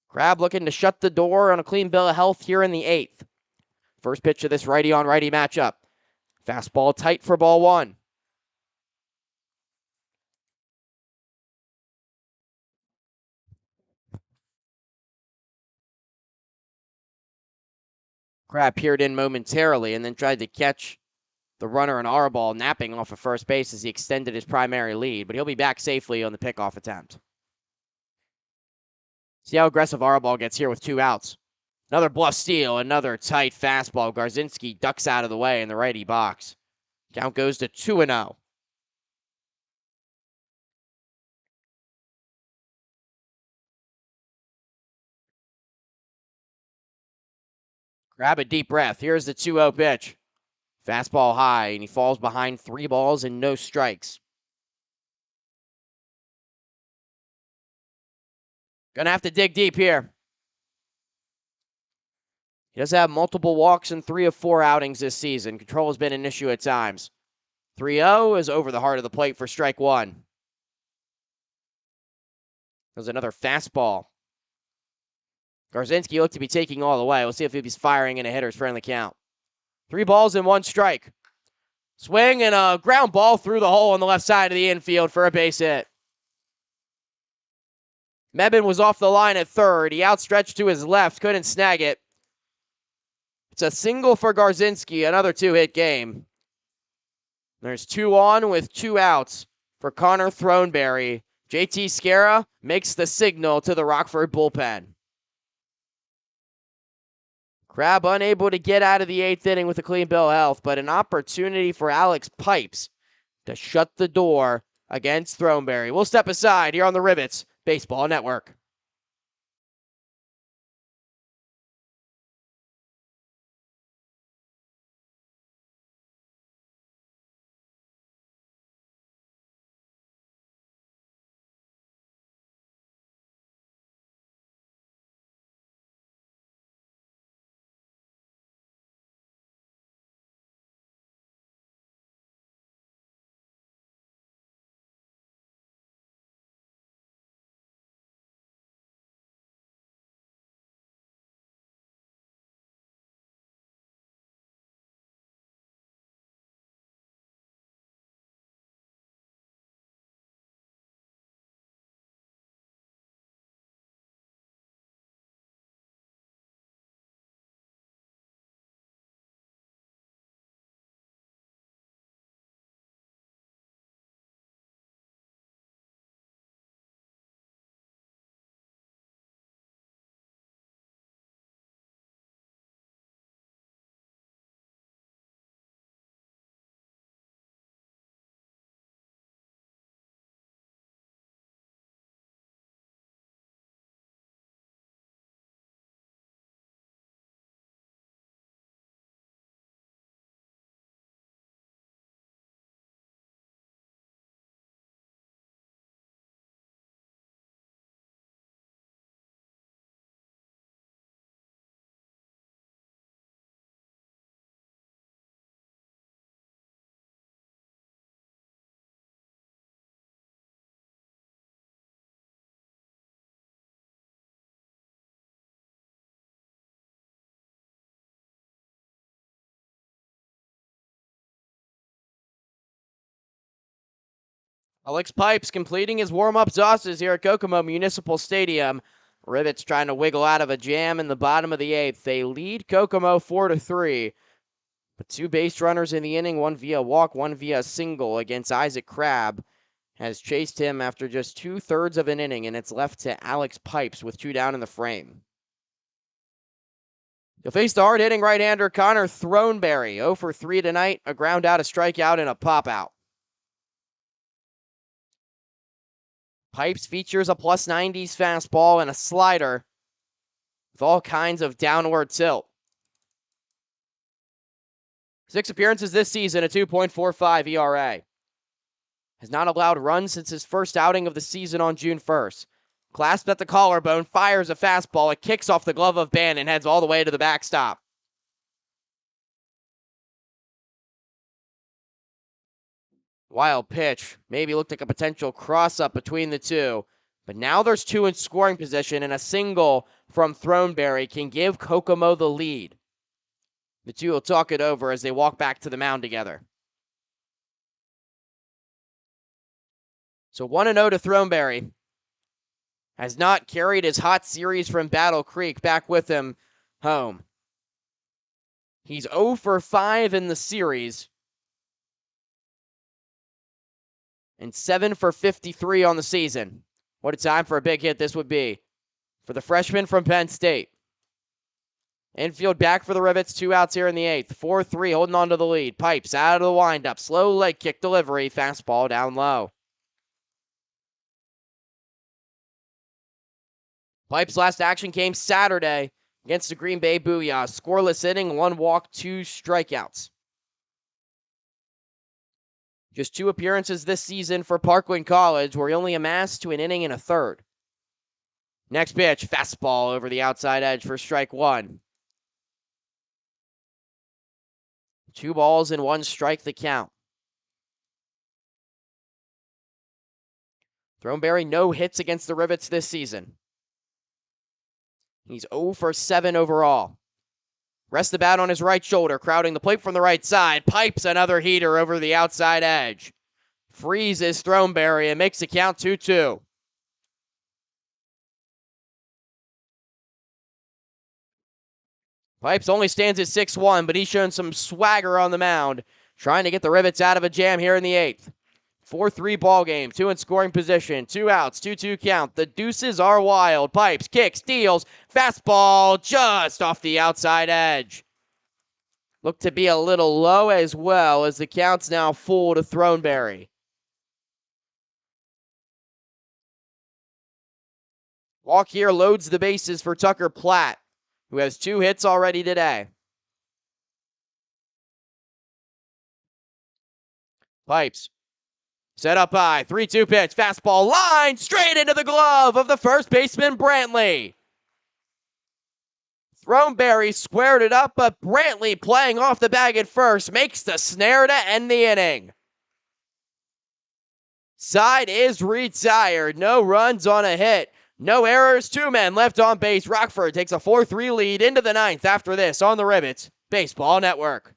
Crab looking to shut the door on a clean bill of health here in the 8th. First pitch of this righty-on-righty matchup. Fastball tight for ball 1. Crab peered in momentarily and then tried to catch the runner in Arabal napping off of first base as he extended his primary lead, but he'll be back safely on the pickoff attempt. See how aggressive Arabal gets here with 2 outs. Another bluff steal, another tight fastball. Garzinski ducks out of the way in the righty box. Count goes to 2-0. Grab a deep breath. Here's the 2-0 pitch. Fastball high, and he falls behind 3 balls and no strikes. Gonna have to dig deep here. He does have multiple walks in 3 of 4 outings this season. Control has been an issue at times. 3-0 is over the heart of the plate for strike 1. There's another fastball. Garzinski looked to be taking all the way. We'll see if he's firing in a hitter's friendly count. 3 balls and 1 strike. Swing and a ground ball through the hole on the left side of the infield for a base hit. Mebane was off the line at third. He outstretched to his left, couldn't snag it. It's a single for Garzinski, another 2-hit game. There's 2 on with 2 outs for Connor Throneberry. JT Scara makes the signal to the Rockford bullpen. Crab unable to get out of the 8th inning with a clean bill of health, but an opportunity for Alex Pipes to shut the door against Throneberry. We'll step aside here on the Rivets Baseball Network. Alex Pipes completing his warm-up tosses here at Kokomo Municipal Stadium. Rivets trying to wiggle out of a jam in the bottom of the eighth. They lead Kokomo 4-3. But two base runners in the inning, one via walk, one via single against Isaac Crabb, has chased him after just 2/3 of an inning, and it's left to Alex Pipes with two down in the frame. He'll face the hard-hitting right-hander Connor Throneberry, 0 for 3 tonight, a ground out, a strikeout, and a pop-out. Pipes features a plus 90s fastball and a slider with all kinds of downward tilt. 6 appearances this season, a 2.45 ERA. Has not allowed runs since his first outing of the season on June 1st. Clasped at the collarbone, fires a fastball. It kicks off the glove of Bannon and heads all the way to the backstop. Wild pitch. Maybe looked like a potential cross-up between the two. But now there's two in scoring position, and a single from Throneberry can give Kokomo the lead. The two will talk it over as they walk back to the mound together. So 1-0 to Throneberry. Has not carried his hot series from Battle Creek back with him home. He's 0 for 5 in the series and 7 for 53 on the season. What a time for a big hit this would be for the freshman from Penn State. Infield back for the Rivets, 2 outs here in the eighth. 4-3 holding on to the lead. Pipes out of the windup. Slow leg kick delivery. Fastball down low. Pipes' last action came Saturday against the Green Bay Booyah. Scoreless inning, 1 walk, 2 strikeouts. Just 2 appearances this season for Parkland College, where he only amassed to an inning and a third. Next pitch, fastball over the outside edge for strike 1. 2 balls and 1 strike the count. Throneberry no hits against the Rivets this season. He's 0 for 7 overall. Rests the bat on his right shoulder, crowding the plate from the right side. Pipes another heater over the outside edge. Freezes Throneberry and makes the count 2-2. Pipes only stands at 6-1, but he's shown some swagger on the mound, trying to get the Rivets out of a jam here in the eighth. 4-3 ball game, 2 in scoring position, 2 outs, 2-2 count. The deuces are wild. Pipes, kicks, deals, fastball just off the outside edge. Looked to be a little low as well, as the count's now full to Throneberry. Walk here loads the bases for Tucker Platt, who has 2 hits already today. Pipes, set up high, 3-2 pitch, fastball line, straight into the glove of the first baseman, Brantley. Throneberry squared it up, but Brantley, playing off the bag at first, makes the snare to end the inning. Side is retired. No runs on a hit. No errors. 2 men left on base. Rockford takes a 4-3 lead into the ninth after this on the Rivets Baseball Network.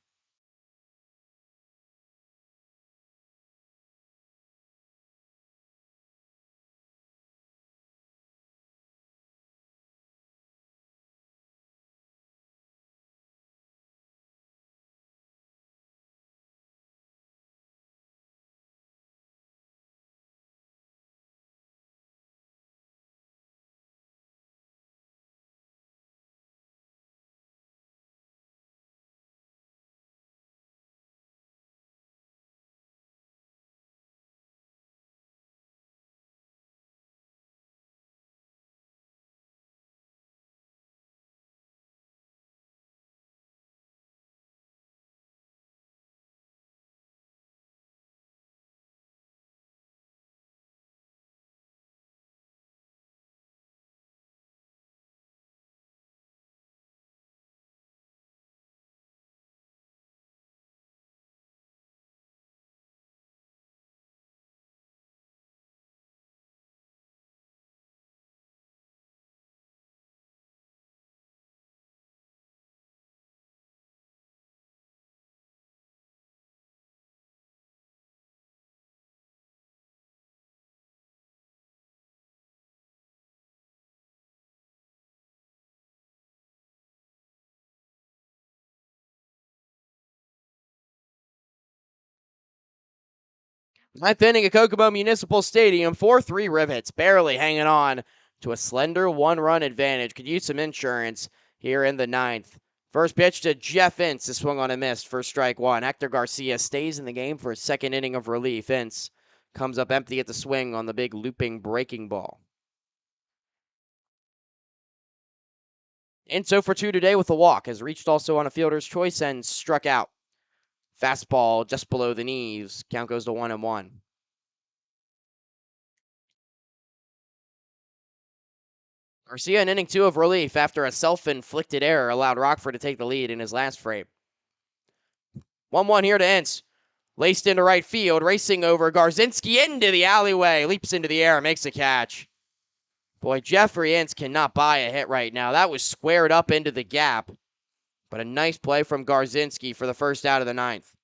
Ninth inning at Kokomo Municipal Stadium, 4-3 Rivets, barely hanging on to a slender one-run advantage. Could use some insurance here in the ninth. First pitch to Jeff Ince, a swung on a miss for strike one. Hector Garcia stays in the game for a second inning of relief. Ince comes up empty at the swing on the big looping breaking ball. Ince 0 for 2 today with a walk, has reached also on a fielder's choice and struck out. Fastball just below the knees. Count goes to 1-1. Garcia in inning 2 of relief after a self-inflicted error allowed Rockford to take the lead in his last frame. 1-1 here to Ince. Laced into right field, racing over Garzinski into the alleyway. Leaps into the air, makes a catch. Boy, Jeffrey Ince cannot buy a hit right now. That was squared up into the gap. But a nice play from Garzinski for the first out of the ninth.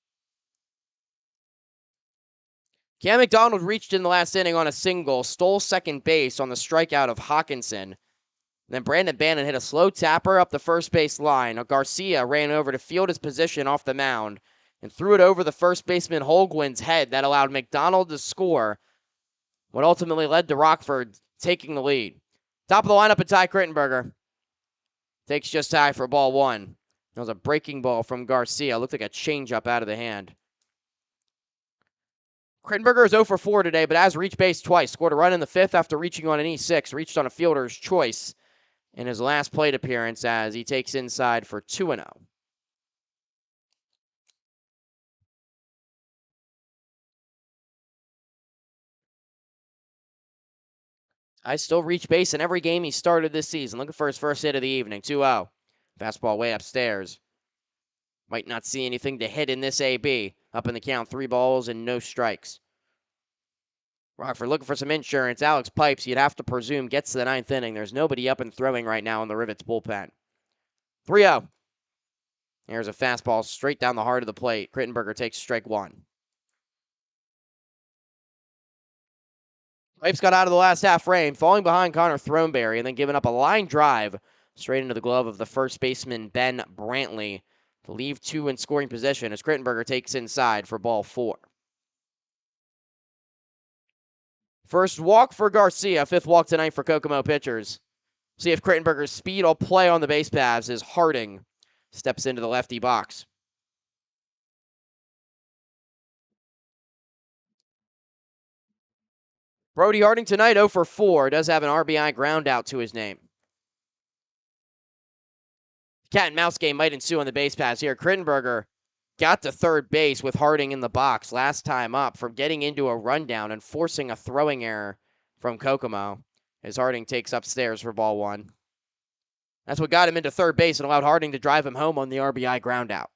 Cam McDonald reached in the last inning on a single, stole second base on the strikeout of Hawkinson. Then Brandon Bannon hit a slow tapper up the first base line. Garcia ran over to field his position off the mound and threw it over the first baseman Holguin's head. That allowed McDonald to score, what ultimately led to Rockford taking the lead. Top of the lineup, Ty Krittenberger. Takes just high for ball one. That was a breaking ball from Garcia. Looked like a changeup out of the hand. Krittenberger is 0 for 4 today, but has reached base twice. Scored a run in the fifth after reaching on an E6. Reached on a fielder's choice in his last plate appearance as he takes inside for 2-0. I still reach base in every game he started this season. Looking for his first hit of the evening. 2-0. Fastball way upstairs. Might not see anything to hit in this AB. Up in the count, 3 balls and no strikes. Rockford looking for some insurance. Alex Pipes, you'd have to presume, gets to the ninth inning. There's nobody up and throwing right now in the Rivets bullpen. 3-0. There's a fastball straight down the heart of the plate. Krittenberger takes strike one. Pipes got out of the last half frame, falling behind Connor Throneberry and then giving up a line drive straight into the glove of the first baseman, Ben Brantley, to leave 2 in scoring position as Krittenberger takes inside for ball 4. First walk for Garcia, 5th walk tonight for Kokomo pitchers. See if Krittenberger's speed will play on the base paths as Harding steps into the lefty box. Brody Harding tonight 0 for 4. Does have an RBI ground out to his name. Cat and mouse game might ensue on the base paths here. Krittenberger got to third base with Harding in the box last time up from getting into a rundown and forcing a throwing error from Kokomo as Harding takes upstairs for ball 1. That's what got him into third base and allowed Harding to drive him home on the RBI ground out.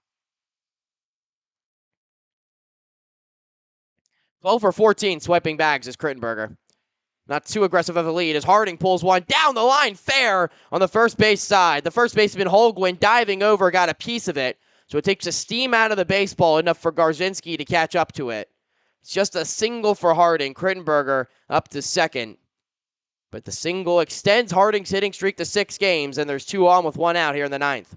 12 for 14 swiping bags is Krittenberger. Not too aggressive of a lead as Harding pulls one down the line fair on the first base side. The first baseman Holguin diving over got a piece of it. So it takes the steam out of the baseball enough for Garzinski to catch up to it. It's just a single for Harding. Krittenberger up to second. But the single extends Harding's hitting streak to 6 games, and there's 2 on with 1 out here in the ninth.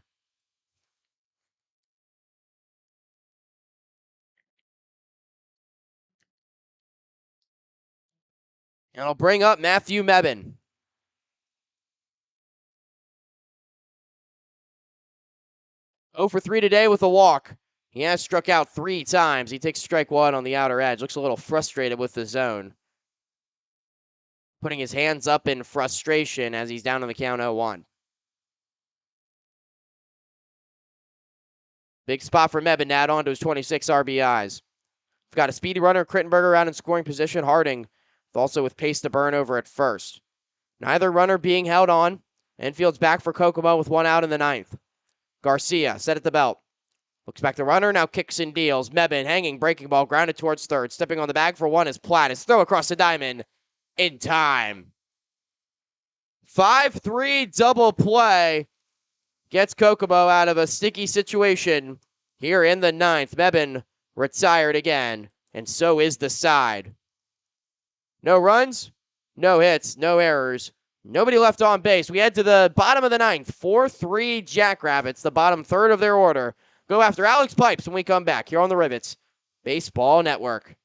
And I'll bring up Matthew Mebane. 0 for 3 today with a walk. He has struck out 3 times. He takes strike 1 on the outer edge. Looks a little frustrated with the zone. Putting his hands up in frustration as he's down on the count 0-1. Big spot for Mebane, add on to his 26 RBIs. We've got a speedy runner, Krittenberger out in scoring position. Harding also with pace to burn over at first. Neither runner being held on. Infield's back for Kokomo with 1 out in the ninth. Garcia set at the belt. Looks back the runner, now kicks and deals. Mebane hanging, breaking ball, grounded towards third. Stepping on the bag for 1 is Platt. His throw across the diamond in time. 5-3 double play gets Kokomo out of a sticky situation here in the ninth. Mebane retired again, and so is the side. No runs, no hits, no errors. Nobody left on base. We head to the bottom of the ninth. 4-3 Jackrabbits, the bottom third of their order. Go after Alex Pipes when we come back here on the Rivets Baseball Network.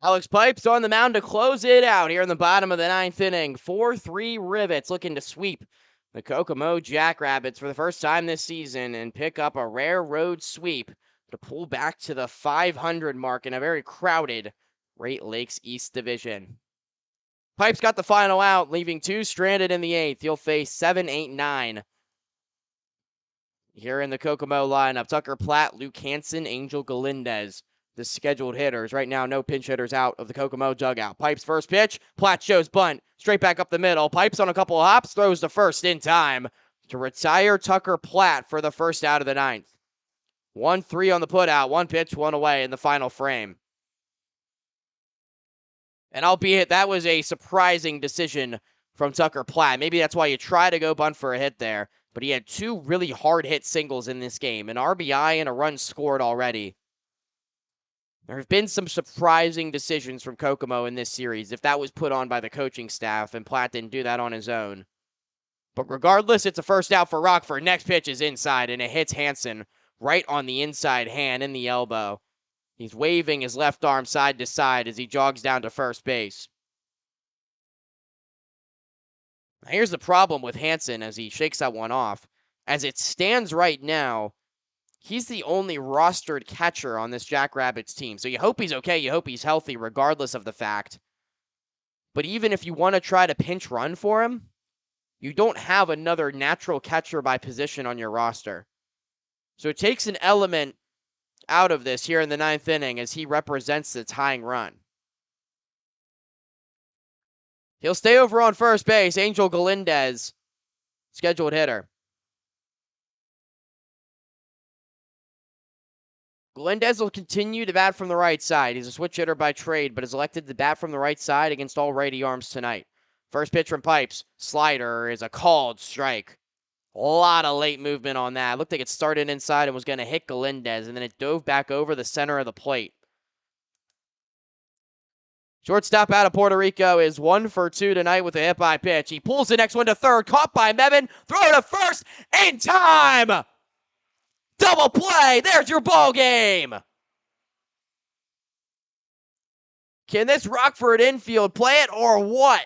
Alex Pipes on the mound to close it out here in the bottom of the ninth inning. 4-3 Rivets looking to sweep the Kokomo Jackrabbits for the first time this season and pick up a rare road sweep to pull back to the 500 mark in a very crowded Great Lakes East Division. Pipes got the final out, leaving two stranded in the eighth. He'll face 7, 8, 9. Here in the Kokomo lineup, Tucker Platt, Luke Hansen, Angel Galindez, the scheduled hitters. Right now, no pinch hitters out of the Kokomo dugout. Pipes first pitch. Platt shows bunt. Straight back up the middle. Pipes on a couple of hops. Throws the first in time to retire Tucker Platt for the first out of the ninth. 1-3 on the putout. One pitch, one away in the final frame. And albeit that was a surprising decision from Tucker Platt. Maybe that's why you try to go bunt for a hit there. But he had two really hard-hit singles in this game, an RBI and a run scored already. There have been some surprising decisions from Kokomo in this series, if that was put on by the coaching staff, and Platt didn't do that on his own. But regardless, it's a first out for Rockford. Next pitch is inside, and it hits Hansen right on the inside hand in the elbow. He's waving his left arm side to side as he jogs down to first base. Here's the problem with Hansen as he shakes that one off. As it stands right now, he's the only rostered catcher on this Jackrabbits team. So you hope he's okay. You hope he's healthy regardless of the fact. But even if you want to try to pinch run for him, you don't have another natural catcher by position on your roster. So it takes an element out of this here in the ninth inning as he represents the tying run. He'll stay over on first base. Angel Galindez, scheduled hitter. Galindez will continue to bat from the right side. He's a switch hitter by trade, but is elected to bat from the right side against all righty arms tonight. First pitch from Pipes. Slider is a called strike. A lot of late movement on that. Looked like it started inside and was going to hit Galindez, and then it dove back over the center of the plate. Shortstop out of Puerto Rico is 1 for 2 tonight with a hit by pitch. He pulls the next one to third. Caught by Mevin. Throw to first in time. Double play. There's your ball game. Can this Rockford infield play it or what?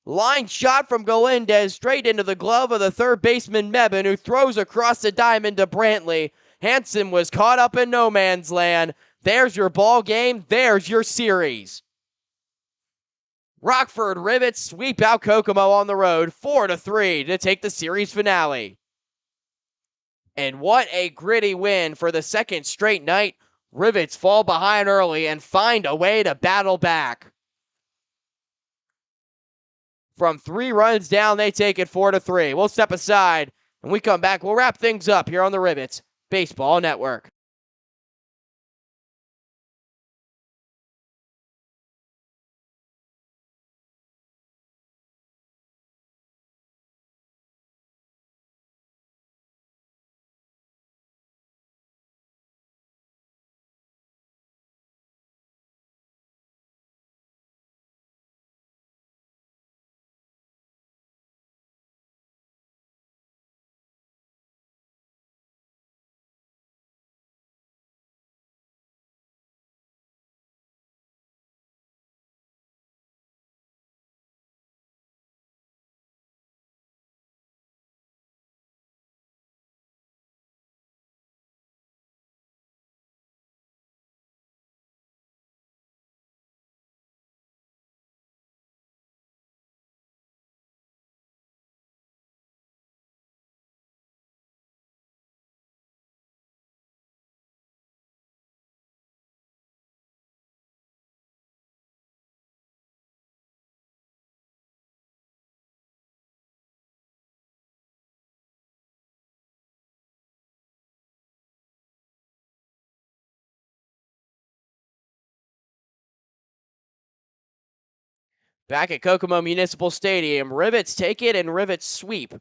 Line shot from Galindez straight into the glove of the third baseman Mevin, who throws across the diamond to Brantley. Hansen was caught up in no man's land. There's your ball game. There's your series. Rockford Rivets sweep out Kokomo on the road 4-3 to take the series finale. And what a gritty win for the second straight night. Rivets fall behind early and find a way to battle back. From 3 runs down, they take it 4-3. We'll step aside. When we come back, we'll wrap things up here on the Rivets Baseball Network. Back at Kokomo Municipal Stadium, Rivets take it and Rivets sweep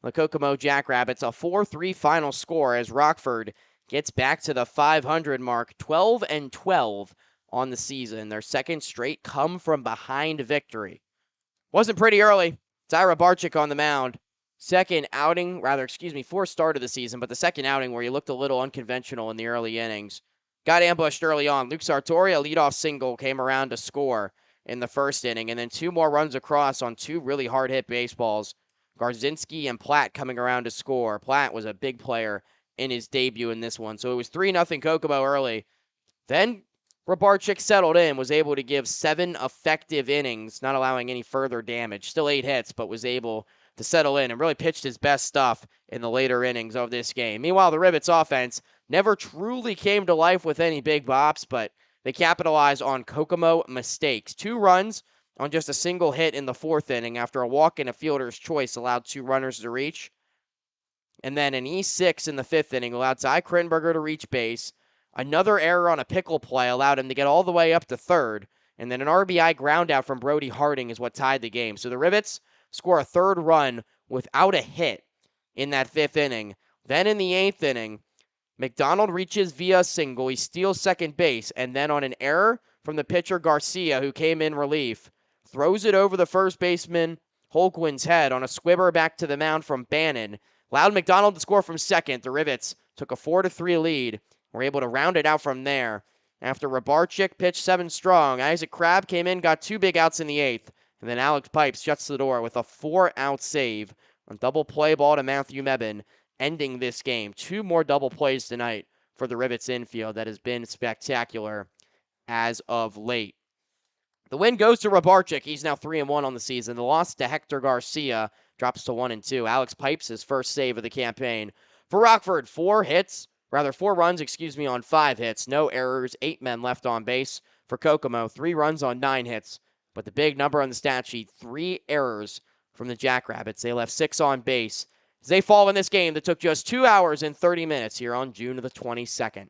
the Kokomo Jackrabbits. A 4-3 final score as Rockford gets back to the 500 mark, 12-12 on the season. Their second straight come from behind victory. Wasn't pretty early. Tyra Barczyk on the mound. Fourth start of the season, but the second outing where he looked a little unconventional in the early innings. got ambushed early on. Luke Sartori, a leadoff single, came around to score in the first inning, and then 2 more runs across on 2 really hard-hit baseballs. Garzinski and Platt coming around to score. Platt was a big player in his debut in this one, so it was 3-0 Kokomo early. Then Robarczyk settled in, was able to give 7 effective innings, not allowing any further damage. Still 8 hits, but was able to settle in and really pitched his best stuff in the later innings of this game. Meanwhile, the Rivets offense never truly came to life with any big bops, but they capitalized on Kokomo mistakes. 2 runs on just a single hit in the 4th inning after a walk and a fielder's choice allowed 2 runners to reach. And then an E6 in the 5th inning allowed Cy Krittenberger to reach base. Another error on a pickle play allowed him to get all the way up to 3rd. And then an RBI ground out from Brody Harding is what tied the game. So the Rivets score a 3rd run without a hit in that 5th inning. Then in the 8th inning, McDonald reaches via single. He steals second base. And then on an error from the pitcher Garcia, who came in relief, throws it over the first baseman Holguin's head on a squibber back to the mound from Bannon. Allowed McDonald to score from second. The Rivets took a 4-3 lead. Were able to round it out from there. After Robarczyk pitched 7 strong, Isaac Crabb came in, got 2 big outs in the 8th, and then Alex Pipes shuts the door with a 4-out save on double play ball to Matthew Mebane, ending this game. 2 more double plays tonight for the Rivets infield that has been spectacular as of late. The win goes to Robarczyk. He's now 3-1 on the season. The loss to Hector Garcia drops to 1-2. Alex Pipes, his first save of the campaign. For Rockford, 4 runs, on 5 hits. No errors, 8 men left on base. For Kokomo, 3 runs on 9 hits. But the big number on the stat sheet, 3 errors from the Jackrabbits. They left 6 on base. As they fall in this game that took just 2 hours and 30 minutes here on June the 22nd.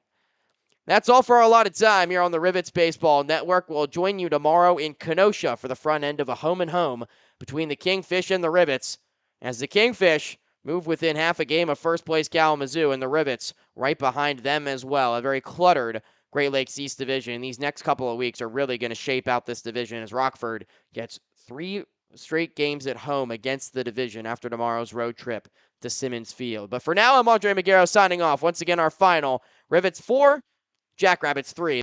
That's all for our allotted time here on the Rivets Baseball Network. We'll join you tomorrow in Kenosha for the front end of a home-and-home between the Kingfish and the Rivets. As the Kingfish move within half a game of first-place Kalamazoo, and the Rivets right behind them as well. A very cluttered Great Lakes East division. These next couple of weeks are really going to shape out this division as Rockford gets 3 straight games at home against the division after tomorrow's road trip to Simmons Field. But for now, I'm Andre Magaro signing off. Once again, our final, Rivets 4, Jackrabbits 3.